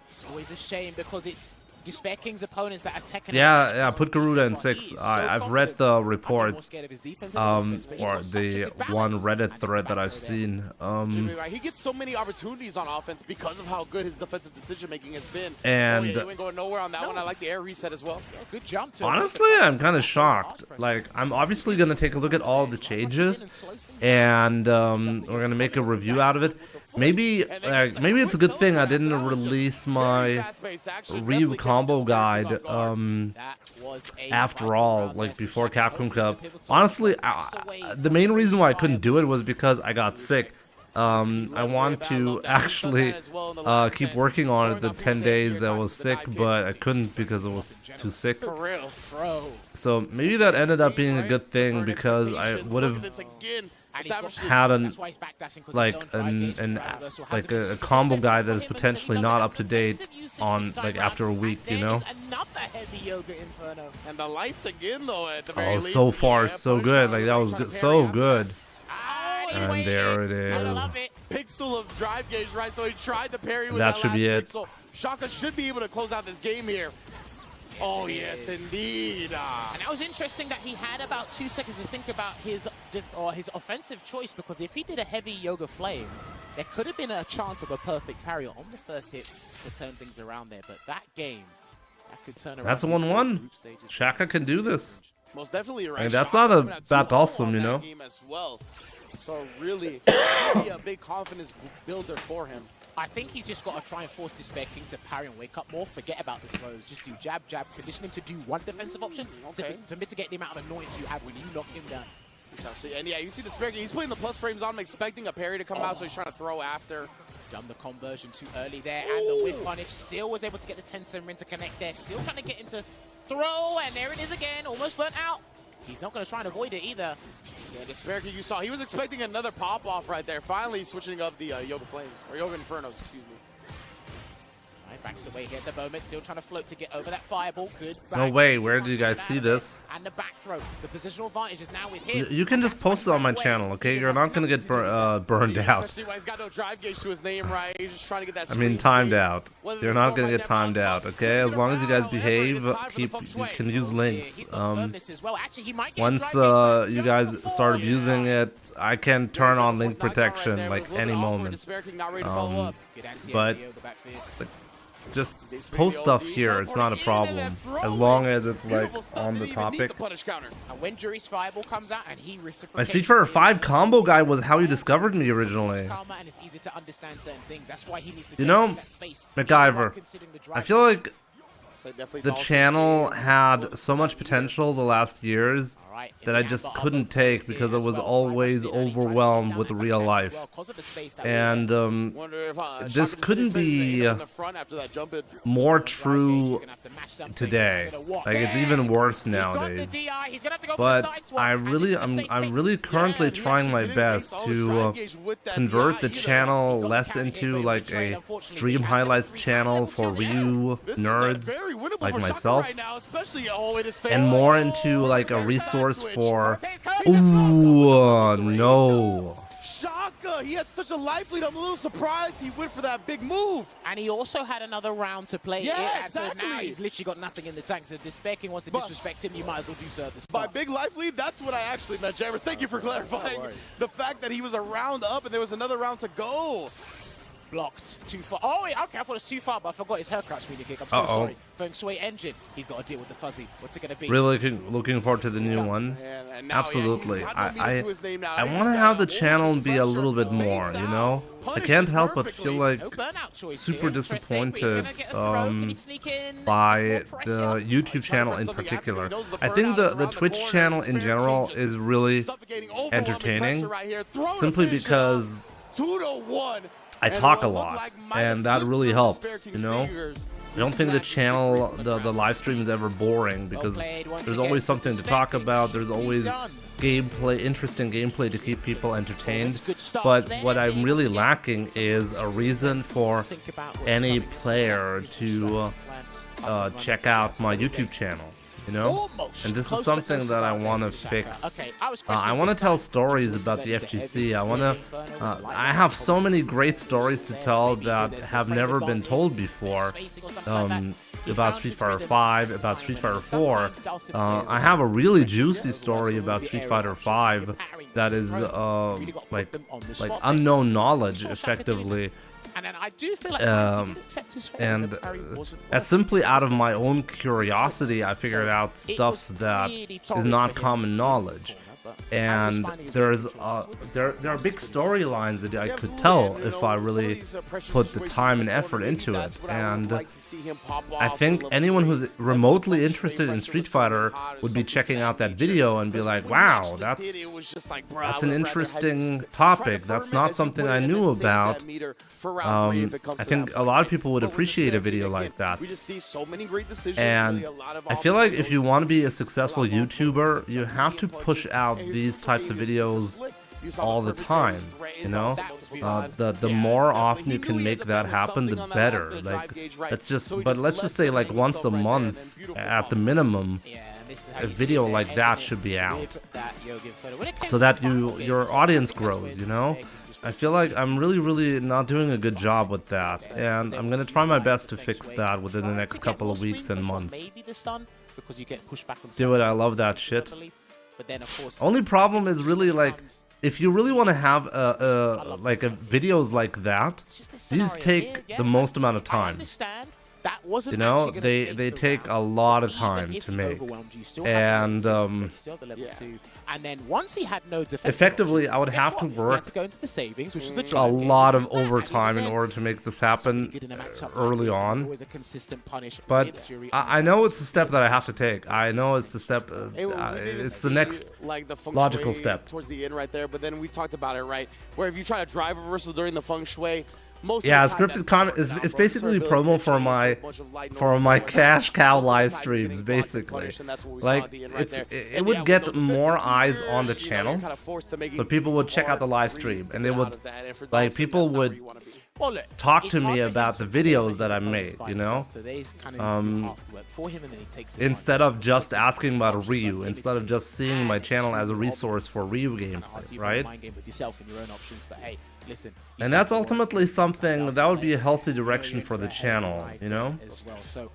S9: It's always a shame because it's Despair King's opponents that are taking
S1: Yeah, put Garuda in 6. I've read the reports, or the one Reddit thread that I've seen.
S8: He gets so many opportunities on offense because of how good his defensive decision making has been.
S1: And
S8: you ain't going nowhere on that one. I like the air reset as well.
S9: Good jump.
S1: honestly, I'm kind of shocked. Like, I'm obviously gonna take a look at all the changes, and we're gonna make a review out of it. Maybe it's a good thing I didn't release my Ryu combo guide after all, like before Capcom Cup. Honestly, the main reason why I couldn't do it was because I got sick. I want to actually keep working on it the 10 days that I was sick, but I couldn't because I was too sick. So maybe that ended up being a good thing because I would have had a combo guide that is potentially not up to date on like after a week, you know.
S8: And the lights again though at the very least.
S1: So far so good. Like that was good, so good. And there it is.
S8: Pixel of drive gauge, right? So he tried the parry with
S1: That should
S8: last
S1: be it.
S8: pixel. Shaka should be able to close out this game here. Oh yes, indeed.
S9: And that was interesting that he had about 2 seconds to think about his offensive choice, because if he did a heavy Yoga Flame, there could have been a chance of a perfect parry on the first hit to turn things around there. But that game, that could turn around.
S1: That's a 1-1. Shaka can do this.
S8: Most definitely right.
S1: I mean, that's
S8: Shaka
S1: not a
S8: coming at
S1: bad
S8: 2-0
S1: Dawson,
S8: on
S1: you
S8: that
S1: know.
S8: game as well. So really a big confidence builder for him.
S9: I think he's just got to try and force Despair King to parry and wake up more. Forget about the throws. Just do jab, jab. Condition him to do one defensive option to mitigate the amount of annoyance you have when you knock him down.
S8: And yeah, you see the Despair King. He's putting the plus frames on him, expecting a parry to come out, so he's trying to throw after.
S9: Done the conversion too early there, and the whip punish. Still was able to get the Tensei Rin to connect there. Still trying to get him to throw, and there it is again. Almost burnt out. He's not going to try and avoid it either.
S8: Yeah, the spare kick you saw, he was expecting another pop-off right there. Finally switching up the Yoga Flames, or Yoga Infernos, excuse me.
S9: Right, backs away here at the moment, still trying to float to get over that fireball. Good.
S1: No way, where did you guys see this?
S9: And the back throw. The positional advantage is now with him.
S1: You can just post it on my channel, okay? You're not gonna get burned out.
S8: Especially when he's got no drive gauge to his name, right? He's just trying to get that
S1: I mean,
S8: screen
S1: timed
S8: space.
S1: out. You're not gonna get timed out, okay? As long as you guys behave, you can use links. Once you guys start abusing it, I can turn on link protection like any moment. But just post stuff here, it's not a problem, as long as it's like on the topic.
S9: And when Jury's fireball comes out and he reciprocates,
S1: My Street Fighter 5 combo guy was how he discovered me originally.
S9: and it's easy to understand certain things. That's why he needs to
S1: You know,
S9: that space.
S1: MacGyver, I feel like the channel had so much potential the last years that I just couldn't take because I was always overwhelmed with real life. And this couldn't be more true today. Like, it's even worse nowadays. But I'm really currently trying my best to convert the channel less into like a stream highlights channel for Ryu nerds like myself, and more into like a resource for ooh no.
S8: Shaka, he had such a life lead. I'm a little surprised he went for that big move.
S9: And he also had another round to play.
S8: Yeah,
S9: So
S8: exactly.
S9: now he's literally got nothing in the tank. So if Despair King wants to disrespect him, you might as well do so at the start.
S8: By big life lead, that's what I actually meant, Jammers. Thank you for clarifying the fact that he was a round up and there was another round to go.
S9: Blocked. Too far. Oh, wait, okay, I thought it was too far, but I forgot his hair crouch media kick. I'm so sorry. Feng Shui engine. He's got to deal with the fuzzy. What's it going to be?
S1: Really looking forward to the new one.
S8: And now,
S1: Absolutely.
S8: I
S1: I want to have the channel be a little bit more, you know? I can't help but feel like super disappointed by the YouTube channel in particular. I think the Twitch channel in general is really entertaining, simply because
S8: 2-1.
S1: I talk a lot, and that really helps, you know? I don't think the channel, the live stream is ever boring, because there's always something to talk about, there's always gameplay, interesting gameplay to keep people entertained, but what I'm really lacking is a reason for any player to check out my YouTube channel. You know, and this is something that I want to fix. I want to tell stories about the FGC. I have so many great stories to tell that have never been told before. About Street Fighter 5, about Street Fighter 4. I have a really juicy story about Street Fighter 5 that is like unknown knowledge, effectively.
S9: And then I do feel like
S1: and that's simply out of my own curiosity. I figured out stuff that is not common knowledge, and there are big storylines that I could tell if I really put the time and effort into it. And I think anyone who's remotely interested in Street Fighter would be checking out that video and be like, wow, that's an interesting topic. That's not something I knew about. I think a lot of people would appreciate a video like that. And I feel like if you want to be a successful YouTuber, you have to push out these types of videos all the time, you know? The more often you can make that happen, the better. Like, let's just say like once a month at the minimum, a video like that should be out, so that your audience grows, you know? I feel like I'm really not doing a good job with that, and I'm gonna try my best to fix that within the next couple of weeks and months. Do it, I love that shit. Only problem is really like, if you really want to have videos like that, these take the most amount of time. You know, they take a lot of time to make, and then once he had no effectively I would have to work a lot of overtime in order to make this happen early on. But I know it's a step that I have to take. I know it's the step. It's the next logical step.
S8: Towards the end right there, but then we talked about it, right? Where if you try to drive reversal during the feng shui, most
S1: Yeah,
S8: of the time
S1: scripted
S8: that's
S1: content
S8: not
S1: is
S8: working
S1: it's
S8: out, but
S1: basically
S8: it's our ability
S1: promo
S8: to
S1: for
S8: change
S1: my
S8: a bunch of light noise
S1: my
S8: like
S1: cash
S8: that.
S1: cow
S8: Most of the
S1: live
S8: time you're
S1: streams,
S8: getting blocked and
S1: basically.
S8: punished, and that's what we saw
S1: Like
S8: at the end right
S1: it's
S8: there.
S1: it
S8: And
S1: would
S8: yeah, with
S1: get
S8: no
S1: more
S8: defensive
S1: eyes
S8: gear,
S1: on the
S8: you know,
S1: channel,
S8: you're kind of forced to make
S1: so
S8: it
S1: people would
S8: these
S1: check out the
S8: hard
S1: live
S8: reads
S1: stream
S8: to
S1: and they
S8: get
S1: would
S8: out of that. And for
S1: like
S8: Dawson,
S1: people
S8: that's not where
S1: would
S8: you wanna be.
S9: Well, look,
S1: talk
S9: it's
S1: to
S9: hard
S1: me
S9: for him
S1: about
S9: to
S1: the
S9: play
S1: videos
S9: his
S1: that I
S9: opponents
S1: made,
S9: by
S1: you know?
S9: himself, so there's kind of this half the work for him, and then he takes it
S1: Instead
S9: on.
S1: of just
S9: Because
S1: asking
S9: he's
S1: about
S9: options
S1: Ryu,
S9: unlimited,
S1: instead of just seeing my
S9: and
S1: channel as a
S9: extremely
S1: resource for
S9: obvious.
S1: Ryu
S9: It's kinda
S1: gameplay,
S9: hard to, you run a
S1: right?
S9: mind game with yourself and your own options, but hey, listen. you
S1: And
S9: said
S1: that's
S9: before,
S1: ultimately something that would be a healthy direction
S9: going
S1: for the
S9: a hell of a
S1: channel,
S9: ride
S1: you know?
S9: there as well. So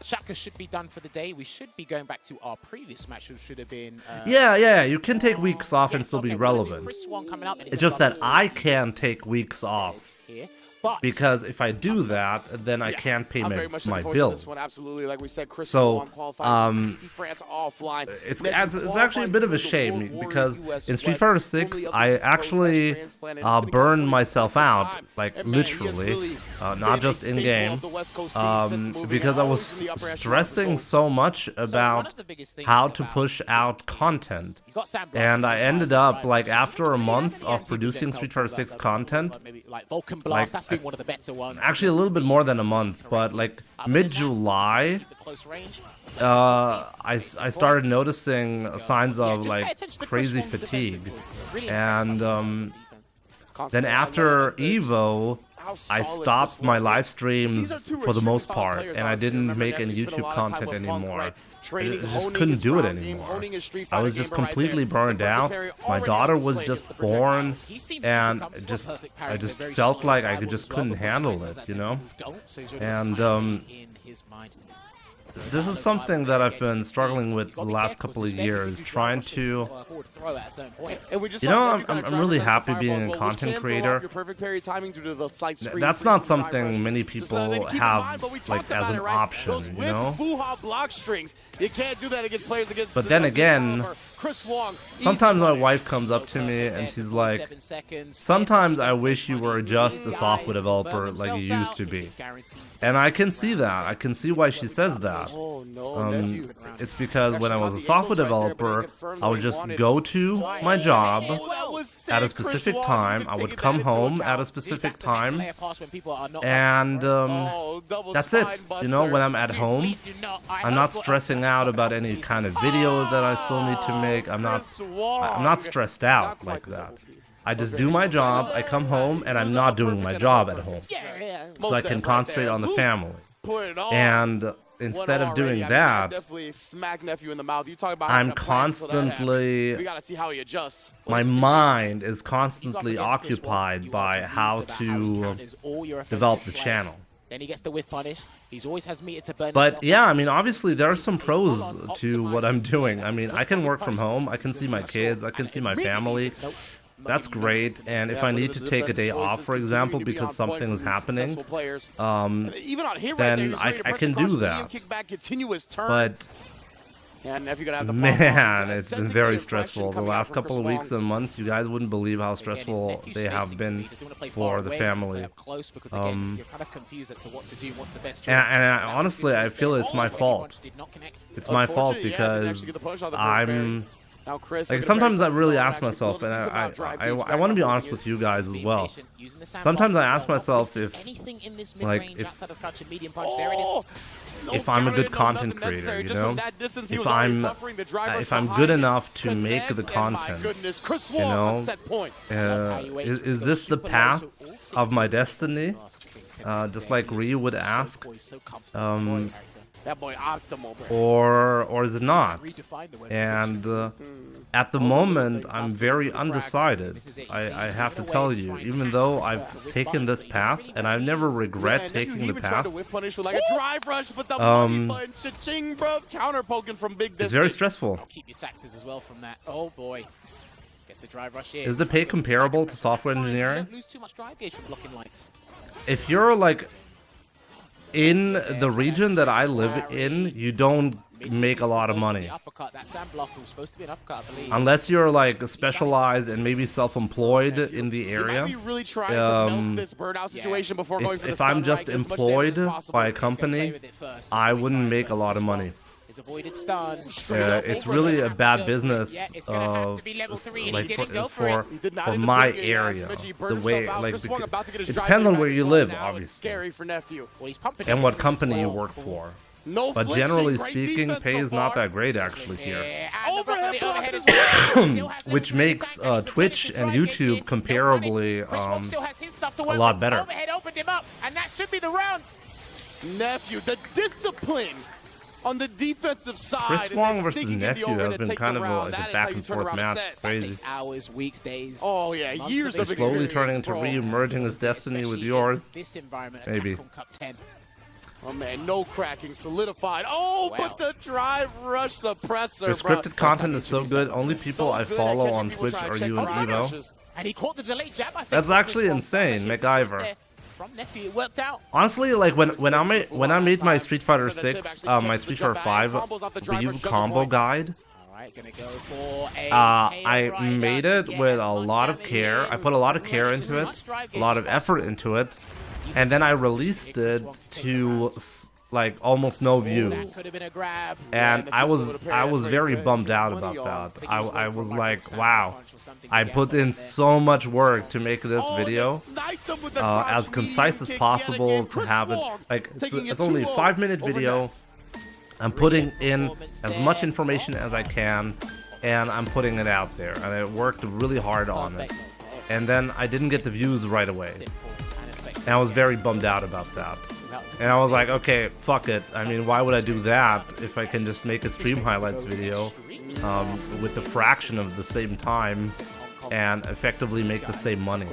S9: Shaka should be done for the day. We should be going back to our previous match, which should have been.
S1: Yeah, you can take weeks off and
S9: yes,
S1: still be
S9: okay, we're gonna do
S1: relevant.
S9: Chris Swan coming up, and
S1: It's just that I can take weeks off.
S9: here. But
S1: Because if I do that, then I can't pay
S8: I'm
S1: my,
S8: very much
S1: my
S8: looking forward to
S1: bills.
S8: this one. Absolutely, like we said, Chris
S1: So,
S8: Swan qualified for France offline.
S1: It's
S8: Next,
S1: it's actually a bit of a shame
S8: World Warrior
S1: because
S8: US
S1: in Street
S8: West,
S1: Fighter
S8: formerly
S1: 6,
S8: of the
S1: I
S8: East Coast,
S1: actually
S8: transplanted, been
S1: burned
S8: gone
S1: myself
S8: for quite some
S1: out,
S8: time.
S1: like
S8: And man, he has
S1: literally,
S8: really
S1: not
S8: been a
S1: just in
S8: staple
S1: game,
S8: of the West Coast scene since moving
S1: because I
S8: always
S1: was
S8: in the upper echelon
S1: stressing
S8: results.
S1: so much
S9: one
S1: about
S9: of the biggest things
S1: how to
S9: about
S1: push
S9: Luke
S1: out
S9: is
S1: content.
S9: he's got Sam
S1: And I
S9: Blast,
S1: ended
S9: right,
S1: up,
S9: right,
S1: like,
S9: right.
S1: after a
S9: Yeah,
S1: month
S9: yeah,
S1: of
S9: people
S1: producing
S9: don't
S1: Street
S9: tell
S1: Fighter
S9: people
S1: 6
S9: that,
S1: content,
S9: maybe like Vulcan Blast, that's been one of the better ones.
S1: actually a little bit more than a month, but like mid-July, I started noticing signs of like crazy fatigue, and then after Evo, I stopped my live streams for the most part, and I didn't make any YouTube content anymore. I just couldn't do it anymore. I was just completely burned out. My daughter was just born, and I just felt like I just couldn't handle it, you know? And this is something that I've been struggling with the last couple of years, trying to... You know, I'm really happy being a content creator. That's not something many people have, like, as an option, you know?
S8: You can't do that against players against.
S1: But then again, sometimes my wife comes up to me and she's like, sometimes I wish you were just a software developer like you used to be. And I can see that. I can see why she says that. It's because when I was a software developer, I would just go to my job at a specific time. I would come home at a specific time. And that's it. You know, when I'm at home, I'm not stressing out about any kind of video that I still need to make. I'm not stressed out like that. I just do my job, I come home, and I'm not doing my job at home. So I can concentrate on the family. And instead of doing that, I'm constantly, my mind is constantly occupied by how to develop the channel.
S9: Then he gets the whiff punish. He always has meter to burn.
S1: But yeah, I mean, obviously there are some pros to what I'm doing. I mean, I can work from home, I can see my kids, I can see my family. That's great. And if I need to take a day off, for example, because something is happening, then I can do that. But man, it's been very stressful. The last couple of weeks and months, you guys wouldn't believe how stressful they have been for the family. And honestly, I feel it's my fault. It's my fault because I'm... Like, sometimes I really ask myself, and I want to be honest with you guys as well. Sometimes I ask myself if I'm a good content creator, you know? If I'm good enough to make the content, you know? Is this the path of my destiny? Just like Ryu would ask. Or is it not? And at the moment, I'm very undecided. I have to tell you, even though I've taken this path, and I never regret taking the path, it's very stressful. Is the pay comparable to software engineering? If you're like in the region that I live in, you don't make a lot of money. Unless you're like specialized and maybe self-employed in the area. If I'm just employed by a company, I wouldn't make a lot of money.
S9: His avoided stun.
S1: It's really a bad business
S9: it's gonna have to be level 3, and he
S1: like
S9: didn't go for it.
S8: He did not
S1: for
S8: end up
S1: my
S8: doing it, yeah, as you
S1: area.
S8: mentioned, he
S1: The
S8: burned
S1: way
S8: himself out.
S1: like
S8: Chris Wong about to get his
S1: it
S8: drive
S1: depends on
S8: back
S1: where
S8: as
S1: you
S8: well.
S1: live,
S8: Now it's
S1: obviously,
S8: scary for Nephew.
S9: Well, he's pumping
S1: and what
S9: everything as
S1: company you
S9: well.
S1: work for.
S8: No
S1: But
S8: flinching,
S1: generally
S8: great
S1: speaking,
S8: defense
S1: pay
S8: so
S1: is not
S8: far.
S1: that great actually here.
S9: And the
S8: Overhead
S9: block on the
S8: block
S9: overhead
S8: as
S9: as well. Still has level
S1: Which
S9: 3
S1: makes
S9: attack, and he's
S1: Twitch
S9: replenished
S1: and
S9: his drive
S1: YouTube
S9: kick.
S1: comparably
S9: Chris Wong still has his stuff to
S1: a
S9: work
S1: lot
S9: with.
S1: better.
S9: Overhead opened him up, and that should be the round.
S8: Nephew, the discipline on the defensive side.
S1: Chris
S8: and
S1: Wong
S8: then
S1: versus
S8: sticking in the
S1: Nephew
S8: overhead
S1: has
S8: to
S1: been
S8: take
S1: kind
S8: the
S1: of
S8: round.
S1: like
S8: That
S1: a
S8: is how
S1: back
S8: you
S1: and
S8: turn
S1: forth
S8: around a
S1: match.
S8: set.
S1: Crazy.
S9: Takes hours, weeks, days.
S8: Oh yeah,
S9: months
S8: years of
S1: Slowly
S8: experience,
S1: turning into
S8: bro.
S1: re-emerging his destiny with
S9: Especially
S1: yours.
S9: in this environment,
S1: Maybe.
S9: Capcom Cup 10.
S8: Oh man, no cracking, solidified. Oh,
S9: Wow.
S8: but the drive rush suppressor,
S1: Their
S8: bro.
S1: scripted content is so good. Only people
S8: So
S1: I
S8: good at
S1: follow
S8: catching
S1: on
S8: people
S1: Twitch
S8: trying to
S1: are
S8: check
S1: you and
S8: drive
S1: Evo.
S8: rushes.
S9: And he caught the delayed jab, I think.
S1: That's
S9: from
S1: actually
S9: Chris Wong.
S1: insane,
S9: That was actually a good
S1: MacGyver.
S9: choice there From Nephew, it worked out.
S1: Honestly, like when I made my Street Fighter 6, my Street Fighter 5 Ryu combo guide,
S9: All right, gonna go for a
S1: I
S9: hail rider
S1: made
S9: to
S1: it
S9: get
S1: with
S9: as
S1: a
S9: much
S1: lot of
S9: damage
S1: care.
S9: in.
S1: I put a lot of care
S9: As
S1: into it,
S9: much drive
S1: a
S9: gain
S1: lot
S9: as
S1: of effort into it, and then I released it to like almost no
S9: That
S1: views.
S9: could have been a grab.
S1: And I was very bummed out about that. I was like, wow, I put in so much work to make this video as concise as possible to have it. Like it's only a 5-minute video. I'm putting in as much information as I can, and I'm putting it out there. And I worked really hard on it. And then I didn't get the views right away. And I was very bummed out about that. And I was like, okay, fuck it. I mean, why would I do that if I can just make a stream highlights video with a fraction of the same time and effectively make the same money?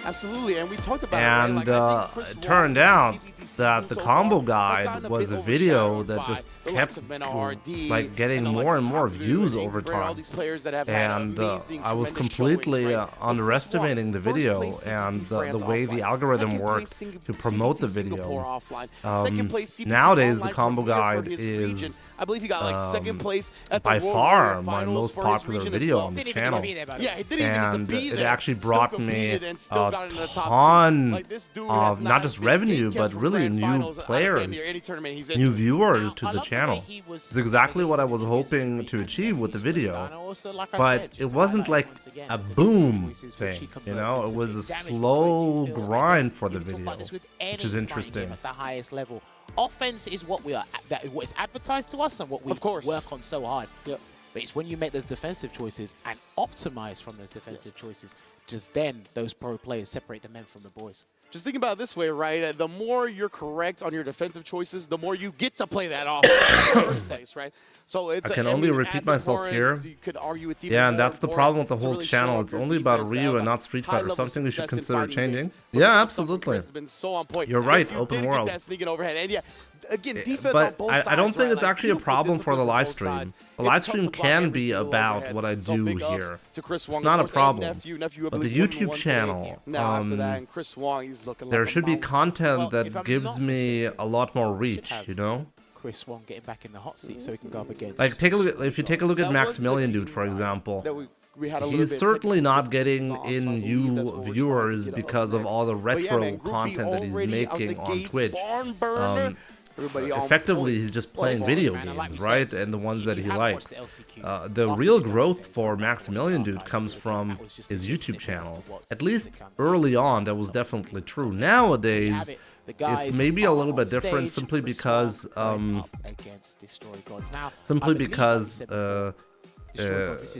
S8: Absolutely, and we talked about
S1: And
S8: it, right? Like, I think Chris
S1: it
S8: Wong
S1: turned
S8: and
S1: out
S8: CBT
S1: that the
S8: so
S1: combo
S8: far has
S1: guide
S8: gotten a
S1: was
S8: bit
S1: a video
S8: overshadowed
S1: that just
S8: by the likes
S1: kept
S8: of NRD
S1: like getting
S8: and the likes
S1: more
S8: of
S1: and more
S8: Kakudu
S1: views
S8: and
S1: over
S8: Ingrid, all
S1: time.
S8: these players that have had
S1: And
S8: amazing,
S1: I was
S8: tremendous
S1: completely
S8: showings, right? But Chris Wong,
S1: underestimating the
S8: first
S1: video
S8: place
S1: and
S8: CBT
S1: the
S8: France
S1: way the
S8: offline.
S1: algorithm
S8: Second
S1: worked
S8: place
S1: to promote the
S8: CBT Singapore
S1: video.
S8: offline. Second place CBT
S1: Nowadays, the
S8: online
S1: combo
S8: prepared for
S1: guide
S8: his region.
S1: is
S8: I believe he got like second place at the
S1: by
S8: World
S1: far
S8: Warrior
S1: my
S8: Finals
S1: most
S8: for his
S1: popular
S8: region as
S1: video
S8: well.
S1: on the
S9: Didn't even
S1: channel.
S9: get to be there, by the
S8: Yeah,
S9: way.
S8: it didn't even get to
S1: And
S8: be
S1: it
S8: there.
S1: actually
S8: Still
S1: brought me
S8: competed and still
S1: a
S8: got into the top two.
S1: ton
S8: Like, this dude has
S1: of not just
S8: been
S1: revenue,
S8: gatekept
S1: but
S8: for
S1: really
S8: grand
S1: new
S8: finals out of
S1: players,
S8: damn near any tournament he's
S1: new
S8: into.
S1: viewers to
S9: I
S1: the
S9: love the way
S1: channel.
S9: he was
S1: It's exactly what I was
S9: really
S1: hoping to achieve with the video.
S9: And also, like I
S1: But
S9: said,
S1: it
S9: just to
S1: wasn't
S9: highlight
S1: like
S9: once again,
S1: a
S9: the defensive
S1: boom
S9: choices which
S1: thing,
S9: he
S1: you
S9: converts
S1: know?
S9: into
S1: It was a
S9: big damage.
S1: slow
S9: Where do you feel
S1: grind for the
S9: you can talk
S1: video,
S9: about this with any
S1: which is
S9: fighting
S1: interesting.
S9: game at the highest level. Offense is what we are, what is advertised to us and what we
S8: Of course.
S9: work on so hard.
S8: Yep.
S9: But it's when you make those defensive choices and optimize from those defensive choices, just then those pro players separate the men from the boys.
S8: Just think about it this way, right? The more you're correct on your defensive choices, the more you get to play that offense in the first place, right? So it's
S1: I can only repeat
S8: as
S1: myself
S8: important,
S1: here.
S8: You could argue it's even
S1: Yeah, and
S8: more
S1: that's the
S8: important
S1: problem with the
S8: to
S1: whole
S8: really show
S1: channel.
S8: off
S1: It's
S8: your
S1: only about
S8: defense.
S1: Ryu
S8: They
S1: and
S8: have
S1: not Street
S8: high
S1: Fighter.
S8: level
S1: Something we should
S8: success in
S1: consider
S8: fighting
S1: changing.
S8: games. But
S1: Yeah,
S8: also
S1: absolutely.
S8: Chris has been so on point.
S1: You're
S8: And
S1: right,
S8: if you
S1: open
S8: did get
S1: world.
S8: that sneaking overhead, and yeah, again, defense on
S1: But
S8: both
S1: I don't
S8: sides,
S1: think
S8: right?
S1: it's
S8: Like,
S1: actually a
S8: beautiful
S1: problem for the
S8: discipline from
S1: live
S8: both
S1: stream.
S8: sides.
S1: The
S8: It's
S1: live
S8: tough to
S1: stream
S8: block
S1: can
S8: every
S1: be
S8: single
S1: about
S8: overhead.
S1: what I
S8: So
S1: do
S8: big ups
S1: here.
S8: to Chris
S1: It's
S8: Wong,
S1: not a
S8: of course, and
S1: problem.
S8: Nephew, I
S1: But the
S8: believe,
S1: YouTube
S8: 1-1 today.
S1: channel,
S8: Now after that, and Chris Wong, he's looking
S1: there
S8: like a
S1: should be
S8: mouse.
S1: content
S9: Well, if
S1: that
S9: I'm
S1: gives
S9: not
S1: me a lot more reach,
S9: have
S1: you know?
S9: Chris Wong getting back in the hot seat so he can go up against.
S1: Like, take a look at, if you take a look at
S8: That was the
S1: Maximilian
S8: reason
S1: Dude, for
S8: why
S1: example.
S8: that we had a little
S1: He's
S8: bit
S1: certainly
S8: technical
S1: not getting
S8: so I
S1: in
S8: believe that's what we're trying to
S1: viewers
S8: get up
S1: because of
S8: next.
S1: all the
S8: But yeah,
S1: retro
S8: man, Group B
S1: content that he's
S8: already out the
S1: making on
S8: gates,
S1: Twitch.
S8: barn burner. Everybody on
S1: Effectively,
S8: point.
S1: he's just
S9: Well,
S1: playing
S9: it's
S1: video
S9: fun, man. Like
S1: games,
S9: we
S1: right?
S9: said,
S1: And the ones
S9: if
S1: that
S9: you
S1: he
S9: haven't watched
S1: likes.
S9: the LCQ,
S1: The
S9: after
S1: real
S9: you done
S1: growth
S9: it,
S1: for
S9: then
S1: Maximilian
S9: watch
S1: Dude
S9: the
S1: comes
S9: archives,
S1: from
S9: that was just a
S1: his
S9: little
S1: YouTube
S9: snippet as to
S1: channel.
S9: what's
S1: At least
S9: become.
S1: early on, that was definitely true. Nowadays, it's maybe a little bit different simply because simply because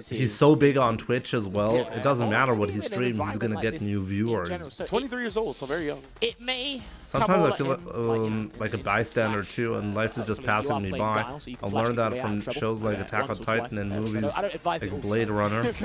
S1: he's so big on Twitch as well. It doesn't matter what he streams, he's gonna get new viewers.
S8: 23 years old, so very young.
S9: It may
S1: Sometimes I feel like a bystander too, and life is just passing me by. I've learned that from shows like Attack on Titan and movies like Blade Runner. It's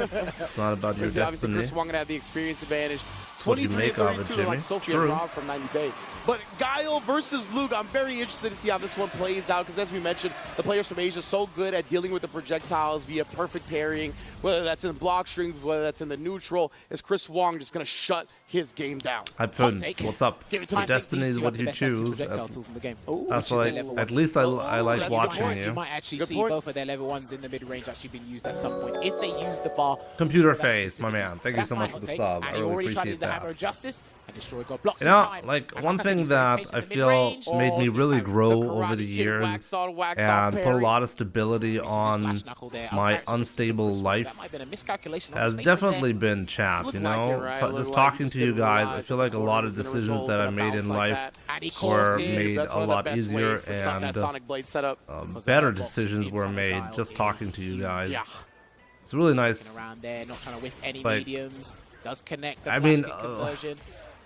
S1: not about your
S8: Obviously,
S1: destiny.
S8: Chris Wong gonna have the experience advantage.
S1: what you
S8: 23
S1: make of it,
S8: 32
S1: Jimmy.
S8: like Sophie
S1: True.
S8: and Rob from 90 Day. But Guile versus Luke, I'm very interested to see how this one plays out because as we mentioned, the players from Asia are so good at dealing with the projectiles via perfect parrying, whether that's in the block strings, whether that's in the neutral. Is Chris Wong just gonna shut his game down.
S1: Hyphen,
S9: take.
S1: what's up?
S9: Give it to
S1: Your
S9: me.
S1: destiny
S9: These
S1: is
S9: two
S1: what
S9: are
S1: you
S9: the best
S1: choose.
S9: projectile tools in the game.
S1: That's
S9: Which is
S1: why,
S9: their level
S1: at
S9: ones.
S1: least I like
S8: that's a good
S1: watching
S8: point.
S9: You
S1: you.
S9: might actually
S8: Good
S9: see
S8: point.
S9: both of their level ones in the mid-range actually being used at some point. If they use the bar.
S1: Computer
S9: for that
S1: face, my
S9: specific
S1: man.
S9: use.
S1: Thank you
S9: That's
S1: so
S9: my
S1: much
S9: hot
S1: for the
S9: take.
S1: sub. I
S9: And he
S1: really
S9: already tried to
S1: appreciate
S9: use the
S1: that.
S9: Hammer of Justice and Destroy God blocks
S1: You
S9: in
S1: know,
S9: time.
S1: like
S9: And
S1: one
S9: like I said,
S1: thing
S9: he's very
S1: that
S9: patient
S1: I
S9: in the
S1: feel
S9: mid-range.
S1: made me really grow
S8: The
S1: over the
S8: karate kick,
S1: years
S8: wax on, wax off
S1: and put a
S8: parry.
S1: lot of stability
S9: Misses his
S1: on
S9: flash knuckle there.
S1: my
S9: Uncharacteristic
S1: unstable
S9: Chris Wong.
S1: life
S9: That might have been a miscalculation on
S1: has
S9: his face in there.
S1: definitely been chat,
S8: Looked
S1: you
S8: like
S1: know?
S8: it, right? Looked
S1: Just
S8: like
S1: talking
S8: he
S1: to
S8: just
S1: you
S8: didn't
S1: guys, I
S8: realize
S1: feel
S8: that
S1: like a
S8: the
S1: lot
S8: corner
S1: of
S8: was gonna
S1: decisions
S8: result
S1: that
S8: in
S1: I
S8: a
S1: made
S8: bounce
S1: in
S8: like
S1: life
S8: that.
S9: And he
S1: were
S9: caught it.
S1: made
S8: That's
S1: a
S8: one of the
S1: lot
S8: best
S1: easier
S8: ways to stop that
S1: and
S8: Sonic Blade setup.
S1: better
S9: Box
S1: decisions
S9: in
S1: were
S9: front of
S1: made
S9: Kyle
S1: just
S9: is
S1: talking to you guys.
S8: Yeah.
S1: It's really nice.
S9: Around there, not trying to whiff any
S1: Like,
S9: mediums. Does connect the
S1: I
S9: flash
S1: mean,
S9: kick conversion.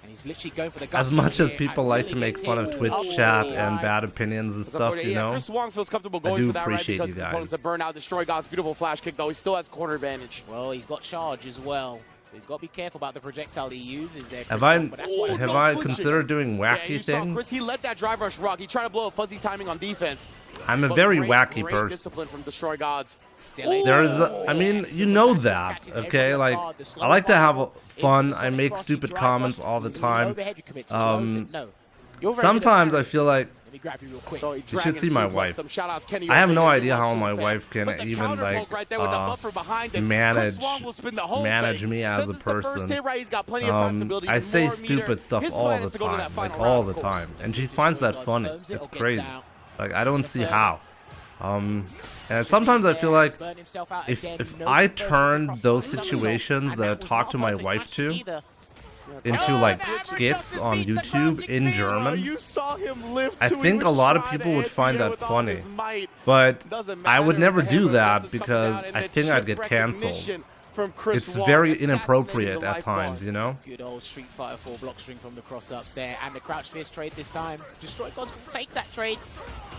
S9: And he's literally going for the
S1: As
S9: gusto
S1: much as
S9: here
S1: people
S9: until
S1: like
S9: he
S1: to make
S9: gets
S1: fun
S9: hit.
S1: of Twitch
S9: Oh,
S1: chat
S9: yeah.
S1: and bad opinions and stuff, you know,
S8: Chris Wong feels comfortable
S1: I
S8: going
S1: do
S8: for that, right?
S1: appreciate
S8: Because
S1: you
S8: his
S1: guys.
S8: opponent's a burnout, destroy God's beautiful flash kick, though. He still has corner advantage.
S9: Well, he's got charge as well. So he's got to be careful about the projectile he uses there.
S1: Have
S9: Chris
S1: I
S9: Wong, but that's why he's
S1: have
S9: not
S1: I
S9: flinching.
S1: considered doing
S8: Yeah,
S1: wacky
S8: you saw Chris,
S1: things?
S8: he let that drive rush rock. He tried to blow up fuzzy timing on defense.
S1: I'm a
S8: But
S1: very
S8: great,
S1: wacky
S8: great
S1: person.
S8: discipline from Destroy Gods.
S1: There's, I mean, you know that, okay? Like, I like to have fun. I make stupid comments all the time. Sometimes I feel like
S9: Let me grab you real quick.
S8: So he
S1: you should
S8: dragon
S1: see my
S8: suplexed
S1: wife.
S8: them. Shout-outs Kenny
S1: I have no
S8: Omega,
S1: idea
S8: good
S1: how
S8: luck,
S1: my
S8: super
S1: wife
S8: fan.
S1: can
S8: But the
S1: even
S8: counter
S1: like
S8: poke right there with the buffer behind him.
S1: manage
S8: Chris Wong will spin the whole
S1: manage
S8: thing.
S1: me as
S8: Since
S1: a
S8: it's the first
S1: person.
S8: hit, right, he's got plenty of time to build
S1: I
S8: even
S1: say
S8: more
S1: stupid
S8: meter.
S1: stuff
S8: His
S1: all
S8: plan
S1: the
S8: is to go to that
S1: time, like
S8: final
S1: all
S8: round,
S1: the
S8: of course.
S1: time, and she finds that funny. It's crazy. Like I don't see how. And sometimes I feel like if I turned those situations that I talk to my wife to into like skits on YouTube in German,
S8: You saw him lift
S1: I
S8: too. He
S1: think a
S8: was
S1: lot of
S8: trying to
S1: people would
S8: hit
S1: find
S8: the air
S1: that
S8: with all
S1: funny.
S8: his might.
S1: But
S8: Doesn't
S1: I would
S8: matter.
S1: never
S8: The
S1: do
S8: hammer
S1: that
S8: justice coming
S1: because
S8: down, and
S1: I
S8: the
S1: think I'd
S8: chip
S1: get canceled.
S8: recognition from Chris
S1: It's
S8: Wong,
S1: very
S8: assassinating
S1: inappropriate
S8: the
S1: at
S8: life bar.
S1: times, you know?
S9: Good old Street Fighter 4 block string from the cross-ups there. And the crouch fist trade this time. Destroy Gods will take that trade.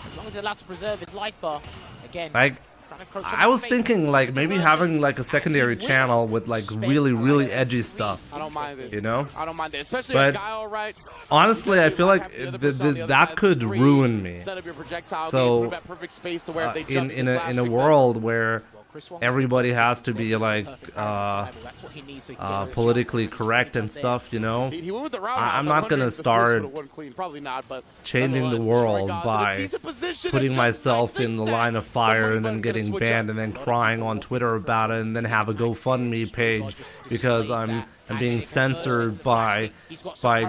S9: As long as they're allowed to preserve its life bar. Again,
S1: Like,
S9: trying to approach
S1: I
S9: him
S1: was
S9: in space.
S1: thinking like maybe having like a secondary channel with like really edgy stuff,
S8: I don't mind it.
S1: you know?
S8: I don't mind it, especially
S1: But
S8: if Guile, right?
S1: honestly, I feel like
S8: Have the other person on the other
S1: that
S8: side
S1: could
S8: screen,
S1: ruin me.
S8: Set up your projectile game,
S1: So,
S8: put him at perfect space to where if they jump,
S1: in
S8: you
S1: a
S8: flash
S1: in a
S8: kick them.
S1: world where
S9: Chris Wong
S1: everybody
S9: is
S1: has to be like
S9: that's what he needs so he can get another
S1: politically
S9: chance.
S1: correct and stuff, you know?
S8: He went with the roundhouse.
S1: I'm not gonna
S8: wondering if the first
S1: start
S8: would've won clean. Probably not, but
S1: changing the
S8: nonetheless,
S1: world
S8: Destroy Gods in a
S1: by
S8: decent position
S1: putting
S8: and just
S1: myself
S8: like
S1: in the
S8: that.
S1: line of
S8: The
S1: fire
S8: money
S1: and then
S8: button gonna
S1: getting
S8: switch
S1: banned
S8: up.
S1: and then crying on Twitter about it and then have a GoFundMe page because I'm being censored by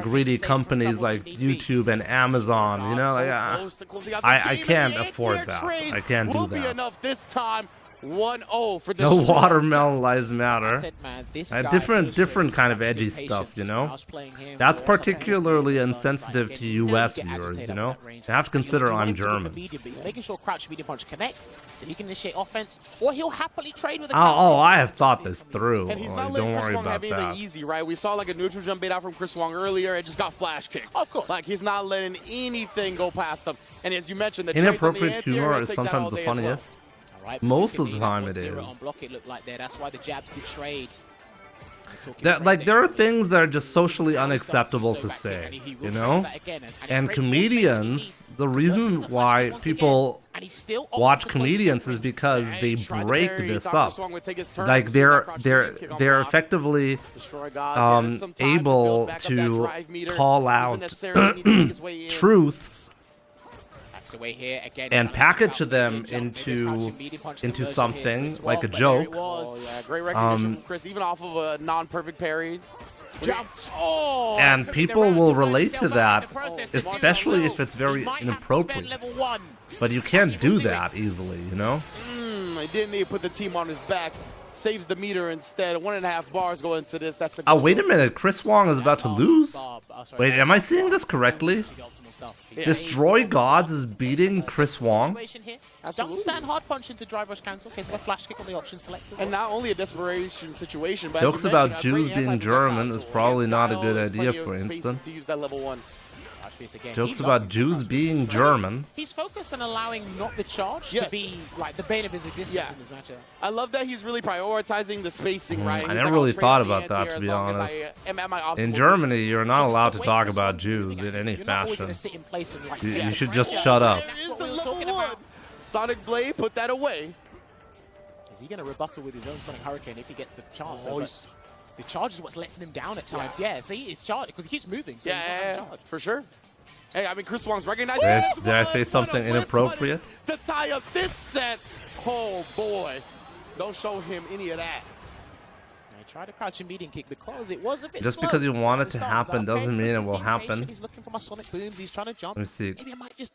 S1: greedy companies like YouTube and Amazon, you know? Like,
S8: Close to closing out
S1: I
S8: this game,
S1: can't
S8: and the
S1: afford
S8: anti-air
S1: that.
S8: trade
S1: I can't do
S8: will be
S1: that.
S8: enough this time. 1-0 for
S1: No
S8: Destroy.
S1: watermelon lives matter.
S9: Said, man, this
S1: Uh,
S9: guy
S1: different
S9: illustrates
S1: kind of
S9: such
S1: edgy
S9: good
S1: stuff,
S9: patience.
S1: you
S9: When I
S1: know?
S9: was playing him,
S1: That's
S9: we were also playing
S1: particularly
S9: him,
S1: insensitive
S9: like,
S1: to
S9: again, you never
S1: US
S9: get
S1: viewers,
S9: agitated
S1: you
S9: at
S1: know?
S9: that range.
S1: You have to consider
S9: He
S1: I'm
S9: wanted to go for
S1: German.
S9: medium, but he's making sure crouch medium punch connects, so he can initiate offense, or he'll happily trade with a
S1: Oh, I have thought this through.
S8: And he's
S1: Like,
S8: not letting
S1: don't
S8: Chris
S1: worry
S8: Wong
S1: about
S8: have anything
S1: that.
S8: easy, right? We saw like a neutral jump bait out from Chris Wong earlier. It just got flash kicked.
S9: Of course.
S8: Like he's not letting anything go past him. And as you mentioned, the trades in the
S1: Inappropriate
S8: anti-air,
S1: humor
S8: he'll
S1: is
S8: take that
S1: sometimes
S8: all
S1: the
S8: day as well.
S1: funniest.
S9: All right,
S1: Most
S9: but
S1: of
S9: you
S1: the
S9: can
S1: time
S9: see
S1: it
S9: that 1-0
S1: is.
S9: on block, it looked like there. That's why the jabs did trade.
S1: That, like, there are things that are just socially unacceptable to say, you know? And comedians, the reason why people watch comedians is because they break this up. Like they're effectively able to call out truths
S9: Away here, again,
S1: and package them into something like a joke.
S8: Oh, yeah, great recognition from Chris, even off of a non-perfect parry.
S9: Jumped.
S1: And people will relate to that, especially if it's very inappropriate. But you can't do that easily, you know?
S8: He didn't need to put the team on his back. Saves the meter instead. 1.5 bars go into this. That's a
S1: Oh,
S8: good
S1: wait a
S8: move.
S1: minute. Chris Wong is about to lose? Wait, am I seeing this correctly? Destroy Gods is beating Chris Wong?
S9: Don't stand hard punch into drive rush cancel. Okay, so a flash kick on the option select.
S8: And not only a desperation situation, but
S1: Jokes
S8: as you
S1: about
S8: mentioned, a great
S1: Jews being
S8: anti-projectile
S1: German is
S8: tool.
S1: probably not a
S8: Guile
S1: good
S8: has
S1: idea,
S8: plenty of
S1: for
S8: spaces
S1: instance.
S8: to use that level 1.
S1: Jokes about Jews being German.
S9: He's focused on allowing not the charge
S8: Yes.
S9: to be like the bane of his existence
S8: Yeah.
S9: in this matchup.
S8: I love that he's really prioritizing the spacing, right?
S1: I
S8: He's
S1: never
S8: like, I'll
S1: really
S8: trade
S1: thought
S8: on the
S1: about that,
S8: anti-air
S1: to
S8: as
S1: be
S8: long as
S1: honest.
S8: I am at my optimal
S1: In
S8: distance.
S1: Germany, you're not allowed to
S9: Wait,
S1: talk
S9: Chris
S1: about
S9: Wong
S1: Jews
S9: moving
S1: in
S9: at
S1: any
S9: him. You're not always
S1: fashion.
S9: gonna sit in place and like,
S1: You should just shut up.
S8: There is
S9: That's
S8: the
S9: what we were
S8: level
S9: talking
S8: 1.
S9: about.
S8: Sonic Blade, put that away.
S9: Is he going to rebuttal with his own Sonic Hurricane if he gets the chance?
S8: Oh,
S9: But The charge is what lets him down at times. Yeah, see, it's charge because he keeps moving. So
S8: Yeah, for sure. Hey, I mean, Chris Wong's recognizing
S1: Did I say something inappropriate?
S8: To tie up this set. Oh, boy. Don't show him any of that.
S9: I tried to crouch a medium kick because it was a bit
S1: Just
S9: slow.
S1: because you want it
S9: The
S1: to
S9: start was
S1: happen
S9: okay,
S1: doesn't mean
S9: Chris
S1: it
S9: is
S1: will
S9: being patient.
S1: happen.
S9: He's looking for my sonic booms. He's trying to jump.
S1: Let me see.
S9: Maybe I might just,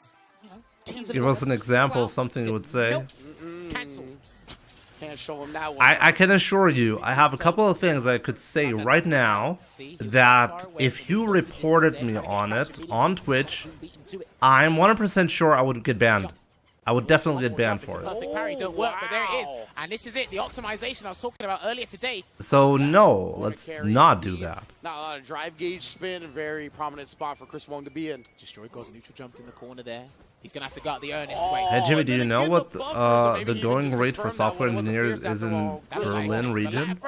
S9: tease a
S1: Give
S9: little
S1: us an
S9: bit.
S1: example
S9: Well,
S1: of something you
S9: is it-
S1: would say.
S9: Nope. Cancelled.
S8: Can't show him that one.
S1: I can assure you, I have a couple of things I could say right now that if you reported me on it on Twitch, I'm 100% sure I would get banned. I would definitely get banned for it.
S9: Perfect parry don't work, but there it is. And this is it, the optimization I was talking about earlier today.
S1: So no, let's not do that.
S8: Not a lot of drive gauge spin. A very prominent spot for Chris Wong to be in.
S9: Destroy goes neutral jumped in the corner there. He's going to have to go out the earnest way.
S1: Hey Jimmy, do you
S8: then
S1: know
S8: again,
S1: what
S8: the buffer, so maybe
S1: the
S8: he even
S1: going
S8: just
S1: rate for
S8: confirmed that
S1: software
S8: one. It wasn't
S1: engineers
S8: fierce
S1: is
S8: after
S1: in
S8: all.
S9: That was
S1: Berlin
S9: like-
S1: region?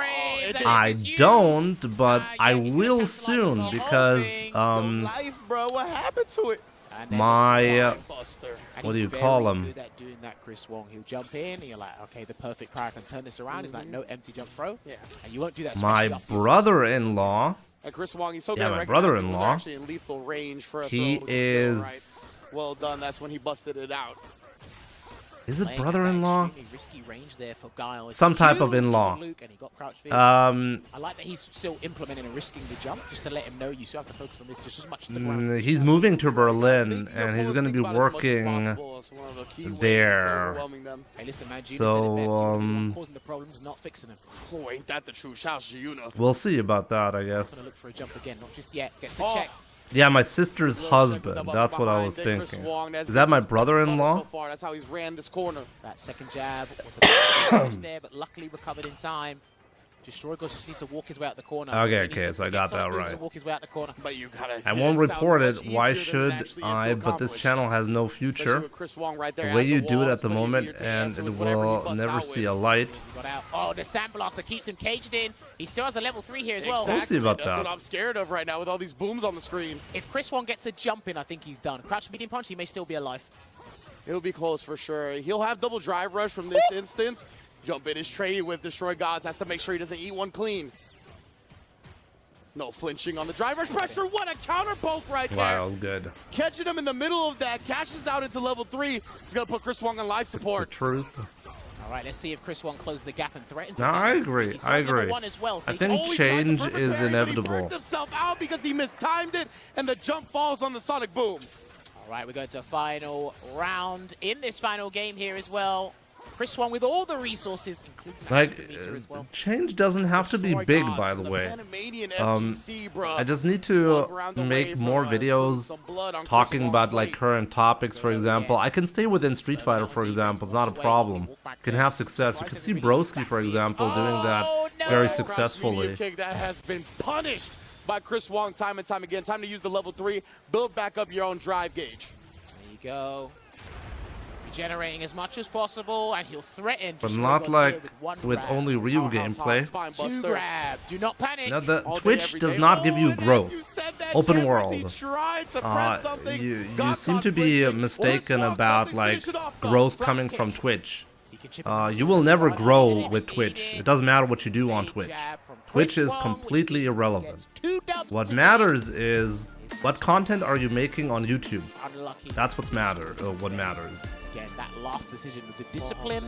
S8: it is.
S1: I don't, but I will soon because
S8: Life, bro. What happened to it?
S9: And then
S1: my
S8: Buster.
S9: and
S1: what
S9: he's
S1: do you
S9: very
S1: call him?
S9: good at doing that, Chris Wong. He'll jump in, and you're like, okay, the perfect power can turn this around. It's like no empty jump throw.
S8: Yeah.
S9: And you won't do that.
S1: my
S9: especially after you-
S1: brother-in-law,
S8: And Chris Wong, he's so good
S1: Yeah,
S8: at
S1: my
S8: recognizing when
S1: brother-in-law,
S8: they're actually in lethal range for a
S1: he
S8: throw. Right.
S1: is
S8: Well done. That's when he busted it out.
S1: is it
S9: Playing at that
S1: brother-in-law?
S9: extremely risky range there for Guile. It's
S1: Some type of
S9: huge
S1: in-law.
S9: for Luke, and he got crouch fierce.
S1: I
S9: like that he's still implementing and risking the jump, just to let him know you still have to focus on this just as much as the ground.
S1: He's moving to Berlin
S8: Make your
S1: and he's
S8: opponent
S1: going to be
S8: think about as much as
S1: working
S8: possible. It's one of the key ways
S1: there.
S8: overwhelming them.
S9: Hey, listen, man, Juna
S1: So,
S9: said it best. You're really the one causing the problems, not fixing them.
S8: Oh, ain't that the truth? Shout out to Yuna.
S1: We'll see about that, I guess.
S9: Gonna look for a jump again, not just yet. Gets the
S8: Oh.
S9: check.
S1: Yeah, my sister's
S8: Little check with the
S1: husband.
S8: buffer
S1: That's what I
S8: behind
S1: was
S8: it. Chris
S1: thinking.
S8: Wong, that's
S1: Is that my
S8: his bread and butter
S1: brother-in-law?
S8: So far. That's how he's ran this corner.
S9: That second jab was a bit there, but luckily recovered in time. Destroy goes just needs to walk his way out the corner.
S1: Okay,
S9: He needs
S1: okay,
S9: to
S1: so I
S9: get
S1: got
S9: Sonic
S1: that
S9: Booms
S1: right.
S9: and walk his way out the corner.
S8: But you gotta.
S1: I won't
S8: it sounds
S1: report
S8: much
S1: it. Why
S8: easier than it
S1: should
S8: actually is to
S1: I? But this
S8: accomplish.
S1: channel has no
S8: Especially
S1: future.
S8: with Chris Wong right there
S1: The way
S8: as a
S1: you do it
S8: wall,
S1: at
S8: it's
S1: the
S8: pretty
S1: moment,
S8: easier to
S1: and
S8: answer
S1: it
S8: with whatever he
S1: will
S8: busts
S1: never
S8: out
S1: see
S8: with.
S1: a light.
S9: Got out. Oh, the Sandblaster keeps him caged in. He still has a level 3 here as well.
S1: We'll see about
S8: That's
S1: that.
S8: what I'm scared of right now with all these booms on the screen.
S9: If Chris Wong gets a jump in, I think he's done. Crouch medium punch, he may still be alive.
S8: It'll be close for sure. He'll have double drive rush from this instance. Jump in is traded with Destroy Gods. Has to make sure he doesn't eat one clean. No flinching on the drive rush pressure. What a counter poke right there.
S1: Wow, that was good.
S8: Catching him in the middle of that. Cashes out into level 3. He's going to put Chris Wong on life
S1: It's the
S8: support.
S1: truth.
S9: All right, let's see if Chris Wong closes the gap and threatens.
S1: No,
S9: him.
S1: I agree.
S9: He still
S1: I
S9: has level
S1: agree.
S9: 1 as well, so
S1: I
S9: he-
S1: think
S8: Oh, he tried the
S1: change
S8: perfect
S1: is
S8: parry, but He
S1: inevitable.
S8: burnt himself out because he mistimed it, and the jump falls on the Sonic Boom.
S9: All right, we're going to a final round in this final game here as well. Chris Wong with all the resources, including that
S1: Like,
S9: super meter as well.
S1: change doesn't have to be
S8: Destroy
S1: big,
S8: Gods
S1: by
S8: from
S1: the way.
S8: Panamanian
S1: Um,
S8: FGC, bro.
S1: I just need
S8: Walk
S1: to
S8: around the way
S1: make
S8: from,
S1: more
S8: losing
S1: videos
S8: some blood on Chris
S1: talking
S8: Wong's
S1: about like
S8: plate.
S1: current topics, for example. I can stay within Street Fighter, for example. It's not a problem. You can have success. You can see Broski, for example, doing that
S9: Oh, no.
S1: very
S8: Crouch medium
S1: successfully.
S8: kick that has been punished by Chris Wong time and time again. Time to use the level 3. Build back up your own drive gauge.
S9: There you go. Regenerating as much as possible, and he'll threaten.
S1: But
S9: Destroy
S1: not
S9: Gods
S1: like
S9: here with one
S1: with
S9: grab.
S1: only Ryu
S8: Powerhouse
S1: gameplay.
S8: spine
S9: Two
S8: buster.
S9: grab. Do not panic.
S1: Now, the
S8: All day,
S1: Twitch
S8: every
S1: does
S8: day.
S1: not give you
S8: and as
S1: growth.
S8: you said that,
S1: Open
S8: Cameras, he
S1: world.
S8: tried to press something,
S1: You
S8: got
S1: seem
S8: caught
S1: to be
S8: flinching.
S1: mistaken
S8: Or
S1: about
S8: doesn't
S1: like
S8: finish it off, though.
S1: growth
S8: Flash
S1: coming
S8: kick.
S1: from Twitch.
S9: He can chip him.
S1: You will never grow
S9: Needed,
S1: with Twitch.
S9: needed.
S1: It doesn't matter what you do on
S9: Big
S1: Twitch.
S9: jab from
S1: Twitch
S9: Chris
S1: is
S9: Wong, which
S1: completely
S9: means he
S1: irrelevant.
S9: gets 2 dubs
S1: What
S9: today.
S1: matters is what content are you making on YouTube.
S9: Unlucky.
S1: That's what matters.
S9: Again, that last decision with the discipline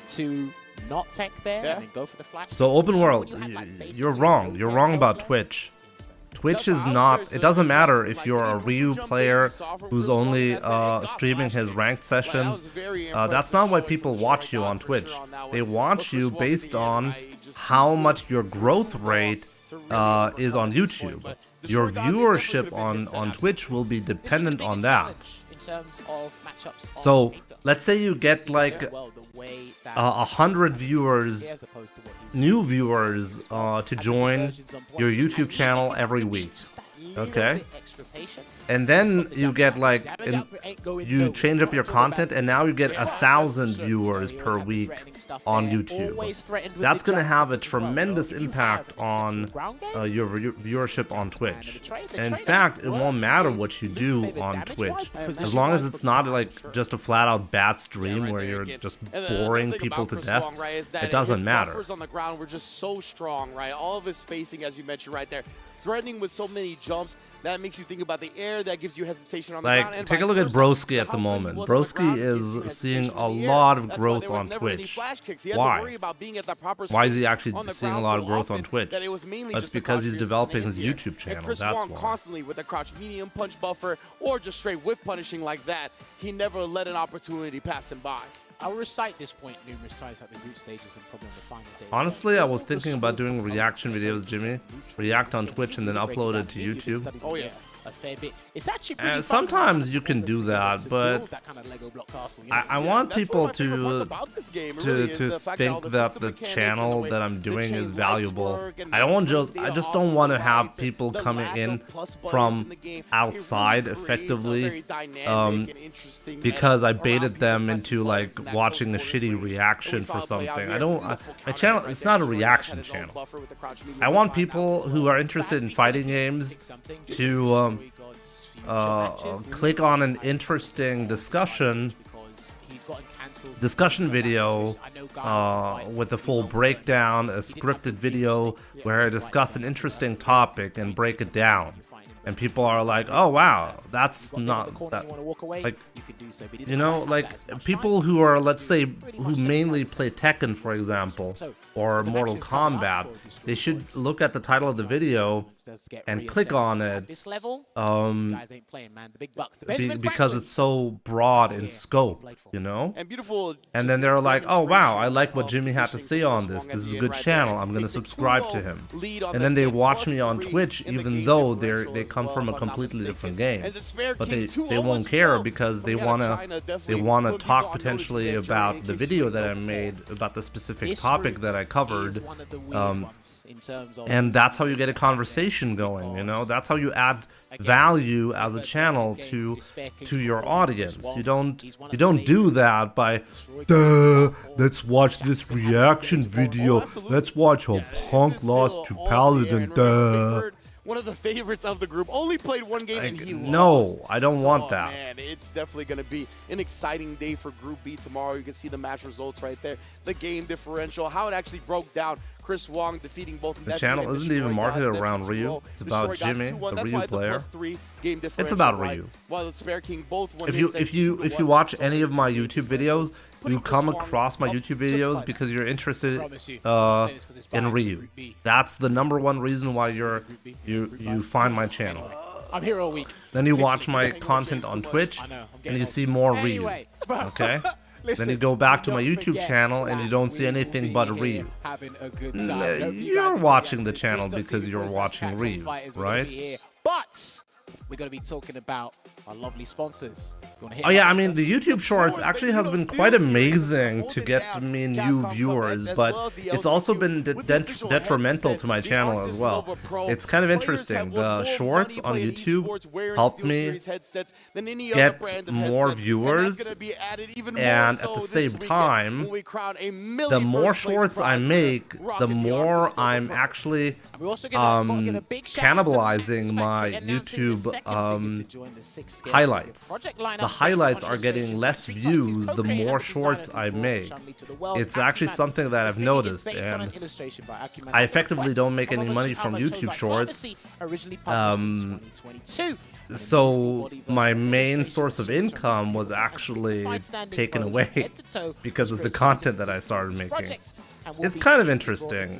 S9: to not tech there
S8: Yeah.
S9: and then go for the flash.
S1: So open world,
S9: When you have, like, basically
S1: you're wrong.
S9: those
S1: You're
S9: there,
S1: wrong
S9: no
S1: about
S9: play,
S1: Twitch.
S9: insane.
S1: Twitch
S8: That's
S1: is
S8: how I
S1: not.
S8: was
S1: It
S8: very
S1: doesn't matter
S8: impressed,
S1: if
S8: like,
S1: you're a
S8: even
S1: Ryu
S8: jump
S1: player
S8: in, saw from
S1: who's
S8: Chris Wong,
S1: only
S8: that's it, it got
S1: streaming
S8: flash
S1: his
S8: kick.
S1: ranked
S8: Like, that
S1: sessions.
S8: was very
S1: That's
S8: impressive
S1: not why
S8: showing
S1: people
S8: from
S1: watch
S8: Destroy
S1: you on
S8: Gods for
S1: Twitch.
S8: sure on that
S1: They
S8: one.
S1: watch
S8: But
S1: you
S8: Chris Wong
S1: based
S8: at the end,
S1: on
S8: I just
S1: how
S8: couldn't
S1: much your growth
S8: ball
S1: rate
S8: to really
S1: is
S8: overcome
S1: on
S8: at this
S1: YouTube.
S8: point, but
S1: Your
S8: Destroy Gods, they definitely
S1: viewership
S8: could've been
S1: on
S8: this set.
S1: Twitch will be
S9: This was the
S1: dependent
S9: biggest
S1: on that.
S9: challenge in terms of matchups on
S1: So
S9: paper.
S1: let's say you get like
S9: Well, the way that
S1: 100 viewers,
S9: as opposed to what he was
S1: new viewers to join your YouTube channel every week. Okay. And then you get like, you change up your content, and now you get 1,000 viewers per week on YouTube. That's gonna have a tremendous impact on your viewership on Twitch. In fact, it won't matter what you do on Twitch, as long as it's not like just a flat-out bad stream where you're just boring people to death. It doesn't matter.
S8: Buffers on the ground were just so strong, right? All of his spacing, as you mentioned right there, threatening with so many jumps, that makes you think about the air, that gives you hesitation on the ground. And
S1: take a look at Broski at the moment. Broski is seeing a lot of growth on Twitch. Why? Why is he actually seeing a lot of growth on Twitch? That's because he's developing his YouTube channel. That's why.
S8: Constantly with a crouch medium punch buffer or just straight whip punishing like that, he never let an opportunity pass him by.
S9: I'll recite this point numerous times at the group stages and probably on the final day.
S1: Honestly, I was thinking about doing reaction videos, Jimmy. React on Twitch and then upload it to YouTube.
S9: Oh yeah, a fair bit. It's actually
S1: sometimes you can do that, but I want people to think that the channel that I'm doing is valuable. I just don't want to have people coming in from outside effectively because I baited them into like watching a shitty reaction for something. My channel, it's not a reaction channel. I want people who are interested in fighting games to click on an interesting discussion video with a full breakdown, a scripted video where I discuss an interesting topic and break it down. And people are like, oh wow, that's not that, like, you know, like people who are, let's say, who mainly play Tekken, for example, or Mortal Kombat, they should look at the title of the video and click on it because it's so broad in scope, you know? And then they're like, oh wow, I like what Jimmy had to say on this. This is a good channel. I'm gonna subscribe to him. And then they watch me on Twitch, even though they come from a completely different game. But they won't care because they wanna talk potentially about the video that I made, about the specific topic that I covered. And that's how you get a conversation going, you know? That's how you add value as a channel to your audience. You don't do that by, let's watch this reaction video. Let's watch how Punk lost to Paladin.
S8: One of the favorites of the group, only played one game and he lost.
S1: No, I don't want that.
S8: Man, it's definitely going to be an exciting day for Group B tomorrow. You can see the match results right there, the game differential, how it actually broke down. Chris Wong defeating both.
S1: The channel isn't even marketed around Ryu. It's about Jimmy, the Ryu player. It's about Ryu. If you watch any of my YouTube videos, you come across my YouTube videos because you're interested in Ryu. That's the #1 reason why you find my channel.
S9: I'm here all week.
S1: Then you watch my content on Twitch and you see more Ryu. Okay? Then you go back to my YouTube channel and you don't see anything but Ryu. You're watching the channel because you're watching Ryu, right?
S9: But we're going to be talking about our lovely sponsors.
S1: Oh yeah, I mean, the YouTube Shorts actually has been quite amazing to get me new viewers, but it's also been detrimental to my channel as well. It's kind of interesting. The Shorts on YouTube helped me get more viewers, and at the same time, the more Shorts I make, the more I'm actually cannibalizing my YouTube highlights. The highlights are getting less views the more Shorts I make. It's actually something that I've noticed, and I effectively don't make any money from YouTube Shorts. So my main source of income was actually taken away because of the content that I started making. It's kind of interesting.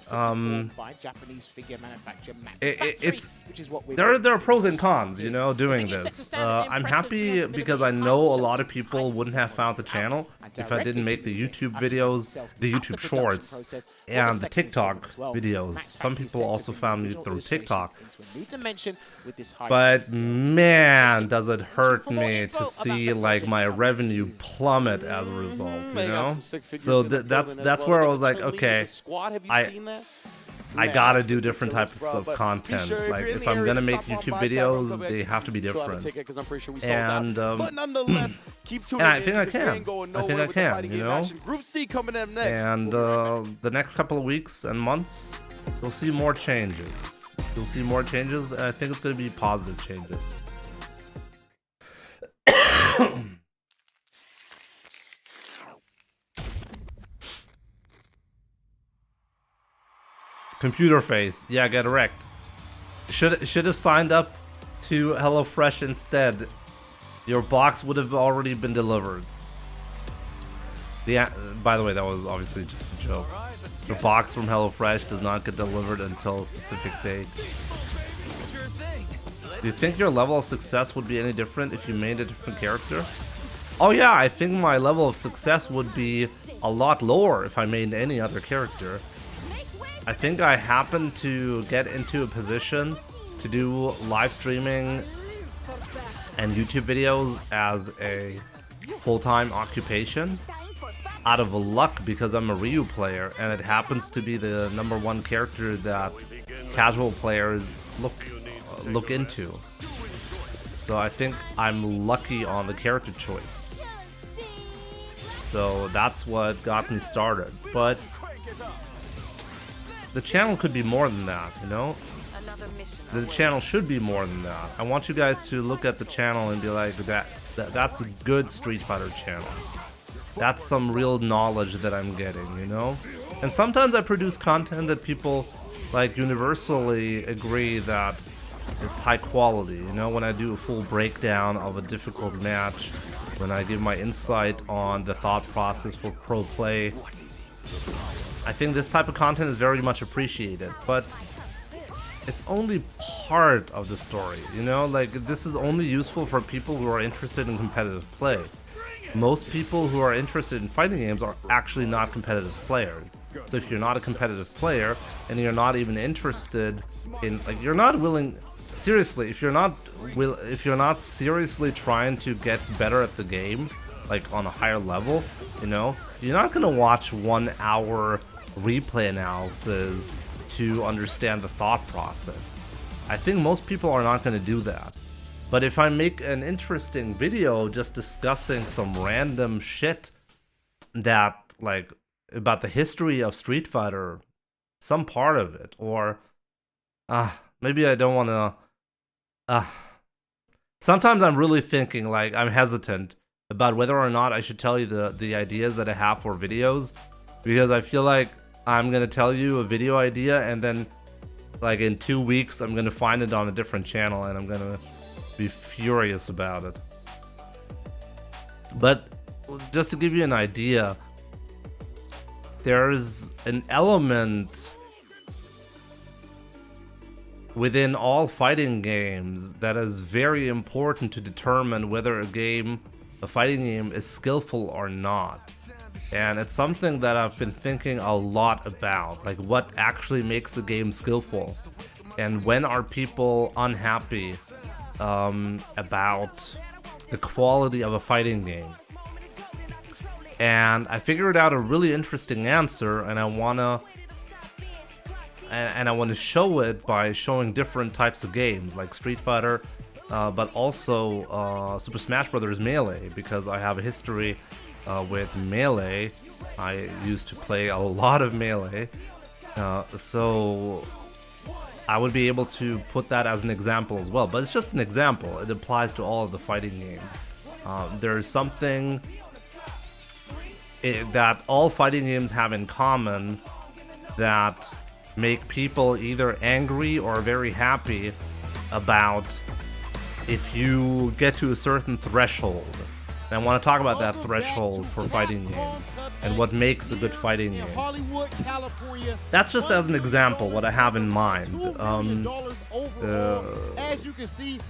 S1: There are pros and cons, you know, doing this. I'm happy because I know a lot of people wouldn't have found the channel if I didn't make the YouTube videos, the YouTube Shorts, and the TikTok videos. Some people also found me through TikTok. But man, does it hurt me to see like my revenue plummet as a result, you know? So that's where I was like, okay, I gotta do different types of content. Like if I'm gonna make YouTube videos, they have to be different. And
S8: but nonetheless, keep tuning
S1: and I
S8: in
S1: think I
S8: because we
S1: can.
S8: ain't going
S1: I think
S8: nowhere
S1: I
S8: with the
S1: can.
S8: fighting
S1: You
S8: game
S1: know.
S8: action. Group C coming in next.
S1: And the next couple of weeks and months, you'll see more changes. You'll see more changes, and I think it's gonna be positive changes. Computer face. Yeah, get wrecked. Should have signed up to HelloFresh instead. Your box would have already been delivered. By the way, that was obviously just a joke. Your box from HelloFresh does not get delivered until a specific date. Do you think your level of success would be any different if you made a different character? Oh yeah, I think my level of success would be a lot lower if I made any other character. I think I happen to get into a position to do live streaming and YouTube videos as a full-time occupation out of luck because I'm a Ryu player and it happens to be the #1 character that casual players look into. So I think I'm lucky on the character choice. So that's what got me started. But the channel could be more than that, you know? The channel should be more than that. I want you guys to look at the channel and be like, that's a good Street Fighter channel. That's some real knowledge that I'm getting, you know? And sometimes I produce content that people like universally agree that it's high quality, you know? When I do a full breakdown of a difficult match, when I give my insight on the thought process for pro play, I think this type of content is very much appreciated, but it's only part of the story, you know? Like, this is only useful for people who are interested in competitive play. Most people who are interested in fighting games are actually not competitive players. So if you're not a competitive player, and you're not even interested in, like, you're not willing, seriously, if you're not seriously trying to get better at the game, like on a higher level, you know, you're not gonna watch 1 hour replay analysis to understand the thought process. I think most people are not gonna do that. But if I make an interesting video just discussing some random shit that, like, about the history of Street Fighter, some part of it, or maybe I don't want to. Sometimes I'm really thinking, like, I'm hesitant about whether or not I should tell you the ideas that I have for videos, because I feel like I'm gonna tell you a video idea and then, like, in 2 weeks I'm gonna find it on a different channel and I'm gonna be furious about it. But just to give you an idea, there's an element within all fighting games that is very important to determine whether a fighting game is skillful or not. And it's something that I've been thinking a lot about, like what actually makes a game skillful, and when are people unhappy about the quality of a fighting game. And I figured out a really interesting answer, and I wanna show it by showing different types of games like Street Fighter, but also Super Smash Bros. Melee, because I have a history with Melee. I used to play a lot of Melee, so I would be able to put that as an example as well. But it's just an example. It applies to all of the fighting games. There's something that all fighting games have in common that make people either angry or very happy about if you get to a certain threshold. And I want to talk about that threshold for fighting games and what makes a good fighting game. That's just as an example what I have in mind.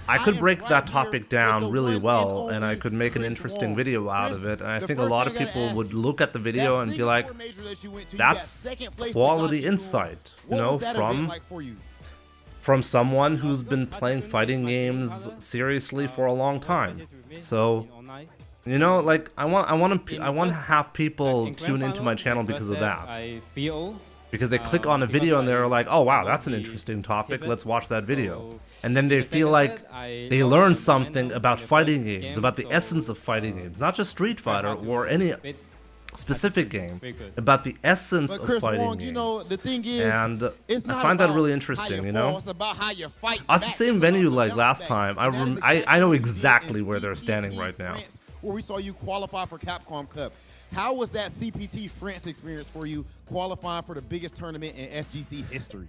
S1: I could break that topic down really well, and I could make an interesting video out of it, and I think a lot of people would look at the video and be like, that's quality insight, you know, from someone who's been playing fighting games seriously for a long time. So, you know, like, I want to have people tune into my channel because of that.
S10: I feel
S1: because they click on a video and they're like, oh wow, that's an interesting topic, let's watch that video. And then they feel like they learn something about fighting games, about the essence of fighting games, not just Street Fighter or any specific game, about the essence of fighting
S6: Wong,
S1: games.
S6: you know, the thing is,
S1: And
S6: it's
S1: I
S6: not
S1: find that
S6: about
S1: really
S6: how
S1: interesting,
S6: you
S1: you
S6: fall,
S1: know?
S6: it's about how you fight
S1: Us the
S6: back.
S1: same
S6: It's
S1: venue
S6: about
S1: like
S6: the
S1: last
S6: bounce
S1: time.
S6: back. And that is
S1: I
S6: exactly
S1: know
S6: what we did
S1: exactly
S6: in
S1: where they're standing
S6: CPT
S1: right now.
S6: France, where we saw you qualify for Capcom Cup. How was that CPT France experience for you, qualifying for the biggest tournament in FGC history?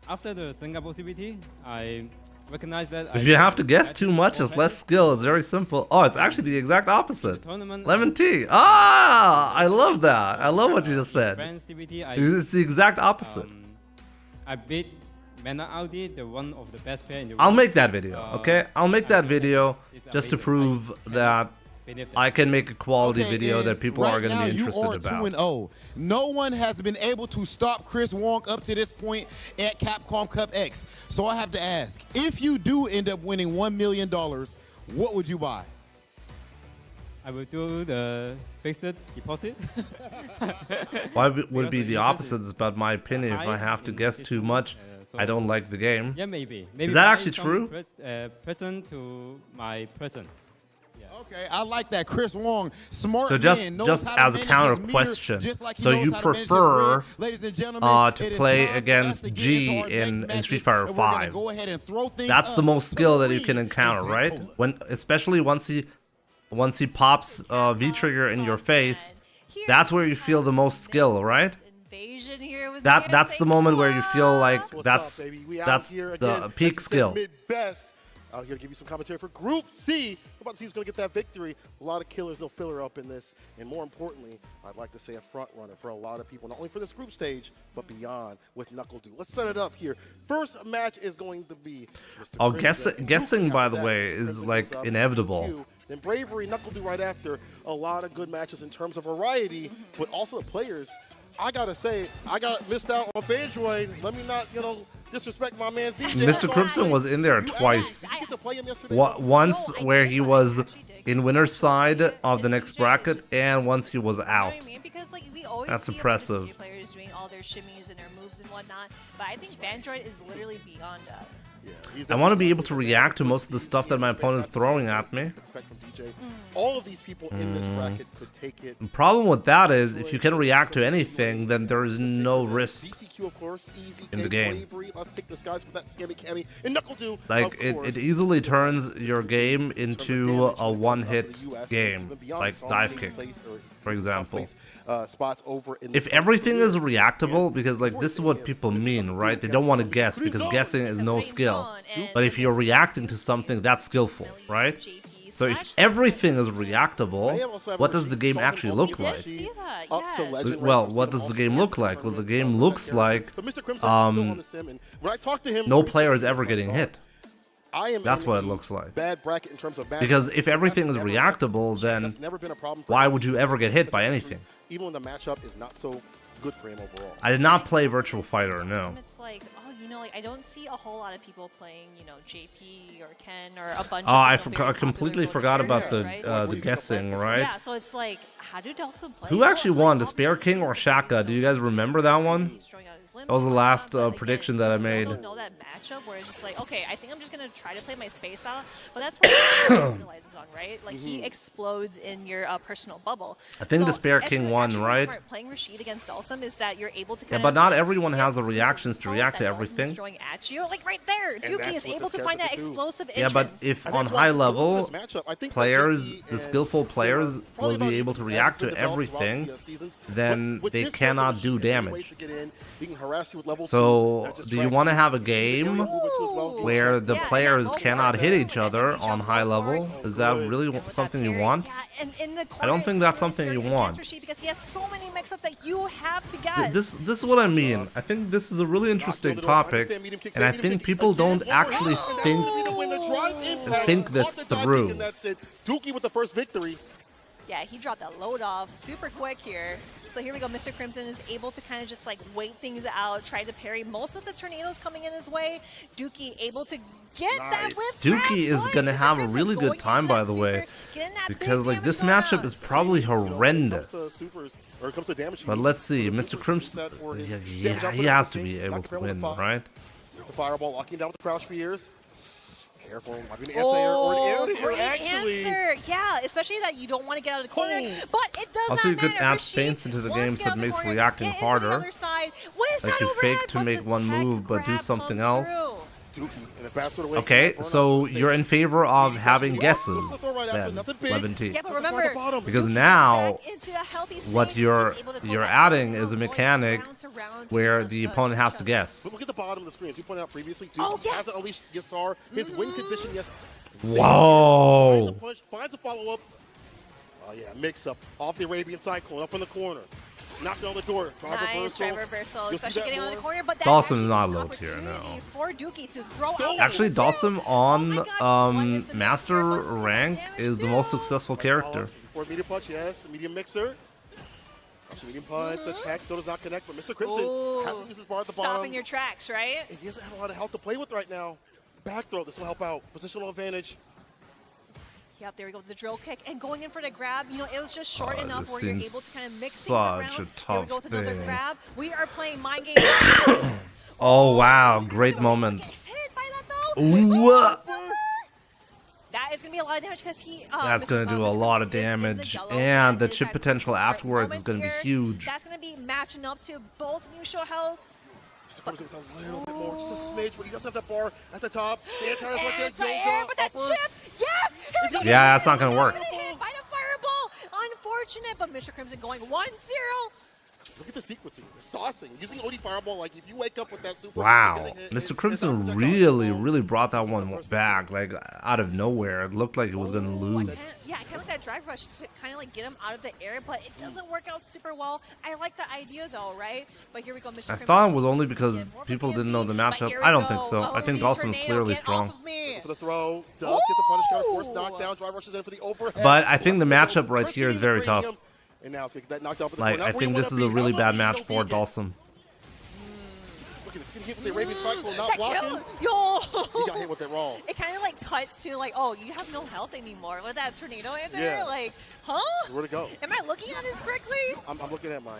S10: After the Singapore CPT, I recognized that
S1: If you have to guess too much, it's less skill. It's very simple. Oh, it's actually the exact opposite. Lemon tea. Ah, I love that. I love what you just said.
S10: CPT,
S1: It's the exact opposite.
S10: I beat Mana Audi, the one of the best player in the world.
S1: I'll make that video, okay? I'll make that video just to prove that I can make a quality video that people are going to be interested
S6: you are
S1: about.
S6: 2-0. No one has been able to stop Chris Wong up to this point at Capcom Cup X. So I have to ask, if you do end up winning $1 million, what would you buy?
S10: I will do the fixed deposit.
S1: Why would be the opposite? It's about my opinion. If I have to guess too much, I don't like the game.
S10: Yeah, maybe.
S1: Is that actually true?
S10: Present to my present.
S6: Okay, I like that. Chris Wong, smart
S1: So
S6: man, knows
S1: just
S6: how to
S1: as a
S6: manage
S1: counter
S6: his meter,
S1: question,
S6: just like he
S1: so
S6: knows
S1: you
S6: how to manage his
S1: prefer
S6: ring. Ladies and gentlemen,
S1: to
S6: it is
S1: play
S6: time for us
S1: against
S6: to get
S1: G
S6: into our next
S1: in
S6: matches,
S1: Street Fighter
S6: and we're gonna
S1: 5.
S6: go ahead and throw things
S1: That's the
S6: up.
S1: most skill that you can
S6: Please,
S1: encounter,
S6: is
S1: right?
S6: Cola.
S1: When especially once he pops V trigger in your face, that's where you feel the most skill, right? That's the moment where you feel like that's the peak skill.
S8: Out here to give you some commentary for Group C. We're about to see who's going to get that victory. A lot of killers, they'll fill her up in this. And more importantly, I'd like to say a front runner for a lot of people, not only for this group stage, but beyond with Knuckle Dew. Let's set it up here. First match is going to be Mr.
S1: Oh,
S8: Crimson.
S1: guessing, by the
S8: After that,
S1: way,
S8: Mr.
S1: is
S8: Crimson
S1: like
S8: goes up,
S1: inevitable.
S8: Q. Then Bravery, Knuckle Dew right after. A lot of good matches in terms of variety, but also the players. I got to say, I got missed out on Fanjoy. Let me not, disrespect my man's DJ.
S1: Mr. Crimson was in there twice.
S8: Did you get to play him yesterday?
S1: Once where he was in winner's side of the next bracket, and once he was out. That's impressive.
S11: Players doing all their shimmies and their moves and whatnot, but I think Vandroid is literally beyond that.
S1: I want to be able to react to most of the stuff that my opponent is throwing at me.
S8: Expect from DJ. All of these people in this bracket could take it.
S1: The problem with that is, if you can react to anything, then there is no risk
S8: DCQ, of course, easy
S1: in the game.
S8: Bravery. Let's take this guys with that scammy cammy and Knuckle Dew.
S1: Like, it easily turns your game into a one-hit game, like dive kick, for example.
S8: Spots over in the
S1: If everything is reactable, because like this is what people mean, right? They don't want to guess, because guessing is no skill. But if you're reacting to something, that's skillful, right? So if everything is reactable, what does the game actually look like? Well, what does the game look like? Well, the game looks like no player is ever getting hit. That's what it looks like.
S8: Bad bracket in terms of
S1: Because if everything is reactable, then why would you ever get hit by anything?
S8: Even when the matchup is not so good for him overall.
S1: I did not play Virtual Fighter, no.
S11: It's like, oh, I don't see a whole lot of people playing, JP or Ken or a bunch
S1: Oh, I
S11: of
S1: completely forgot about the guessing, right?
S11: Yeah, so it's like, how did also play?
S1: Who actually won, the Spare King or Shaka? Do you guys remember that one? That was the last prediction that I made.
S11: I don't know that matchup where it's just like, okay, I think I'm just gonna try to play my space out, but that's what he realizes on, right? Like he explodes in your personal bubble.
S1: I think the Spare King won, right?
S11: Playing Rashid against Dawson is that you're able to.
S1: Yeah, but not everyone has the reactions to react to everything.
S11: Throwing at you, like right there, Dookie is able to find that explosive entrance.
S1: Yeah, but if on high level, players, the skillful players, will be able to react to everything, then they cannot do damage. So, do you want to have a game where the players cannot hit each other on high level? Is that really something you want? I don't think that's something you want.
S11: Because he has so many mix-ups that you have to guess.
S1: This is what I mean. I think this is a really interesting topic, and I think people don't actually think this through.
S8: Dookie with the first victory.
S11: Yeah, he dropped that load off super quick here. So here we go. Mr. Crimson is able to kind of just like wait things out, try to parry most of the tornadoes coming in his way. Dookie able to get that with
S1: Dookie is going to have a really good time, by the way, because like this matchup is probably horrendous.
S12: Or it comes to damage.
S1: But let's see, Mr. Crimson, yeah, he has to be able to win, right?
S12: The fireball locking down with the crouch fears. Careful, might be an anti-air or an air
S11: great
S12: actually.
S11: answer. Yeah, especially that you don't want to get out of the corner, but it does
S1: Also, you
S11: not
S1: could
S11: matter.
S1: add
S11: Rashid
S1: feints into the
S11: wants
S1: game
S11: to
S1: so
S11: get
S1: it
S11: out of the
S1: makes
S11: corner,
S1: reacting
S11: get into the
S1: harder.
S11: other side with
S1: Like
S11: that
S1: you
S11: overhead,
S1: fake to
S11: but
S1: make
S11: the
S1: one
S11: tech
S1: move but do
S11: grab
S1: something
S11: comes
S1: else.
S11: through.
S12: Dookie in the fast sort of way.
S1: Okay, so you're in favor of having guesses then, Levin
S11: Yeah, but remember,
S1: because
S11: Dookie's
S1: now
S11: back into a healthy state.
S1: what
S11: He's
S1: you're
S11: able to close
S1: you're
S11: out
S1: adding is a mechanic where the opponent has to guess.
S12: But look at the bottom of the screen. As you pointed out previously, Dookie
S11: Oh, yes.
S12: hasn't unleashed Yasar. His win condition, yes.
S1: Whoa!
S12: Finds a punch, finds a follow-up. Oh yeah, mix-up. Off the Arabian Cyclone, up in the corner. Knocking on the door. Drive
S11: Nice
S12: reversal.
S11: drive reversal,
S12: You'll see
S11: especially
S12: that
S11: getting on the
S12: more.
S11: corner. But that
S1: Dawson's
S11: actually
S1: not
S11: gives an
S1: low tier, no.
S11: opportunity for Dookie to throw out
S1: Actually,
S11: the
S1: Dawson
S11: two.
S1: on
S11: Oh my gosh,
S1: Master rank is the most successful character.
S12: Before medium punch, yes. Medium mixer. Actually, medium punch. The attack still does not connect, but Mr. Crimson has to use his bar at the bottom.
S11: Stopping your tracks, right?
S12: And he doesn't have a lot of health to play with right now. Back throw, this will help out. Positional advantage.
S11: Yep, there we go. The drill kick and going in for the grab. You know, it was just short enough
S1: this
S11: where you're
S1: seems
S11: able to kind of mix things
S1: such
S11: around.
S1: a
S11: Here we
S1: tough
S11: go with another
S1: thing.
S11: grab. We are playing mind games.
S1: Oh wow, great moment.
S11: Hit by that though.
S1: Ooh.
S11: That is going to be a lot of damage because he.
S1: That's going to do a lot of damage, and the chip potential afterwards is going to be huge.
S11: That's going to be matching up to both neutral health.
S12: Mr. Crimson with a little bit more, just a smidge, but he doesn't have that bar at the top. The anti-air's right there.
S11: Anti-air, but that
S12: upper.
S11: chip, yes!
S1: Yeah, that's not going to work.
S11: Hit by the fireball. Unfortunate, but Mr. Crimson going 1-0.
S12: Look at the sequencing, the saucing, using OD Fireball. Like, if you wake up with that super...
S1: Wow, Mr. Crimson really brought that one back, like, out of nowhere. It looked like it was going to lose.
S11: Yeah, I kind of like that drive rush to kind of like get him out of the air, but it doesn't work out super well. I like the idea though, right? But here we go, Mr.
S1: I
S11: Crimson.
S1: thought it was only because people didn't know the matchup. I don't think so. I think Dawson was clearly strong.
S12: For the throw, does get the punish card, force knockdown, drive rushes in for the overhead.
S1: But I think the matchup right here is very tough.
S12: And now it's going to get that knocked out.
S1: Like, I think this is a really bad match for Dawson.
S12: Look at this, getting hit with the Arabian Cycle, not blocking.
S11: Yo!
S12: He got hit with it wrong.
S11: It kind of like cut to like, oh, you have no health anymore with that tornado answer.
S12: Yeah.
S11: Like, huh?
S12: Where'd it go?
S11: Am I looking at this correctly?
S12: I'm looking at my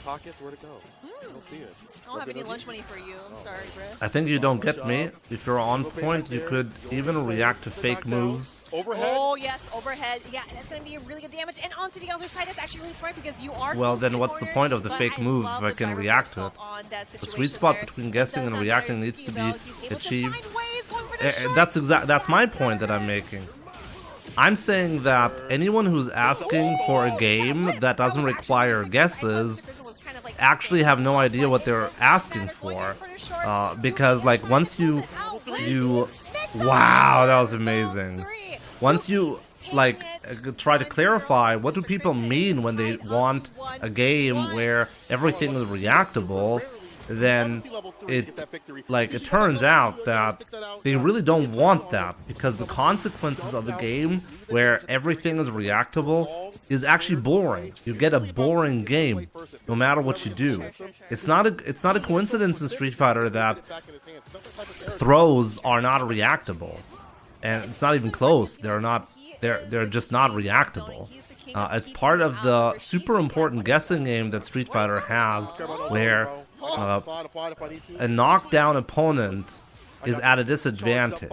S12: pockets. Where'd it go? I don't see it.
S11: I don't have any lunch money for you. I'm sorry, bro.
S1: I think you don't get me. If you're on point, you could even react to fake moves.
S12: Overhead?
S11: Oh, yes, overhead. Yeah, that's going to be a really good damage. And onto the other side, that's actually really smart because you are
S1: Well,
S11: close to
S1: then
S11: the
S1: what's the
S11: corner,
S1: point of the
S11: but
S1: fake
S11: I
S1: move
S11: love
S1: if I
S11: the
S1: can
S11: driver
S1: react to it?
S11: reversal on that
S1: The sweet
S11: situation
S1: spot
S11: there.
S1: between
S11: It
S1: guessing
S11: does
S1: and
S11: not
S1: reacting
S11: matter
S1: needs to
S11: Dookie,
S1: be
S11: though. He's able to
S1: achieved.
S11: find ways, going for the short.
S1: That's my point that I'm making. I'm saying that anyone who's asking for a game that doesn't require guesses actually have no idea what they're asking for, because like once you wow, that was amazing. Once you like try to clarify what do people mean when they want a game where everything is reactable, then it turns out that they really don't want that, because the consequences of the game where everything is reactable is actually boring. You get a boring game no matter what you do. It's not a coincidence in Street Fighter that throws are not reactable, and it's not even close. They're just not reactable. It's part of the super important guessing game that Street Fighter has, where a knockdown opponent is at a disadvantage,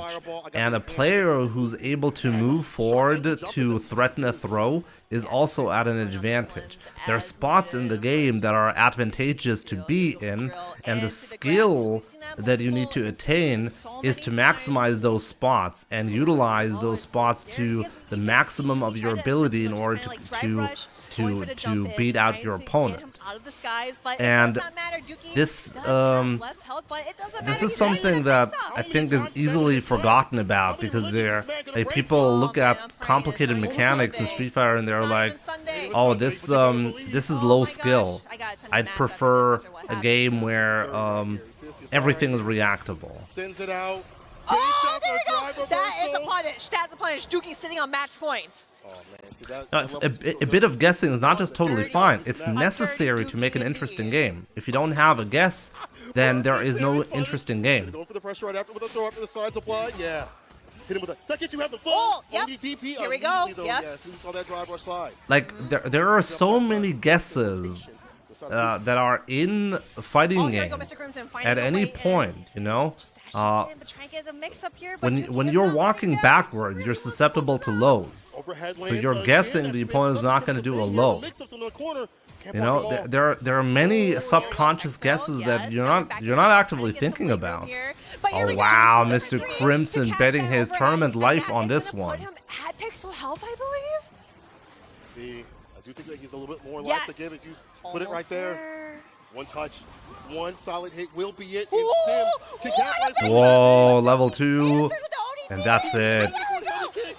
S1: and a player who's able to move forward to threaten a throw is also at an advantage. There are spots in the game that are advantageous to be in, and the skill that you need to attain is to maximize those spots and utilize those spots to the maximum of your ability in order to beat out your opponent. And this is something that I think is easily forgotten about, because people look at complicated mechanics in Street Fighter and they're like, oh, this is low skill. I'd prefer a game where everything is reactable.
S12: Sends it out.
S11: Oh, there we go. That is a punish. That's a punish. Dookie sitting on match points.
S12: Oh, man. See, that,
S1: No, a bit of guessing is not just totally fine. It's necessary to make an interesting game. If you don't have a guess, then there is no interesting game.
S12: Going for the pressure right after with a throw after the side supply. Yeah. Hit him with a. That gets you have the full.
S11: Oh, yep.
S12: DP.
S11: Here we go.
S12: Though,
S11: Yes.
S12: Yeah, we saw that drive or slide.
S1: Like, there are so many guesses that are in fighting
S11: Here we go,
S1: games
S11: Mr. Crimson, finding
S1: at
S11: a
S1: any
S11: way
S1: point,
S11: in.
S1: you know?
S11: But try and get the mix up here, but Dookie
S1: When
S11: is
S1: you're
S11: not
S1: walking
S11: letting down.
S1: backwards,
S11: Really
S1: you're
S11: close
S1: susceptible to lows.
S12: Overhead
S1: So
S12: lands
S1: you're
S12: again.
S1: guessing
S12: That's
S1: the
S12: big
S1: opponent's
S12: stuff
S1: not going to
S12: from
S1: do
S12: the
S1: a
S12: thing.
S1: low.
S12: Mix-ups in the corner. Can't
S1: You
S12: block
S1: know,
S12: them all.
S1: there are many subconscious guesses that you're not actively thinking about. Oh wow, Mr. Crimson betting his tournament life on this one.
S11: Put him at Pixel Health, I believe.
S12: See, I do think that he's a little bit more
S11: Yes.
S12: life to give as you put it right
S11: Almost
S12: there. One touch, one solid hit will be it.
S11: Ooh,
S12: Sim can capitalize on
S1: Whoa, level
S11: Answers
S1: 2,
S11: with the ODD.
S1: and that's it.
S11: There we go.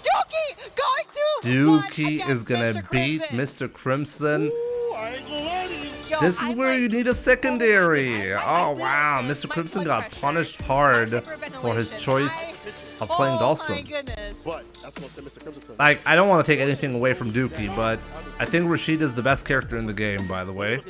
S11: Dookie going to one
S1: Dookie
S11: against
S1: is gonna
S11: Mr.
S1: beat
S11: Crimson.
S1: Mr. Crimson.
S12: Ooh, I ain't gonna lie to you.
S11: Yo,
S1: This is
S11: I'm
S1: where
S11: like-
S1: you need a secondary. Oh wow, Mr. Crimson got punished hard for his choice of playing
S11: Oh my
S1: Dawson.
S11: goodness.
S12: But that's gonna send Mr. Crimson to
S1: Like, I don't want to take anything away from Dookie, but I think Rashid is the best character in the game, by the way.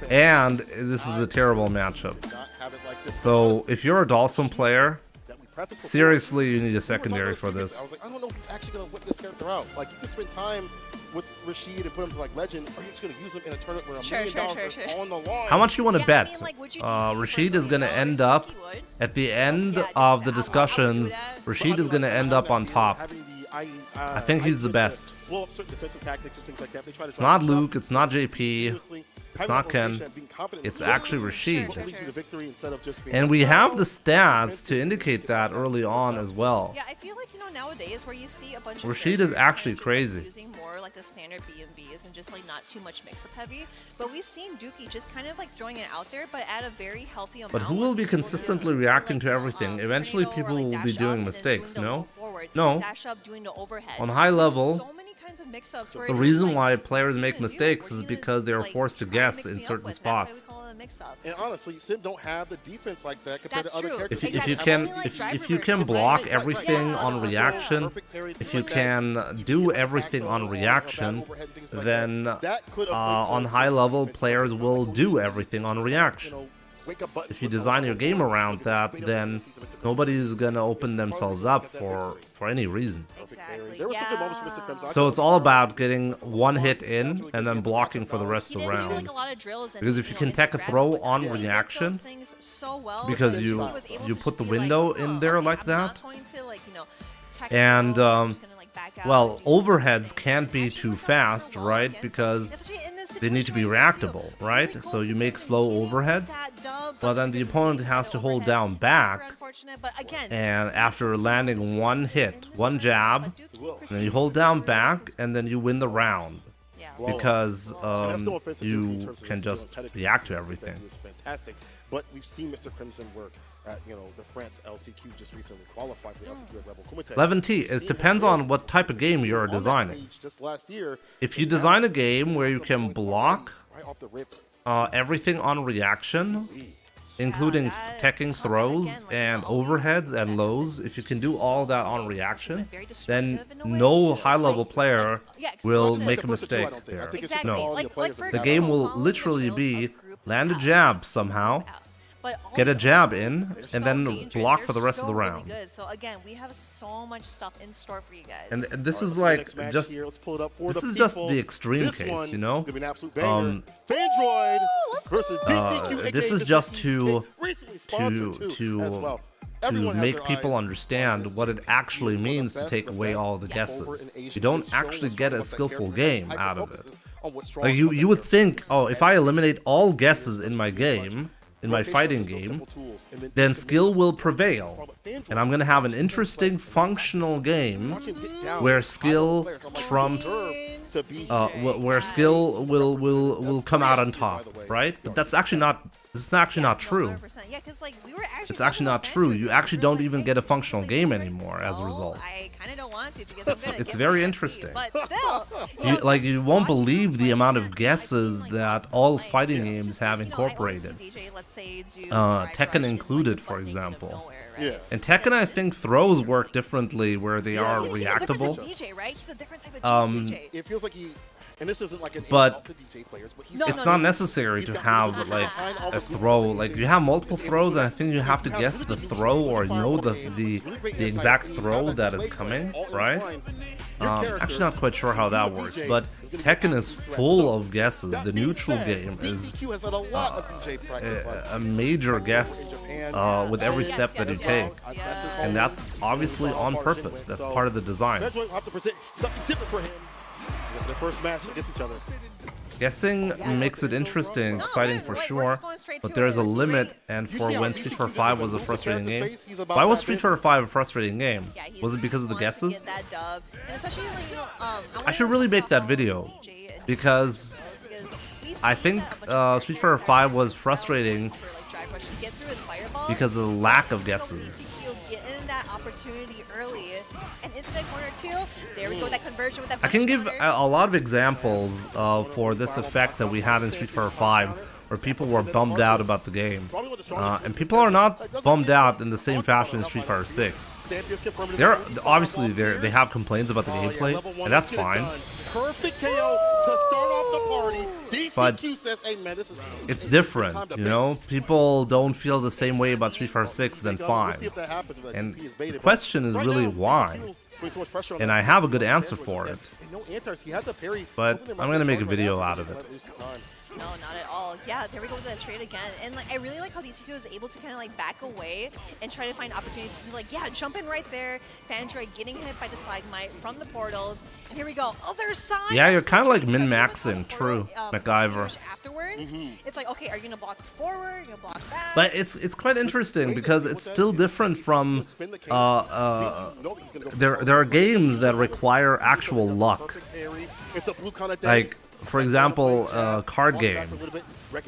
S1: And this is a terrible matchup.
S12: not have it like this.
S1: So if you're a Dawson player,
S12: That we prefaced before.
S1: seriously, you need a
S12: We were talking
S1: secondary
S12: about
S1: for
S12: previously.
S1: this.
S12: I was like, I don't know if he's actually gonna whip this character out. Like, you can spend time with Rashid and put him to like legend, or you're just gonna use him in a tournament where $1 million is on the line.
S1: How much you want to
S11: Yeah, I
S1: bet?
S11: mean, like, would you DP
S1: Rashid
S11: for
S1: is going to
S11: $1
S1: end
S11: million?
S1: up
S11: He would.
S1: at the end
S11: Yeah,
S1: of the
S11: I would do
S1: discussions.
S11: that.
S1: Rashid is going to end up on top. I think he's the best.
S12: Blow up certain defensive tactics and things like that. They try to
S1: It's not Luke, it's not JP, it's not Ken, it's actually Rashid. And we have the stats to indicate that early on as well.
S11: Yeah, I feel like, you know, nowadays where you see a bunch of
S1: Rashid is
S11: characters
S1: actually
S11: just,
S1: crazy.
S11: Like, using more like the standard B&Bs and just like not too much mix-up heavy, but we've seen Dookie just kind of like throwing it out there, but at a very healthy amount.
S1: But who will be consistently reacting to everything? Eventually people will be doing mistakes, no? No.
S11: Dash up, doing the overhead.
S1: On high level,
S11: so many kinds of mix-ups where
S1: the
S11: it's
S1: reason
S11: just,
S1: why
S11: like,
S1: players
S11: what are you
S1: make
S11: gonna do?
S1: mistakes
S11: What are
S1: is
S11: you gonna,
S1: because they're
S11: like,
S1: forced to
S11: try
S1: guess
S11: mix
S1: in
S11: me up
S1: certain
S11: with?
S1: spots.
S11: That's why we call it a mix-up.
S12: And honestly, Sim don't have the defense like that compared
S11: That's
S12: to other
S11: true.
S12: characters.
S1: If
S11: Exactly.
S1: you can
S11: Only, like, drive
S1: if you can
S11: reversals,
S1: block
S11: right?
S1: everything
S11: Yeah.
S1: on reaction, if you can do everything on reaction, then on high level players will do everything on reaction. If you design your game around that, then nobody's gonna open themselves up for any reason.
S11: Exactly.
S12: There were some good moments for Mr. Crimson.
S1: So it's all about getting one hit in and then blocking for the rest of the
S11: He didn't do,
S1: round.
S11: like, a lot of drills and,
S1: Because if you can
S11: know,
S1: tech a
S11: instant
S1: throw
S11: grab,
S1: on
S11: but he did
S1: reaction,
S11: those things so well
S1: because
S11: that
S1: you
S11: he was able
S1: you
S11: to
S1: put
S11: just
S1: the
S11: be like,
S1: window
S11: "Huh,
S1: in there
S11: okay,
S1: like
S11: I'm
S1: that.
S11: not going to, like, you know, tech
S1: And
S11: throw, I'm just gonna, like, back out
S1: well,
S11: and do some
S1: overheads
S11: things."
S1: can't be
S11: Actually
S1: too
S11: worked out
S1: fast,
S11: super well
S1: right?
S11: against
S1: Because
S11: him. Especially in this
S1: they need to be
S11: situation right here,
S1: reactable,
S11: too.
S1: right?
S11: Really
S1: So
S11: close
S1: you
S11: to
S1: make
S11: getting
S1: slow
S11: that
S1: overheads.
S11: dub,
S1: Well,
S11: but
S1: then the
S11: just
S1: opponent
S11: couldn't
S1: has
S11: get
S1: to
S11: the
S1: hold
S11: overhead.
S1: down
S11: Super
S1: back,
S11: unfortunate, but again,
S1: and after landing one hit, one jab, then you hold down back, and then you win the round. Because you can just react to everything.
S12: He was fantastic. But we've seen Mr. Crimson work at, you know, the France LCQ just recently qualified for the LCQ at Rebel Kumite.
S1: 11T, it depends on what type of game you're
S12: On that
S1: designing.
S12: stage just last year,
S1: If you design a game where you can block
S12: right off the rip,
S1: everything on reaction, including teching throws and overheads and lows, if you can do all that on reaction, then no high-level player will make a mistake there. No. The game will literally be land a jab somehow, get a jab in, and then block for the rest of the round.
S11: Really good. So again, we have so much stuff in store for you guys.
S1: And this is like just this is just the extreme case, you know.
S12: Fandroid versus DCQ,
S1: This is just to make people understand what it actually means to take away all the guesses. You don't actually get a skillful game out of it. Like you would think, oh, if I eliminate all guesses in my game, in my fighting game, then skill will prevail. And I'm gonna have an interesting functional game where skill trumps where skill will come out on top, right? But that's actually not this is actually not true.
S11: Yeah, 'cause, like, we were actually
S1: It's actually not true. You actually don't even get a functional game anymore as a result.
S11: I kind of don't want to because I'm
S1: It's very interesting.
S11: But still,
S1: You won't believe the amount of guesses that all fighting games have incorporated. Tekken included, for example.
S11: right?
S12: Yeah.
S1: In Tekken, I think throws work differently, where they are
S11: He's a
S1: reactable.
S11: different DJ, right? He's a different type of DJ.
S12: It feels like he, and this isn't like an
S1: But
S12: insult to DJ players, but he's
S1: it's not necessary to have like a throw. Like you have multiple throws, and I think you have to guess the throw or know the exact throw that is coming, right? Actually, not quite sure how that works, but Tekken is full of guesses. The neutral game is a major guess with every step that you take, and that's obviously on purpose. That's part of the design.
S12: The first match against each other.
S1: Guessing makes it interesting, exciting for sure, but there's a limit, and for when Street Fighter 5 was a frustrating game. Why was Street Fighter 5 a frustrating game? Was it because of the guesses? I should really make that video, because I think Street Fighter 5 was frustrating because of the lack of guesses.
S11: Getting that opportunity early and into the corner too. There we go, that conversion with that.
S1: I can give a lot of examples for this effect that we had in Street Fighter 5, where people were bummed out about the game, and people are not bummed out in the same fashion as Street Fighter 6. They're obviously they have complaints about the gameplay, and that's fine.
S12: Perfect KO to start off the party.
S1: But
S12: says, hey, man, this is
S1: it's different, you know? People don't feel the same way about Street Fighter 6 than 5. And the question is really why. And I have a good answer for it. But I'm going to make a video out of it.
S11: No, not at all. Yeah, there we go with that trade again. And like, I really like how DCQ is able to kind of like back away and try to find opportunities to like, yeah, jump in right there. Fandroid getting hit by the Slagmite from the portals. And here we go. Other side.
S1: Yeah, you're kind of like min-maxing, true, MacGyver.
S11: Afterwards, it's like, okay, are you going to block forward? Are you going to block back?
S1: But it's quite interesting because it's still different from, there are games that require actual luck. Like, for example, card games,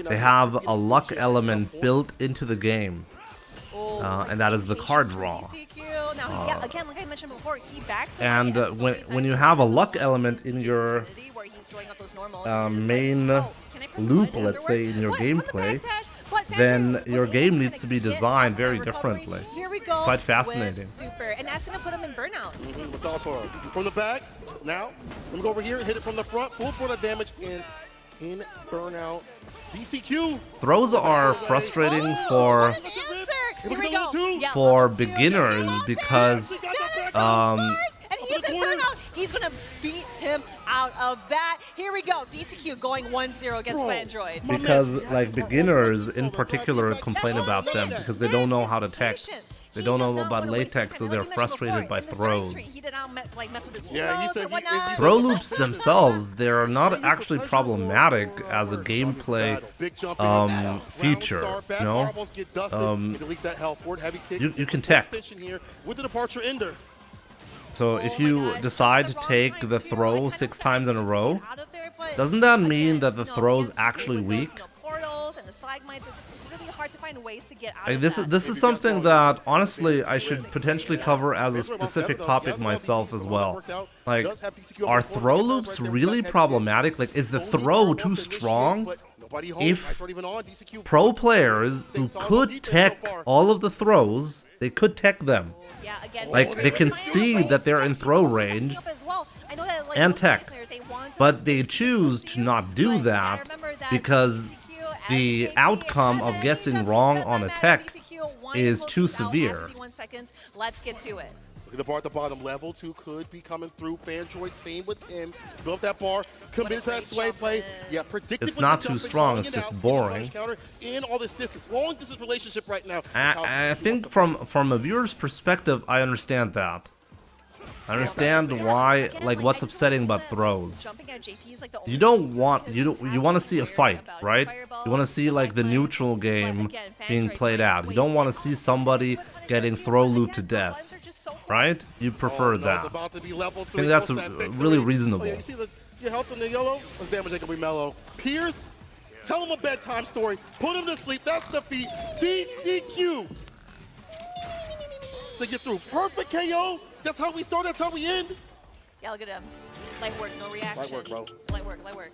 S1: they have a luck element built into the game, and that is the card draw. And when you have a luck element in your main loop, let's say, in your gameplay, then your game needs to be designed very differently. It's quite fascinating.
S11: Super, and that's going to put him in burnout.
S12: From the back, now, let me go over here and hit it from the front. Full point of damage in burnout. DCQ.
S1: Throws are frustrating for beginners because
S11: he's gonna beat him out of that. Here we go. DCQ going 1-0 against Fandroid.
S1: Because like beginners in particular complain about them because they don't know how to tech. They don't know about latex, so they're frustrated by throws. Throw loops themselves, they're not actually problematic as a gameplay feature, you know? You can tech. So if you decide to take the throw 6 times in a row, doesn't that mean that the throw is actually weak? This is something that honestly I should potentially cover as a specific topic myself as well. Like, are throw loops really problematic? Like, is the throw too strong? If pro players who could tech all of the throws, they could tech them. Like, they can see that they're in throw range and tech, but they choose to not do that because the outcome of guessing wrong on a tech is too severe.
S11: Let's get to it.
S12: Look at the bar at the bottom. Level 2 could be coming through. Fandroid, same with him. Built that bar, committed to that sway play. Yeah, predicted.
S1: It's not too strong, it's just boring.
S12: In all this distance, long distance relationship right now.
S1: I think from a viewer's perspective, I understand that. I understand why, like, what's upsetting about throws. You don't want, you want to see a fight, right? You want to see, like, the neutral game being played out. You don't want to see somebody getting throw looped to death, right? You prefer that. I think that's really reasonable.
S12: You see your health in the yellow? Let's damage it can be mellow. Pierce, tell him a bedtime story. Put him to sleep. That's defeat. DCQ. So get through. Perfect KO. That's how we start, that's how we end.
S11: Yeah, look at him. Light work, no reaction.
S12: Light work, bro.
S11: Light work, light work.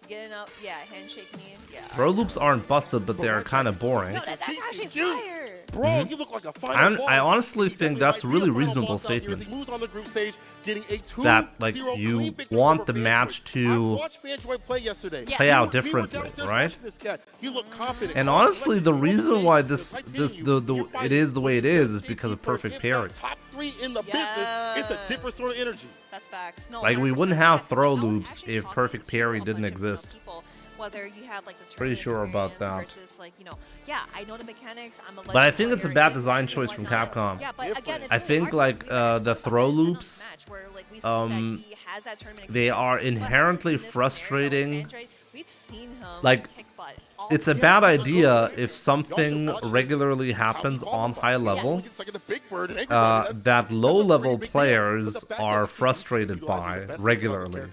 S11: Getting up, yeah, handshake me, yeah.
S1: Throw loops aren't busted, but they're kind of boring.
S11: No, that's actually fire.
S12: Bro, you look like a final boss.
S1: I honestly think that's a really reasonable
S12: He
S1: statement.
S12: moves on the group stage, getting a 2-0
S1: That like
S12: clean
S1: you
S12: victory
S1: want
S12: over
S1: the
S12: Fanjoy.
S1: match
S12: I
S1: to
S12: watched Fanjoy play yesterday.
S1: play out
S12: We were
S1: differently,
S12: downstairs
S1: right?
S12: watching this cat. He looked confident.
S1: And honestly, the reason why it is the way it is because of perfect parry.
S12: Top 3 in the business. It's a different sort of energy.
S11: That's facts. No,
S1: Like we
S11: 100%.
S1: wouldn't have throw
S11: I was
S1: loops
S11: actually
S1: if
S11: talking
S1: perfect
S11: to
S1: parry
S11: a
S1: didn't
S11: bunch of, you know,
S1: exist.
S11: people, whether you had like the
S1: Pretty
S11: tournament
S1: sure about that.
S11: experience versus, like, you know, yeah, I know the mechanics. I'm a
S1: But I think it's a
S11: player,
S1: bad
S11: it's
S1: design
S11: and
S1: choice from
S11: whatnot.
S1: Capcom.
S11: Yeah, but again, it's
S1: I
S11: really
S1: think
S11: hard
S1: like
S11: because we've actually
S1: the
S11: talked
S1: throw
S11: about it in a
S1: loops,
S11: match where, like, we see that he has that tournament
S1: they
S11: experience,
S1: are
S11: but
S1: inherently
S11: in this scenario with
S1: frustrating.
S11: Android, we've seen him
S1: Like,
S11: kick butt all
S1: it's a
S11: the
S1: bad
S11: time.
S1: idea if something regularly happens on high level that low-level players are frustrated by regularly.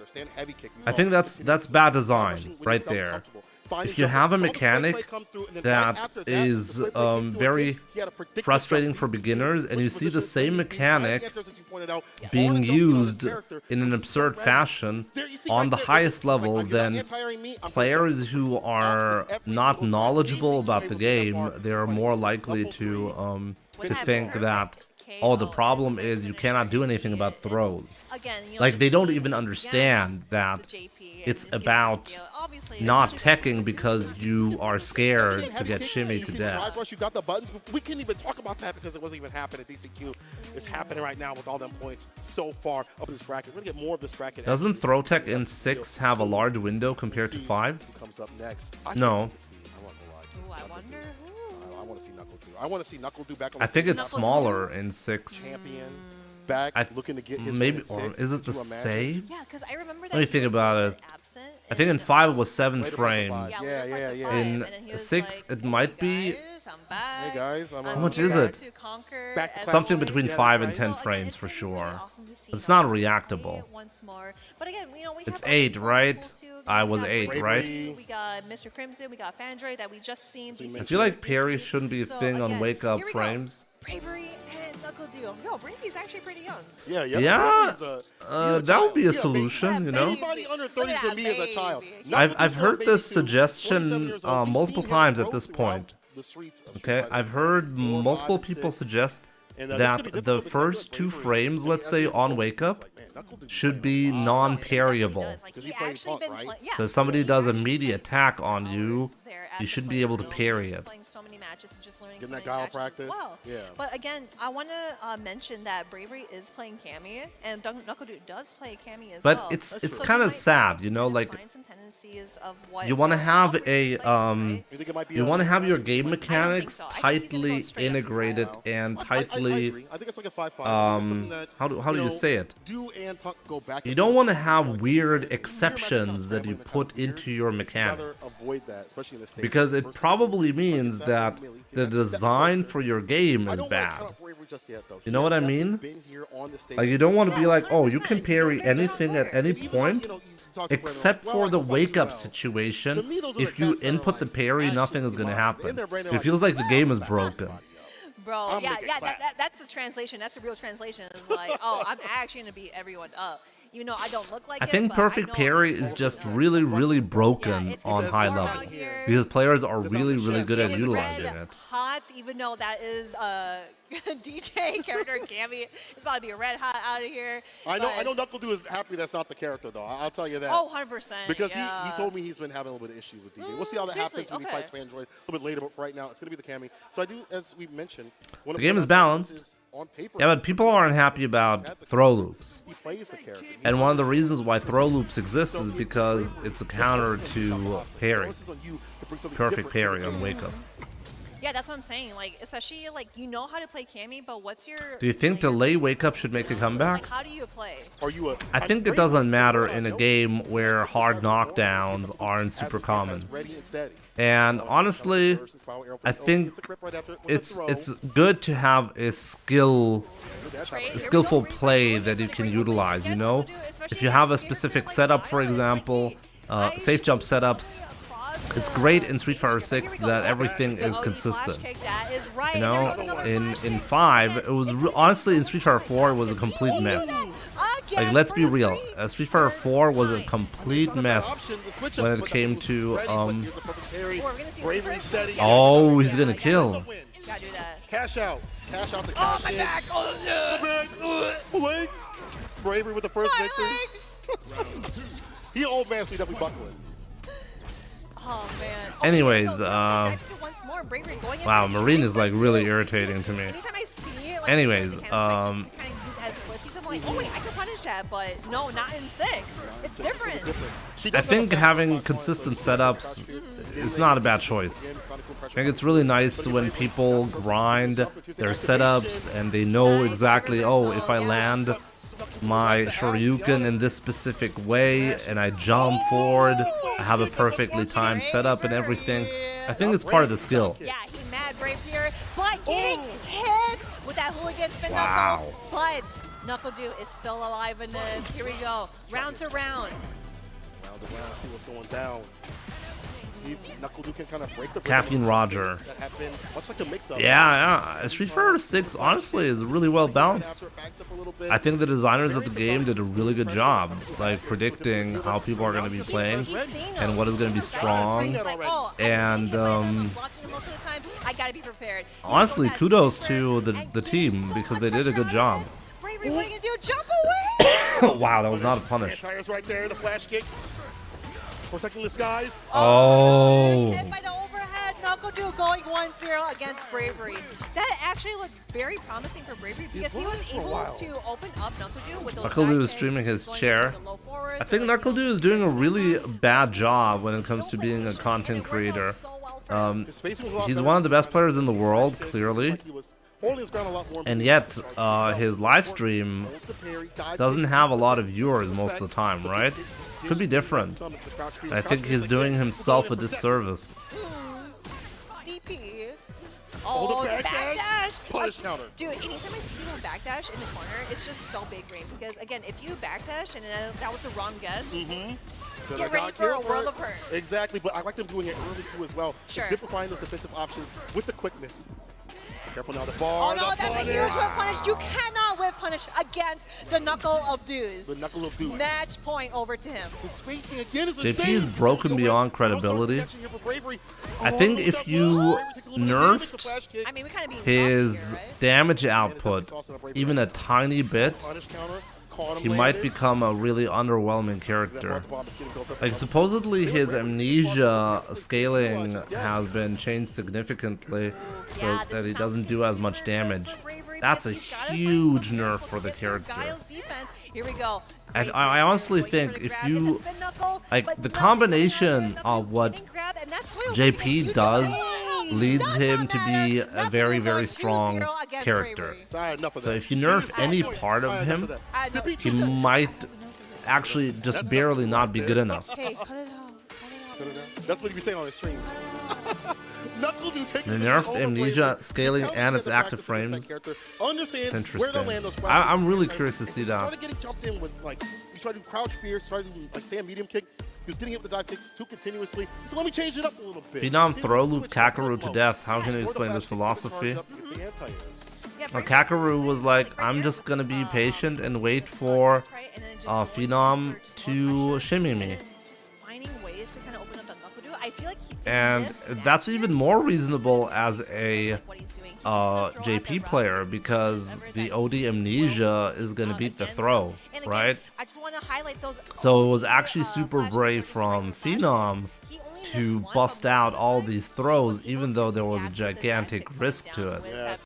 S1: I think that's bad design right there. If you have a mechanic that is very frustrating for beginners and you see the same mechanic being used in an absurd fashion on the highest level, then players who are not knowledgeable about the game, they're more likely to think that, oh, the problem is you cannot do anything about throws. Like, they don't even understand that it's about not teching because you are scared to get shimmied to death.
S12: You got the buttons. We can't even talk about that because it wasn't even happening. DCQ is happening right now with all them points so far up in this bracket. We're going to get more of this bracket.
S1: Doesn't throw tech in 6 have a large window compared to 5?
S12: Who comes up next?
S1: No.
S11: I wonder who.
S12: I want to see Knuckle do. I want to see Knuckle do back on the
S1: I think
S12: stage.
S1: it's smaller in 6.
S12: Champion back looking to get his
S1: maybe,
S12: win at
S1: or
S12: 6.
S1: is it the
S12: Could you imagine?
S1: same?
S11: Yeah, because I remember that
S1: Let me think about it. I think in 5 it was 7 frames.
S12: Yeah.
S1: In 6 it might be.
S12: Hey guys,
S1: How much is it? Something between 5 and 10 frames for sure. It's not reactable.
S11: But again, you know, we
S1: It's
S11: have
S1: 8,
S11: people
S1: right?
S11: able to-
S1: I was
S11: we got
S1: 8,
S11: Bravery,
S1: right?
S11: We got Mr. Crimson, we got Fandroid that we just seen.
S1: I feel like parry shouldn't be a
S11: So,
S1: thing on
S11: again,
S1: wake up
S11: here we go.
S1: frames.
S11: Bravery and Knuckle Duo. Yo, Bravery's actually pretty young.
S1: Yeah, that would be a solution, you know.
S12: Anybody under 30 for me is a child.
S1: I've heard this suggestion multiple times at this point. Okay, I've heard multiple people suggest that the first 2 frames, let's say, on wake up should be non-parryable. So if somebody does a meaty attack on you, you should be able to parry it.
S12: Getting that guile practice. Yeah.
S11: But again, I want to mention that Bravery is playing Cammy, and Knuckle Duo does play Cammy as well.
S1: But it's kind of sad, you know, like you want to have you want to have your game mechanics tightly integrated and tightly
S12: I think it's like a 5-5.
S1: how do you say it?
S12: Do and Punk go back.
S1: You don't want to have weird exceptions that you put into your mechanics,
S12: Avoid that, especially in the stage.
S1: because it probably means that the design for your game is bad. You know what I mean? Like, you don't want to be like, oh, you can parry anything at any point except for the wake up situation. If you input the parry, nothing is going to happen. It feels like the game is broken.
S11: Bro, yeah, that's the translation. That's the real translation. It's like, oh, I'm actually gonna beat everyone up. Even though I don't look like
S1: I
S11: it,
S1: think
S11: but
S1: perfect
S11: I know
S1: parry is just really, really broken on high level because players are really, really good at utilizing it.
S11: Hot, even though that is DJ character Cammy. It's about to be a red hot out of here.
S12: I know Knuckle Duo is happy that's not the character though. I'll tell you that.
S11: Oh, 100%.
S12: Because he told me he's been having a little bit of issues with DJ. We'll see how that happens when he fights Fandroid a little bit later, but for right now it's gonna be the Cammy. So I do, as we mentioned,
S1: The game is balanced. Yeah, but people aren't happy about throw loops. And one of the reasons why throw loops exist is because it's a counter to parry. Perfect parry on wake up.
S11: Yeah, that's what I'm saying. Like, especially like you know how to play Cammy, but what's your?
S1: Do you think delay wake up should make a comeback?
S11: Like, how do you play?
S1: I think it doesn't matter in a game where hard knockdowns aren't super common. And honestly, I think it's good to have a skillful play that you can utilize, you know? If you have a specific setup, for example, safe jump setups, it's great in Street Fighter 6 that everything is consistent. You know, in 5, it was honestly in Street Fighter 4 it was a complete mess. Like, let's be real, Street Fighter 4 was a complete mess when it came to oh, he's gonna kill.
S11: Gotta do that.
S12: Cash out. Cash out the
S11: Oh,
S12: cash
S11: my
S12: in.
S11: back. Oh, yeah.
S12: The back. Legs. Bravery with the first
S11: My
S12: victory.
S11: legs.
S12: He old man, so he definitely buckling.
S11: Oh, man. Oh,
S1: Anyways,
S11: once more. Bravery going in
S1: wow,
S11: for the
S1: Marine is like
S11: defense,
S1: really
S11: too.
S1: irritating to me.
S11: Anytime I see like
S1: Anyways,
S11: just kind of use as footsies, I'm like, oh wait, I can punish that, but no, not in 6. It's different.
S1: I think having consistent setups is not a bad choice. I think it's really nice when people grind their setups and they know exactly, oh, if I land my Shoryuken in this specific way and I jump forward, I have a perfectly timed setup and everything. I think it's part of the skill.
S11: Yeah, he mad Brave here, but getting hit with that hooligan spin
S1: Wow.
S11: knuckle. But NuckleDu is still alive in this. Here we go, round to round.
S12: Round to round, see what's going down. See if NuckleDu can kind of break the
S1: Caffeine Roger.
S12: that have been much like a mix-up.
S1: Yeah. Street Fighter 6 honestly is really well balanced. I think the designers of the game did a really good job, like predicting how people are going to be playing and what is going to be strong. And
S11: I gotta be prepared.
S1: honestly, kudos to the team because they did a good job.
S11: Bravery, what are you gonna do? Jump away!
S1: Wow, that was not a punish.
S12: Tires right there, the flash kick. Protecting the skies.
S1: Oh.
S11: Hit by the overhead. NuckleDu going 1-0 against Bravery. That actually looked very promising for Bravery because he was able to open up NuckleDu with those
S1: NuckleDu is streaming his chair. I think NuckleDu is doing a really bad job when it comes to being a content creator. He's one of the best players in the world, clearly. And yet, his live stream doesn't have a lot of viewers most of the time, right? Could be different. I think he's doing himself a disservice.
S11: DP. Oh, the backdash!
S12: Punish counter.
S11: Dude, anytime I see people backdash in the corner, it's just so big brain. Because again, if you backdash and that was the wrong guess, get ready for a world of hurt.
S12: Exactly, but I like them doing it early too as well.
S11: Sure.
S12: Simplifying those defensive options with the quickness. Careful now, the bar.
S11: Oh no, that's a huge whip punish. You cannot whip punish against the Knuckle of Dews.
S12: The Knuckle of Dews.
S11: Match point over to him.
S12: The spacing again is
S1: JP is broken beyond credibility. I think if you nerfed
S11: I mean, we kind of
S1: his damage output even a tiny bit, he might become a really underwhelming character. Like, supposedly his amnesia scaling has been changed significantly so that he doesn't do as much damage. That's a huge nerf for the character.
S11: Here we go.
S1: I honestly think if you, like, the combination of what JP does leads him to be a very, very strong character. So if you nerf any part of him, he might actually just barely not be good enough.
S11: Hey, cut it out.
S12: That's what he was saying on his stream.
S1: The nerfed amnesia scaling and its active frames. It's interesting. I'm really curious to see that.
S12: Started getting jumped in with, like, you try to do crouch fear, started to like stand medium kick. He was getting hit with the dive kicks too continuously. So let me change it up a little bit.
S1: Phenom throw loop Kakaroo to death. How can you explain this philosophy? Well, Kakaroo was like, I'm just gonna be patient and wait for Phenom to shimmy me. And that's even more reasonable as a JP player because the OD amnesia is gonna beat the throw, right? So it was actually super brave from Phenom to bust out all these throws, even though there was a gigantic risk to it.
S12: Yes,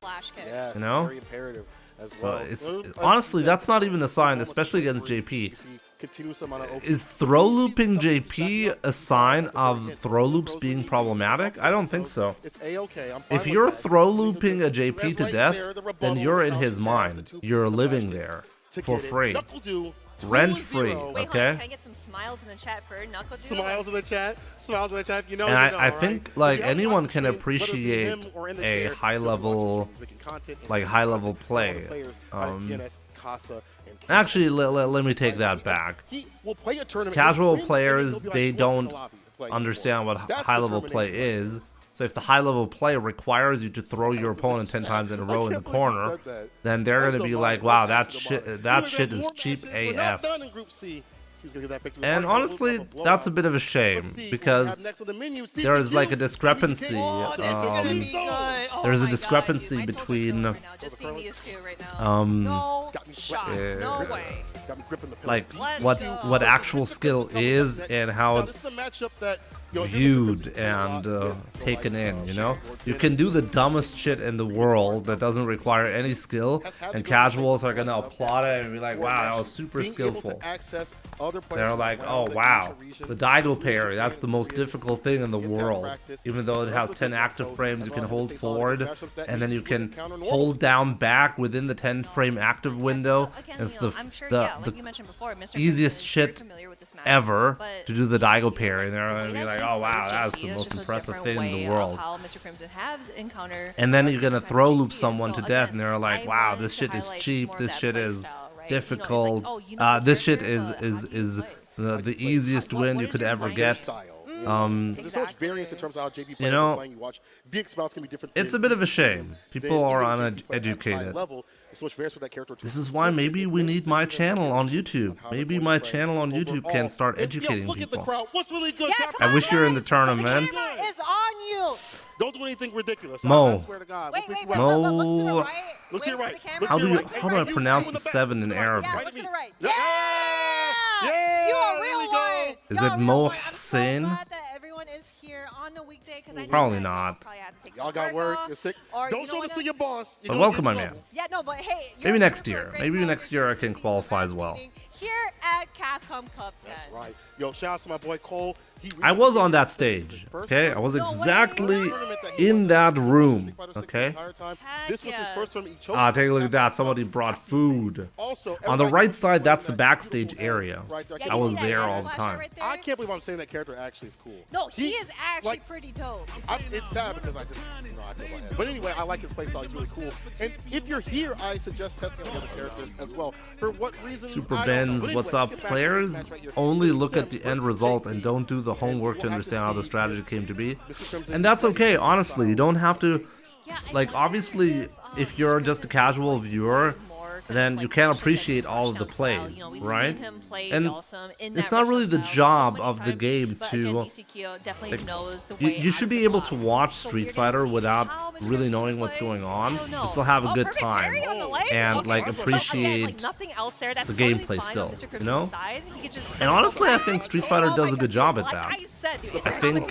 S1: you know?
S12: very imperative as
S1: So
S12: well.
S1: it's honestly, that's not even a sign, especially against JP.
S12: Continuous amount of
S1: Is throw looping JP a sign of throw loops being problematic? I don't think so.
S12: It's A-okay. I'm fine
S1: If
S12: with
S1: you're
S12: that.
S1: throw looping a JP to death, then you're in his mind. You're living there for free. Rent free,
S11: Wait,
S1: okay?
S11: can I get some smiles in the chat for NuckleDu?
S12: Smiles in the chat. Smiles in the chat. You know.
S1: And
S12: you know,
S1: I
S12: right?
S1: think like
S12: If you have
S1: anyone
S12: lots
S1: can
S12: to say, whether it be
S1: appreciate
S12: him or in the
S1: a
S12: chair,
S1: high level, like high level play. Actually, let me take that back. Casual players, they don't understand what high level play is. So if the high level play requires you to throw your opponent 10 times in a row in the corner, then they're gonna be like, wow, that shit is cheap AF.
S12: who's gonna get that victory.
S1: And honestly, that's a bit of a shame because there is like a discrepancy. There's a discrepancy between like what actual skill is and how it's viewed and taken in, you know? You can do the dumbest shit in the world that doesn't require any skill, and casuals are gonna applaud it and be like, wow, that was super skillful. They're like, oh wow, the Daigo parry, that's the most difficult thing in the world. Even though it has 10 active frames, you can hold forward, and then you can hold down back within the 10 frame active window. It's the easiest shit ever to do the Daigo parry, and they're gonna be like, oh wow, that's the most impressive thing in the world. And then you're gonna throw loop someone to death, and they're like, wow, this shit is cheap, this shit is difficult, this shit is the easiest win you could ever get.
S12: There's so much variance in terms of how JP
S1: you know,
S12: playing. You watch VX can be different.
S1: it's a bit of a shame. People are uneducated. This is why maybe we need my channel on YouTube. Maybe my channel on YouTube can start educating people.
S12: What's really good?
S1: I wish you're in the tournament.
S2: Is on you.
S12: Don't do anything ridiculous.
S1: Mo.
S12: I swear to God.
S2: Wait,
S1: Mo.
S2: look to the right.
S12: Look to your right.
S1: How do I pronounce the 7 in Arabic?
S2: Yeah, look to the right.
S12: Yeah!
S2: You are a real one.
S1: Is it Mo Hussein?
S2: Glad that everyone is here on the weekday because I
S1: Probably not.
S12: Y'all got work. You're sick. Don't show this to your boss.
S1: But welcome, my man.
S2: Yeah, no, but hey.
S1: Maybe next year. Maybe next year I can qualify as well.
S2: Here at Capcom Cup 10.
S12: That's right. Yo, shout out to my boy Cole.
S1: I was on that stage, okay? I was exactly in that room, okay?
S12: This was his first tournament. He chose
S1: Take a look at that. Somebody brought food. On the right side, that's the backstage area. I was there all the time.
S12: I can't believe I'm saying that character actually is cool.
S2: No, he is actually pretty dope.
S12: It's sad because I just, I feel my head. But anyway, I like his playstyle. He's really cool. And if you're here, I suggest testing out the other characters as well. For what reasons?
S1: Super Benz, what's up, players? Only look at the end result and don't do the homework to understand how the strategy came to be. And that's okay, honestly. You don't have to, like, obviously, if you're just a casual viewer, then you can't appreciate all of the plays, right? And it's not really the job of the game to, like, you should be able to watch Street Fighter without really knowing what's going on and still have a good time and, like, appreciate the gameplay still, you know? And honestly, I think Street Fighter does a good job at that. I think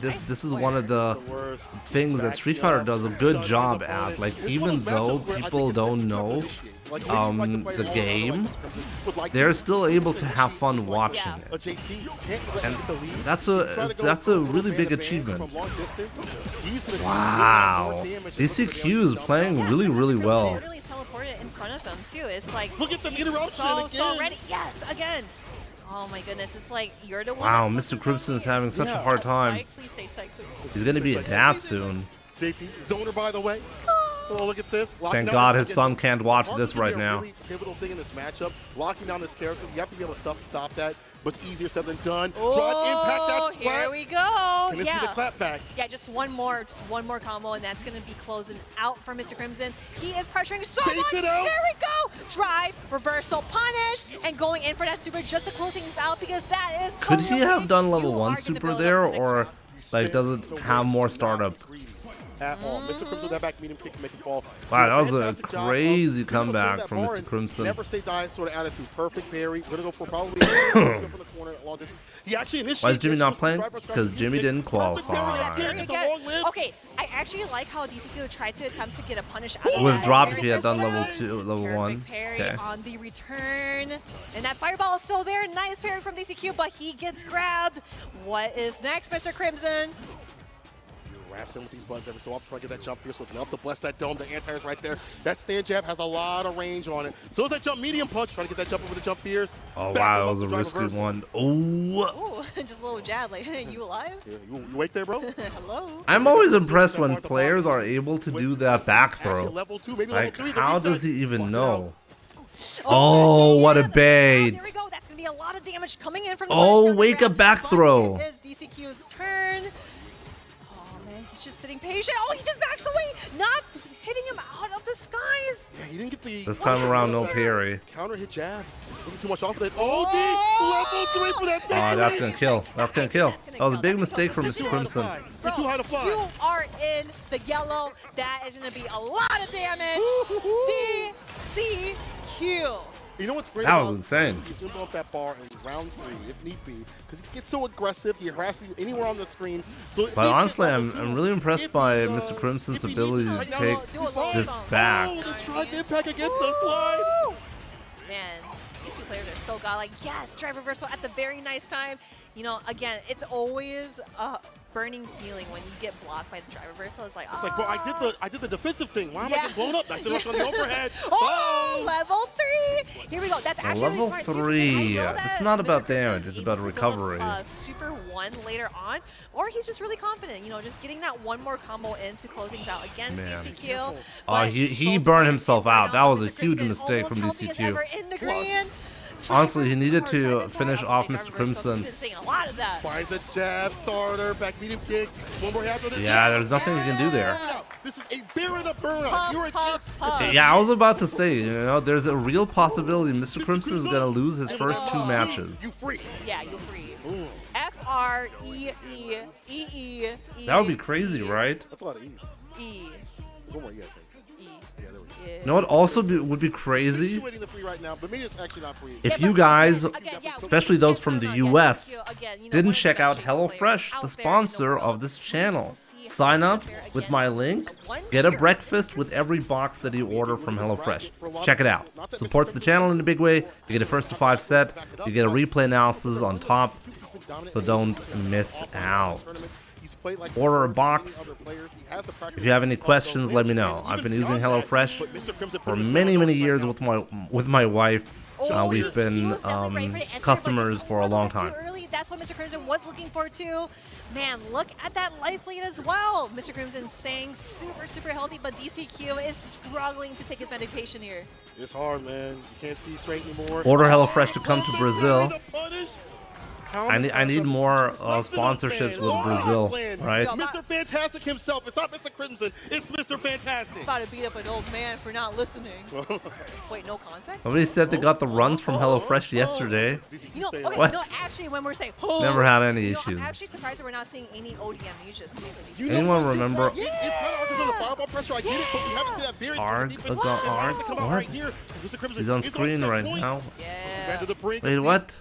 S1: this is one of the things that Street Fighter does a good job at. Like, even though people don't know the game, they're still able to have fun watching it, and that's a really big achievement. Wow, DCQ is playing really well.
S11: Literally teleported in front of them too. It's like,
S12: look at the interruption
S11: so ready. Yes, again. Oh my goodness, it's like you're the one.
S1: Wow, Mr. Crimson is having such a hard time.
S11: Please say psych.
S1: He's gonna be a dad soon.
S12: JP Zoner, by the way. Oh, look at this.
S1: Thank God his son can't watch this right now.
S12: Really pivotal thing in this matchup. Locking down this character, you have to be able to stop that, but it's easier said than done. Try to impact that splat.
S11: Here we go.
S12: Can this be the clap back?
S11: Yeah, just one more combo, and that's gonna be closing out for Mr. Crimson. He is pressuring so much. Here we go. Drive, reversal, punish, and going in for that super just to close things out because that is.
S1: Could he have done level 1 super there, or like does it have more startup?
S12: At all. Mr. Crimson with that back medium kick to make him fall.
S1: Wow, that was a crazy comeback from Mr. Crimson.
S12: Never say die sort of attitude. Perfect parry. We're gonna go for probably from the corner long distance. He actually initiates.
S1: Why is Jimmy not playing? Because Jimmy didn't qualify.
S11: Okay, I actually like how DCQ tried to attempt to get a punish out of
S1: Would have dropped if he had done level 2, level 1.
S11: Parry on the return, and that fireball is still there. Nice parry from DCQ, but he gets grabbed. What is next, Mr. Crimson?
S12: Wraps in with these buttons every so often trying to get that jump fierce with enough to bless that dome. The anti-air's right there. That stand jab has a lot of range on it. So is that jump medium punch, trying to get that jump over the jump fierce.
S1: Oh wow, that was a risky one. Oh.
S11: Just a little jab. Like, you alive?
S12: Yeah, you awake there, bro?
S11: Hello.
S1: I'm always impressed when players are able to do that back throw. Like, how does he even know? Oh, what a bait!
S11: There we go. That's gonna be a lot of damage coming in from the
S1: wake up back throw.
S11: It is DCQ's turn. He's just sitting patient. Oh, he just backs away, not hitting him out of the skies.
S12: Yeah, he didn't get the...
S1: This time around, no parry.
S12: Counter hit jab. Looking too much off of it. Oh, D! Level 3 for that victory!
S1: Oh, that's gonna kill. That's gonna kill. That was a big mistake from Mr. Crimson.
S12: You're too high to fly.
S11: You are in the yellow. That is going to be a lot of damage. DCQ.
S12: You know what's great
S1: That
S12: about
S1: was insane.
S12: He's going to go off that bar in round 3, if need be, because he gets so aggressive, he harasses you anywhere on the screen. So
S1: But honestly, I'm really impressed by Mr. Crimson's ability to take this back.
S12: Oh, the drive impact against the slide.
S11: Man, these two players are so godlike. Yes, drive reversal at the very nice time. You know, again, it's always a burning feeling when you get blocked by the drive reversal. It's like,
S12: It's like, bro, I did the defensive thing. Why am I getting blown up? That's the rush on the overhead.
S11: Oh, level 3. Here we go. That's actually
S1: Level
S11: really smart
S1: 3.
S11: Too,
S1: It's not about damage. It's about recovery.
S11: Super 1 later on, or he's just really confident. You know, just getting that one more combo into closings out against DCQ.
S1: He burned himself out. That was a huge mistake from DCQ. Honestly, he needed to finish off Mr. Crimson.
S12: Finds a jab starter, back medium kick. One more after the
S1: Yeah, there's nothing he can do there.
S12: This is a beer and a burnout. You're a champ.
S1: Yeah, I was about to say, you know, there's a real possibility Mr. Crimson is gonna lose his first 2 matches.
S12: You free.
S11: Yeah, you free. FREE.
S1: That would be crazy, right?
S12: That's a lot of E's.
S11: E.
S12: There's one more E, I think.
S1: You know what also would be crazy?
S12: The free right now, but maybe it's actually not free.
S1: If you guys, especially those from the US, didn't check out HelloFresh, the sponsor of this channel, sign up with my link, get a breakfast with every box that you order from HelloFresh. Check it out. Supports the channel in a big way. You get a first to 5 set, you get a replay analysis on top, so don't miss out. Order a box. If you have any questions, let me know. I've been using HelloFresh for many years with my wife. We've been customers for a long time.
S11: That's what Mr. Crimson was looking for too. Man, look at that life lead as well. Mr. Crimson staying super healthy, but DCQ is struggling to take his medication here.
S12: It's hard, man. You can't see straight anymore.
S1: Order HelloFresh to come to Brazil. I need more sponsorships with Brazil, right?
S12: Mr. Fantastic himself. It's not Mr. Crimson. It's Mr. Fantastic.
S11: About to beat up an old man for not listening. Wait, no context?
S1: Somebody said they got the runs from HelloFresh yesterday.
S11: You know, okay,
S1: what?
S11: no, actually, when we're saying,
S1: Never had any issues.
S11: I'm actually surprised that we're not seeing any OD amnesias coming from these.
S1: Anyone remember?
S12: It's kind of hard because of the fireball pressure. I get it, but we haven't seen that very
S1: What? He's on screen right now.
S11: Yeah.
S1: Wait, what?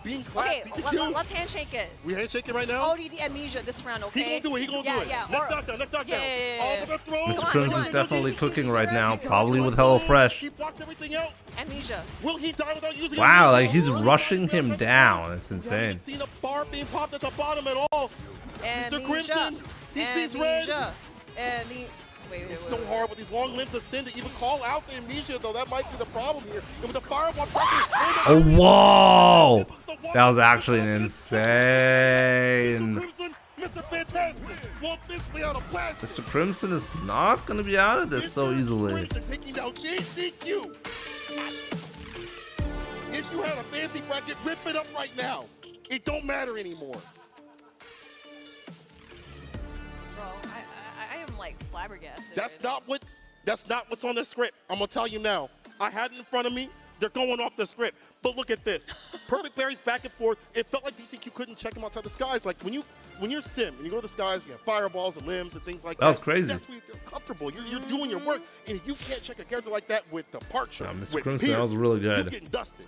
S12: Being clapped.
S11: Okay, let's handshake it.
S12: We handshaking right now?
S11: ODD amnesia this round, okay?
S12: He gonna do it. He gonna do it.
S11: Yeah.
S12: Next knockdown. Next knockdown.
S1: Mr. Crimson's definitely cooking right now, probably with HelloFresh.
S12: He blocks everything out.
S11: Amnesia.
S12: Will he die without using
S1: Wow, like he's rushing him down. It's insane.
S12: I haven't seen a bar being popped at the bottom at all. Mr. Crimson, he sees red. It's so hard with these long limbs of Sin to even call out the amnesia, though. That might be the problem here. And with the fireball pressure.
S1: Oh, whoa! That was actually insane.
S12: Mr. Fantastic wants this play on a plastic.
S1: Mr. Crimson is not going to be out of this so easily.
S12: Taking down DCQ. If you had a fancy bracket, rip it up right now. It don't matter anymore.
S11: Bro, I am like flabbergasted.
S12: That's not what's on the script. I'm gonna tell you now. I had it in front of me. They're going off the script. But look at this. Perfect parries back and forth. It felt like DCQ couldn't check him outside the skies. Like when you're Sim and you go to the skies, you have fireballs and limbs and things like that.
S1: That was crazy.
S12: That's where you feel comfortable. You're doing your work. And if you can't check a character like that with departure,
S1: Mr. Crimson, that was really good.
S12: You're getting dusted.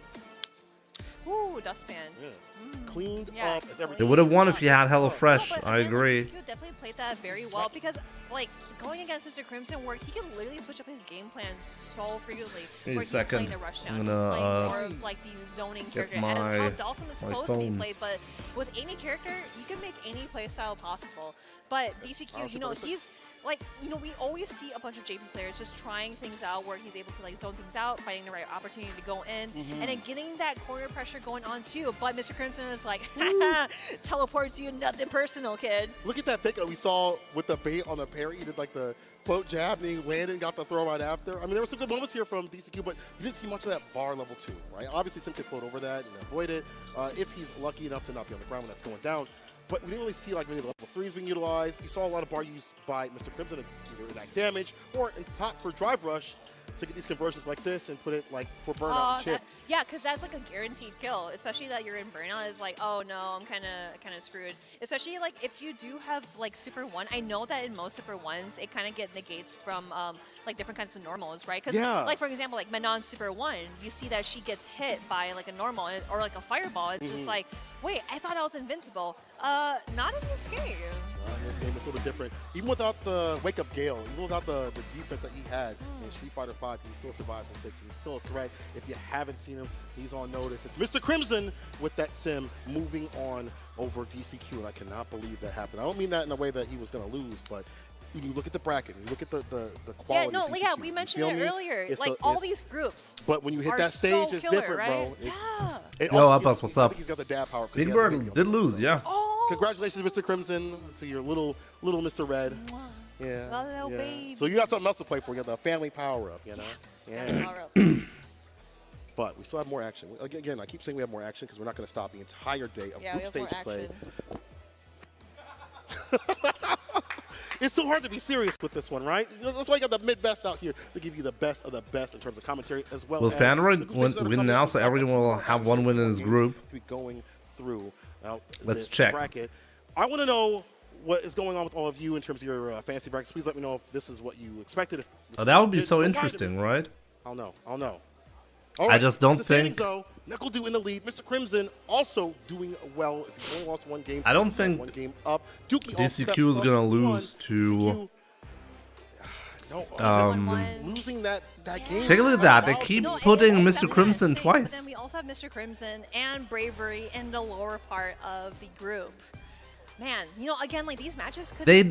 S11: Ooh, dustpan.
S12: Yeah. Cleaned up as everything.
S1: They would have won if you had HelloFresh. I agree.
S11: DCQ definitely played that very well because, like, going against Mr. Crimson, where he can literally switch up his game plan so frequently.
S1: Wait
S11: where
S1: a second.
S11: He's playing the rush down.
S1: I'm
S11: He's playing
S1: gonna
S11: more of like the zoning character,
S1: my-
S11: and how Dawson is supposed to be
S1: phone.
S11: played. But with any character, you can make any playstyle possible. But DCQ, you know, he's like, you know, we always see a bunch of JP players just trying things out where he's able to like zone things out, finding the right opportunity to go in, and then getting that corner pressure going on too. But Mr. Crimson is like, teleports you, nothing personal, kid.
S12: Look at that pick that we saw with the bait on the parry. He did like the float jab, and he landed and got the throw right after. I mean, there were some good moments here from DCQ, but you didn't see much of that bar level 2, right? Obviously, Sim could float over that and avoid it if he's lucky enough to not be on the ground when that's going down. but we didn't really see like many level 3s being utilized. You saw a lot of bar used by Mr. Crimson to either enact damage or in top for drive rush to get these conversions like this and put it like for burnout and chip.
S11: Yeah, because that's like a guaranteed kill, especially that you're in burnout. It's like, oh no, I'm kind of screwed. Especially like if you do have like Super 1, I know that in most Super 1s, it kind of get negates from like different kinds of normals, right? Because like for example, like Manon's Super 1, you see that she gets hit by like a normal or like a fireball. It's just like, wait, I thought I was invincible. Not in this game.
S12: This game is a little bit different. Even without the Wake Up Gale, even without the defense that he had in Street Fighter V, he still survives in 6. He's still a threat. If you haven't seen him, he's on notice. It's Mr. Crimson with that sim moving on over DCQ, and I cannot believe that happened. I don't mean that in a way that he was going to lose, but you look at the bracket, you look at the quality.
S11: Yeah, no,
S12: of DCQ,
S11: yeah, we mentioned it earlier. Like all these groups.
S12: But when you hit that stage,
S11: so
S12: it's
S11: killer,
S12: different,
S11: right?
S12: bro.
S11: Yeah.
S1: Yo, Uppus, what's
S12: I
S1: up?
S12: think he's got the dab power.
S1: Big Bird did lose, yeah.
S12: Congratulations, Mr. Crimson, to your little Mr. Red. Yeah.
S11: Little baby.
S12: So you got something else to play for. You got the family power up, you know?
S11: Yeah.
S12: But we still have more action. Again, I keep saying we have more action because we're not going to stop the entire day of group stage play. It's so hard to be serious with this one, right? That's why you got the mid-best out here to give you the best of the best in terms of commentary as well.
S1: Will Fandroid win now, so everyone will have one win in his group?
S12: Going through
S1: Let's check.
S12: Bracket. I want to know what is going on with all of you in terms of your fantasy brackets. Please let me know if this is what you expected.
S1: Oh, that would be so interesting, right?
S12: I'll know.
S1: I just don't think.
S12: Knuckle in the lead. Mr. Crimson also doing well. He only lost one game.
S1: I don't think
S12: one game up. Dookie
S1: DCQ is gonna lose to.
S12: Losing that game.
S1: Take a look at that. They keep putting Mr. Crimson
S11: But
S1: twice.
S11: then we also have Mr. Crimson and Bravery in the lower part of the group. Man, you know, again, like these matches could.
S1: They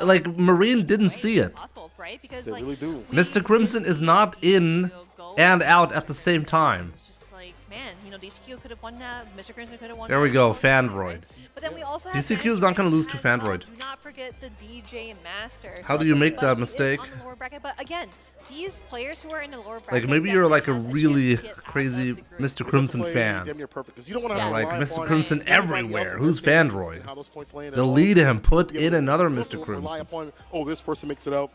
S1: like Marine didn't see it.
S11: Possible, right? Because
S12: they
S11: like
S12: really do.
S1: Mr. Crimson is not in and out at the same time.
S11: It's just like, man, you know, DCQ could have won that. Mr. Crimson could have won.
S1: There we go, Fandroid.
S11: But then we also have
S1: DCQ is not going to lose to Fandroid.
S11: Do not forget the DJ Master.
S1: How do you make that
S11: he
S1: mistake?
S11: is on the lower bracket, but again, these players who are in the lower bracket.
S1: Like maybe you're like a really crazy Mr. Crimson fan.
S12: Damn near perfect, 'cause you don't want to
S1: Like
S12: rely
S1: Mr.
S12: upon
S1: Crimson
S12: everybody
S1: everywhere.
S12: else
S1: Who's
S12: in this game,
S1: Fandroid?
S12: how those points land and
S1: Delete
S12: all.
S1: him. Put in
S12: Yeah,
S1: another
S12: you
S1: Mr.
S12: don't rely
S1: Crimson.
S12: upon, oh, this person makes it out,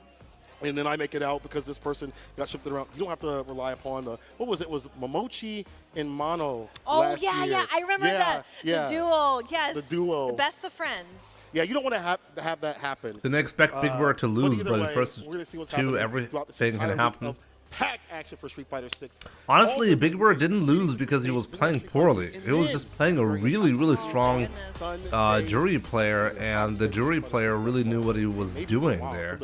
S12: and then I make it out because this person got shifted around. You don't have to rely upon the, what was it? Was Momochi and Mono last year.
S11: I remember that.
S12: Yeah.
S11: The duo, yes.
S12: The duo.
S11: The best of friends.
S12: Yeah, you don't want to have that happen.
S1: Didn't expect Big Bird to lose,
S12: either
S1: but
S12: way,
S1: the first
S12: we're gonna see what's
S1: two,
S12: happening throughout this
S1: everything can
S12: entire week
S1: happen.
S12: of pack action for Street Fighter 6.
S1: Honestly, Big Bird didn't lose because he was playing poorly. He was just playing a really, really strong jury player, and the jury player really knew what he was doing there.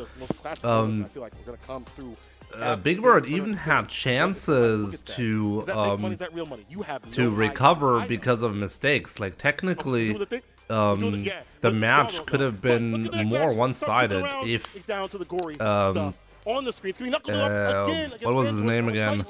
S1: Big Bird even had chances to recover because of mistakes. Like technically, the match could have been more one-sided if
S12: on the screen,
S1: what was his name again?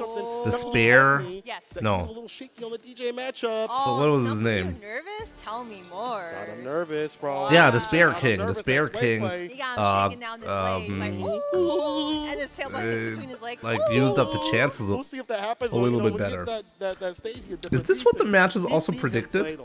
S1: Despair?
S11: Yes.
S12: A
S1: No.
S12: little shaky on the DJ matchup.
S11: Oh,
S1: what was his
S11: Are
S1: name?
S11: you nervous? Tell me more.
S12: God, I'm nervous, bro.
S1: Yeah, Despair King.
S12: nervous,
S1: Despair
S12: that's
S1: King.
S12: way
S11: He got him shaking down his legs, like, ooh, and his tailbone between his legs.
S1: Like used up the chances
S12: We'll see if that happens.
S1: a little bit better. Is this what the match is also predicted?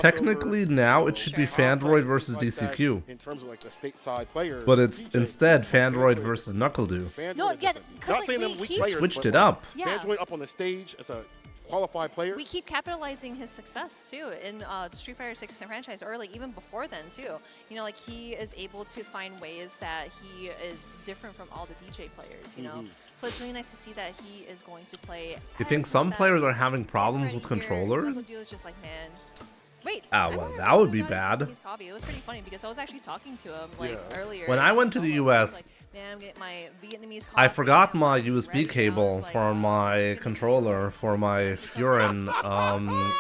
S1: Technically, now it should be Fandroid versus DCQ.
S12: In terms of like the stateside players,
S1: But it's instead Fandroid versus Knuckledew.
S11: No, yeah, because like, we keep
S1: Switched it up.
S11: Yeah.
S12: Fandroid up on the stage as a qualified player.
S11: We keep capitalizing his success too in the Street Fighter 6 franchise early, even before then too. You know, like he is able to find ways that he is different from all the DJ players. You know, so it's really nice to see that he is going to play.
S1: You think some players are having problems with controllers?
S11: Was just like, man. Wait.
S1: Ah, well, that would be bad.
S11: It was pretty funny because I was actually talking to him like earlier.
S1: When I went to the US,
S11: man, I'm getting my Vietnamese
S1: I
S11: coffee,
S1: forgot
S11: I'm
S1: my
S11: like,
S1: USB
S11: ready.
S1: cable
S11: I was
S1: for
S11: like,
S1: my controller for my Furin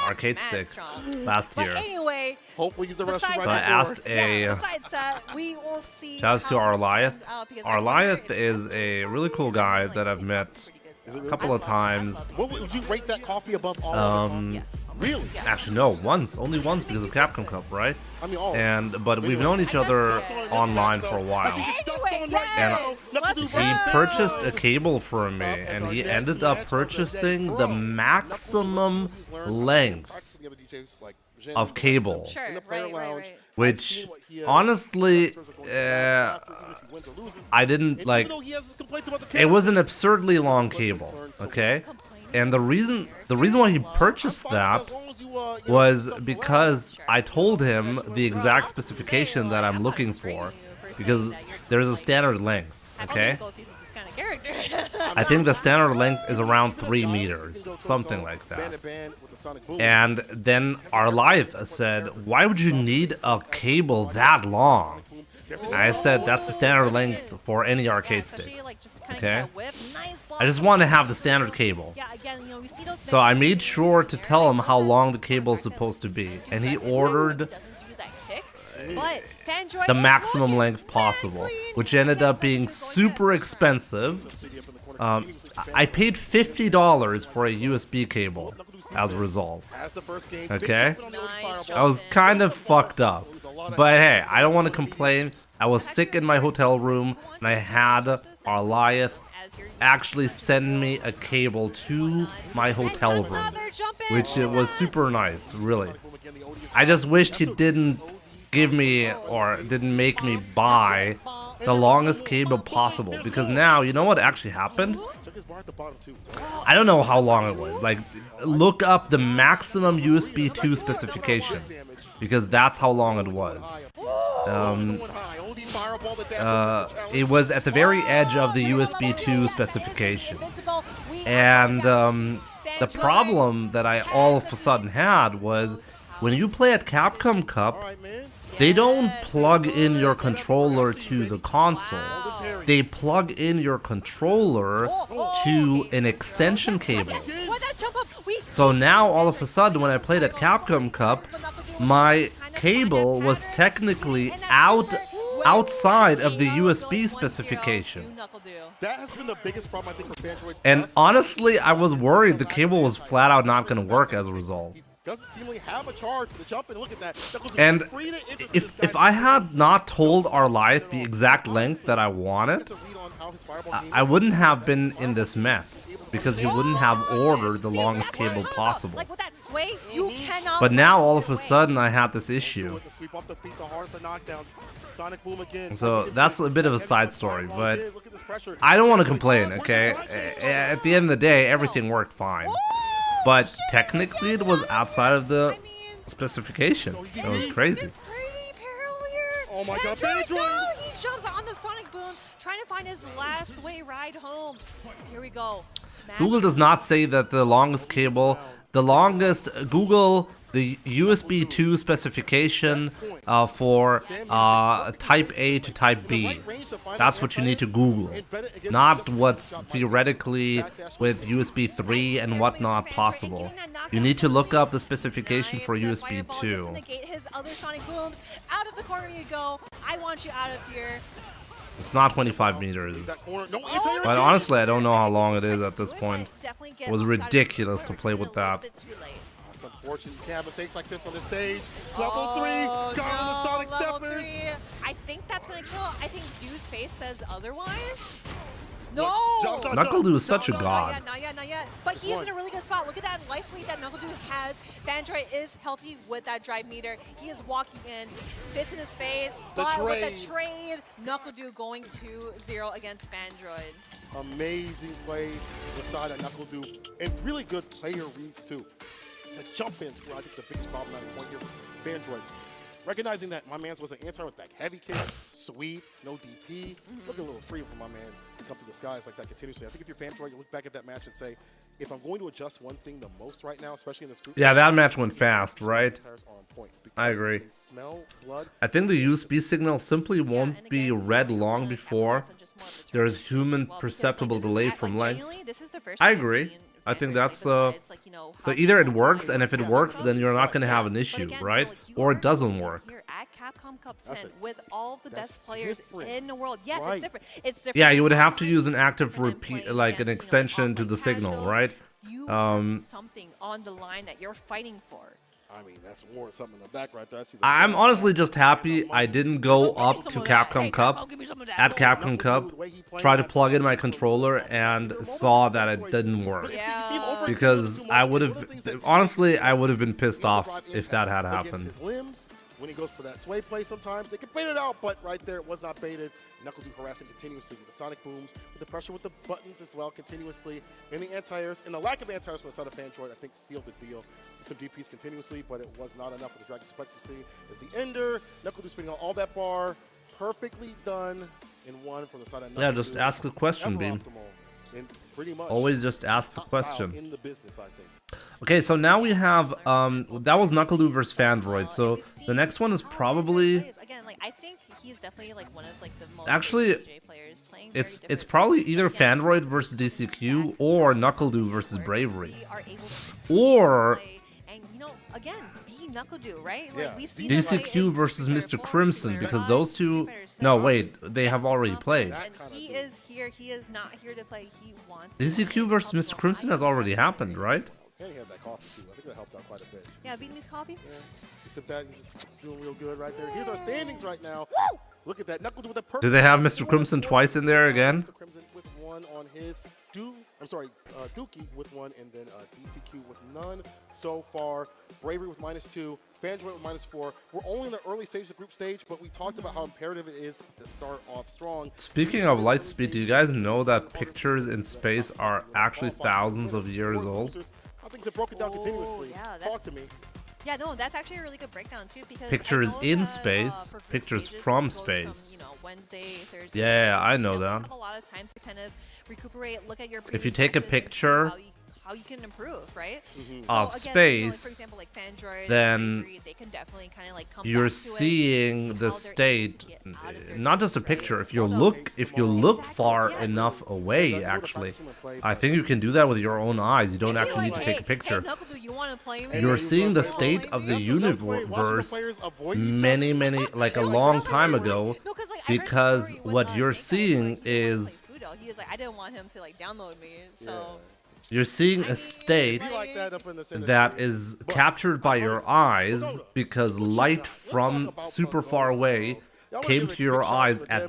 S1: arcade
S11: mad
S1: stick
S11: strong.
S1: last
S11: But
S1: year.
S11: anyway,
S12: hopefully he's the rest
S11: besides
S1: So I asked
S11: besides that, we will see.
S1: Shouts to
S11: how this
S1: Arliath.
S11: pans out, because I wonder
S1: Arliath
S11: if
S1: is a really cool guy that I've met a couple of times.
S12: What would you rate that coffee above all?
S11: Yes.
S12: Really?
S1: Actually, no, only once because of Capcom Cup, right?
S12: I mean, all.
S1: But we've known each other online for a while.
S11: Anyway,
S1: And
S11: yes. Let's
S1: he
S11: go.
S1: purchased a cable for me, and he ended up purchasing the maximum length of cable,
S11: Sure,
S12: in the player
S11: right,
S12: lounge.
S11: right.
S1: which honestly, I didn't like. It was an absurdly long cable, okay? And the reason why he purchased that was because I told him the exact specification that I'm looking for, because there's a standard length, okay? I think the standard length is around 3 meters, something like that. And then Arlieth said, why would you need a cable that long? And I said, that's the standard length for any arcade stick, okay? I just want to have the standard cable. So I made sure to tell him how long the cable is supposed to be. And he ordered the maximum length possible, which ended up being super expensive. I paid $50 for a USB cable as a result. Okay? I was kind of fucked up. But hey, I don't want to complain. I was sick in my hotel room, and I had Arlieth actually send me a cable to my hotel room, which it was super nice, really. I just wished he didn't give me or didn't make me buy the longest cable possible, because now you know what actually happened. I don't know how long it was. Like, look up the maximum USB 2 specification, because that's how long it was. It was at the very edge of the USB 2 specification, and the problem that I all of a sudden had was when you play at Capcom Cup, they don't plug in your controller to the console. They plug in your controller to an extension cable. So now all of a sudden when I played at Capcom Cup, my cable was technically outside of the USB specification.
S12: That has been the biggest problem, I think, for Fandroid.
S1: And honestly, I was worried the cable was flat out not going to work as a result.
S12: Doesn't seemingly have a charge for the jump, and look at that.
S1: And if I had not told Arlieth the exact length that I wanted, I wouldn't have been in this mess, because he wouldn't have ordered the longest cable possible. But now all of a sudden I had this issue. So that's a bit of a side story, but I don't want to complain, okay? At the end of the day, everything worked fine. But technically it was outside of the specification. It was crazy.
S12: Oh my god,
S11: No, he jumps on the Sonic Boom, trying to find his last way ride home. Here we go.
S1: Google does not say that the longest cable, Google, the USB 2 specification for Type A to Type B. That's what you need to Google. Not what's theoretically with USB 3 and whatnot possible. You need to look up the specification for USB 2.
S11: His other Sonic Booms. Out of the corner you go. I want you out of here.
S1: It's not 25 meters. But honestly, I don't know how long it is at this point. It was ridiculous to play with that.
S12: It's unfortunate you can't have mistakes like this on this stage. Level 3, got on the Sonic Steppers.
S11: I think that's gonna kill. I think Dew's face says otherwise. No!
S1: NuckleDu is such a god.
S11: Not yet. But he is in a really good spot. Look at that life lead that NuckleDu has. Fandroid is healthy with that drive meter. He is walking in, fist in his face, but with the trade, NuckleDu going 2-0 against Fandroid.
S12: Amazing play beside of NuckleDu, and really good player reads too. The jump-ins were, I think, the biggest problem at the point here for Fandroid. Recognizing that my man's was an answer with back heavy kick, sweep, no DP. Looking a little free for my man to come to the skies like that continuously. I think if you're Fandroid, you look back at that match and say, if I'm going to adjust one thing the most right now, especially in this group.
S1: Yeah, that match went fast, right? I agree. I think the USB signal simply won't be read long before there's human perceptible delay from length. I agree. I think that's so either it works, and if it works, then you're not going to have an issue, right? Or it doesn't work.
S11: Here at Capcom Cup 10 with all the best players in the world. Yes, it's different. It's different.
S1: Yeah, you would have to use an active repeat, like an extension to the signal, right?
S11: You have something on the line that you're fighting for.
S12: I mean, that's more something in the back right there. I see
S1: I'm honestly just happy I didn't go up to Capcom Cup at Capcom Cup, try to plug in my controller, and saw that it didn't work.
S11: Yeah.
S1: Because I would have, honestly, I would have been pissed off if that had
S12: against
S1: happened.
S12: his limbs. When he goes for that sway play, sometimes they can bait it out, but right there it was not baited. NuckleDu harassing continuously with the sonic booms, with the pressure with the buttons as well, continuously. And the anti-airs, and the lack of anti-airs from the side of Fandroid, I think sealed the deal. Some DPs continuously, but it was not enough with the Dragon Suplex you see. As the ender, NuckleDu spinning out all that bar, perfectly done in one from the side of NuckleDu.
S1: Yeah, just ask the question, Beam.
S12: Pretty much
S1: Always just ask the question.
S12: in the business, I think.
S1: Okay, so now we have, that was NuckleDu versus Fandroid, so the next one is probably...
S11: Again, like, I think he's definitely like one of like the most
S1: Actually,
S11: players playing
S1: it's probably either Fandroid versus DCQ or NuckleDu versus Bravery. Or
S11: and you know, again, be NuckleDu, right?
S12: Yeah.
S11: Like we've seen
S1: DCQ versus Mr. Crimson, because those two... No, wait, they have already played.
S11: And he is here, he is not here to play, he wants
S1: DCQ versus Mr. Crimson has already happened, right?
S12: And he had that coffee too. I think that helped out quite a bit.
S11: Yeah, Vietnamese coffee?
S12: Yeah. He sipped that, he's just doing real good right there. Here's our standings right now. Look at that. NuckleDu with a perfect.
S1: Do they have Mr. Crimson twice in there again?
S12: Mr. Crimson with one on his. Dookie with one, and then DCQ with none so far. Bravery with -2. Fandroid with -4. We're only in the early stage of the group stage, but we talked about how imperative it is to start off strong.
S1: Speaking of Lightspeed, do you guys know that pictures in space are actually thousands of years old?
S12: How things have broken down continuously.
S11: Yeah,
S12: Talk to me.
S11: Yeah, no, that's actually a really good breakdown too, because
S1: Pictures
S11: I know
S1: in
S11: that,
S1: space,
S11: for group
S1: pictures
S11: stages,
S1: from
S11: it goes
S1: space.
S11: From, you know, Wednesday, Thursday.
S1: Yeah,
S11: Friday,
S1: I
S11: so
S1: know
S11: you
S1: that.
S11: have a lot of time to kind of recuperate, look at your
S1: If you
S11: previous
S1: take a
S11: matches and see
S1: picture
S11: how you can improve, right?
S1: of
S11: again,
S1: space,
S11: for example, like Fandroid
S1: then
S11: and Bravery, they can definitely kind of like come
S1: you're
S11: back to it,
S1: seeing
S11: see
S1: the
S11: how they're
S1: state,
S11: able to get out of their
S1: not just a picture. If you look far enough away, actually, I think you can do that with your own eyes. You don't actually need to take a picture.
S11: Hey, NuckleDu, you want to play me?
S1: You're seeing the state of the universe many, like a long time ago, because what you're seeing is
S11: He was like, I didn't want him to like download me, so.
S1: you're seeing a state that is captured by your eyes because light from super far away came to your eyes at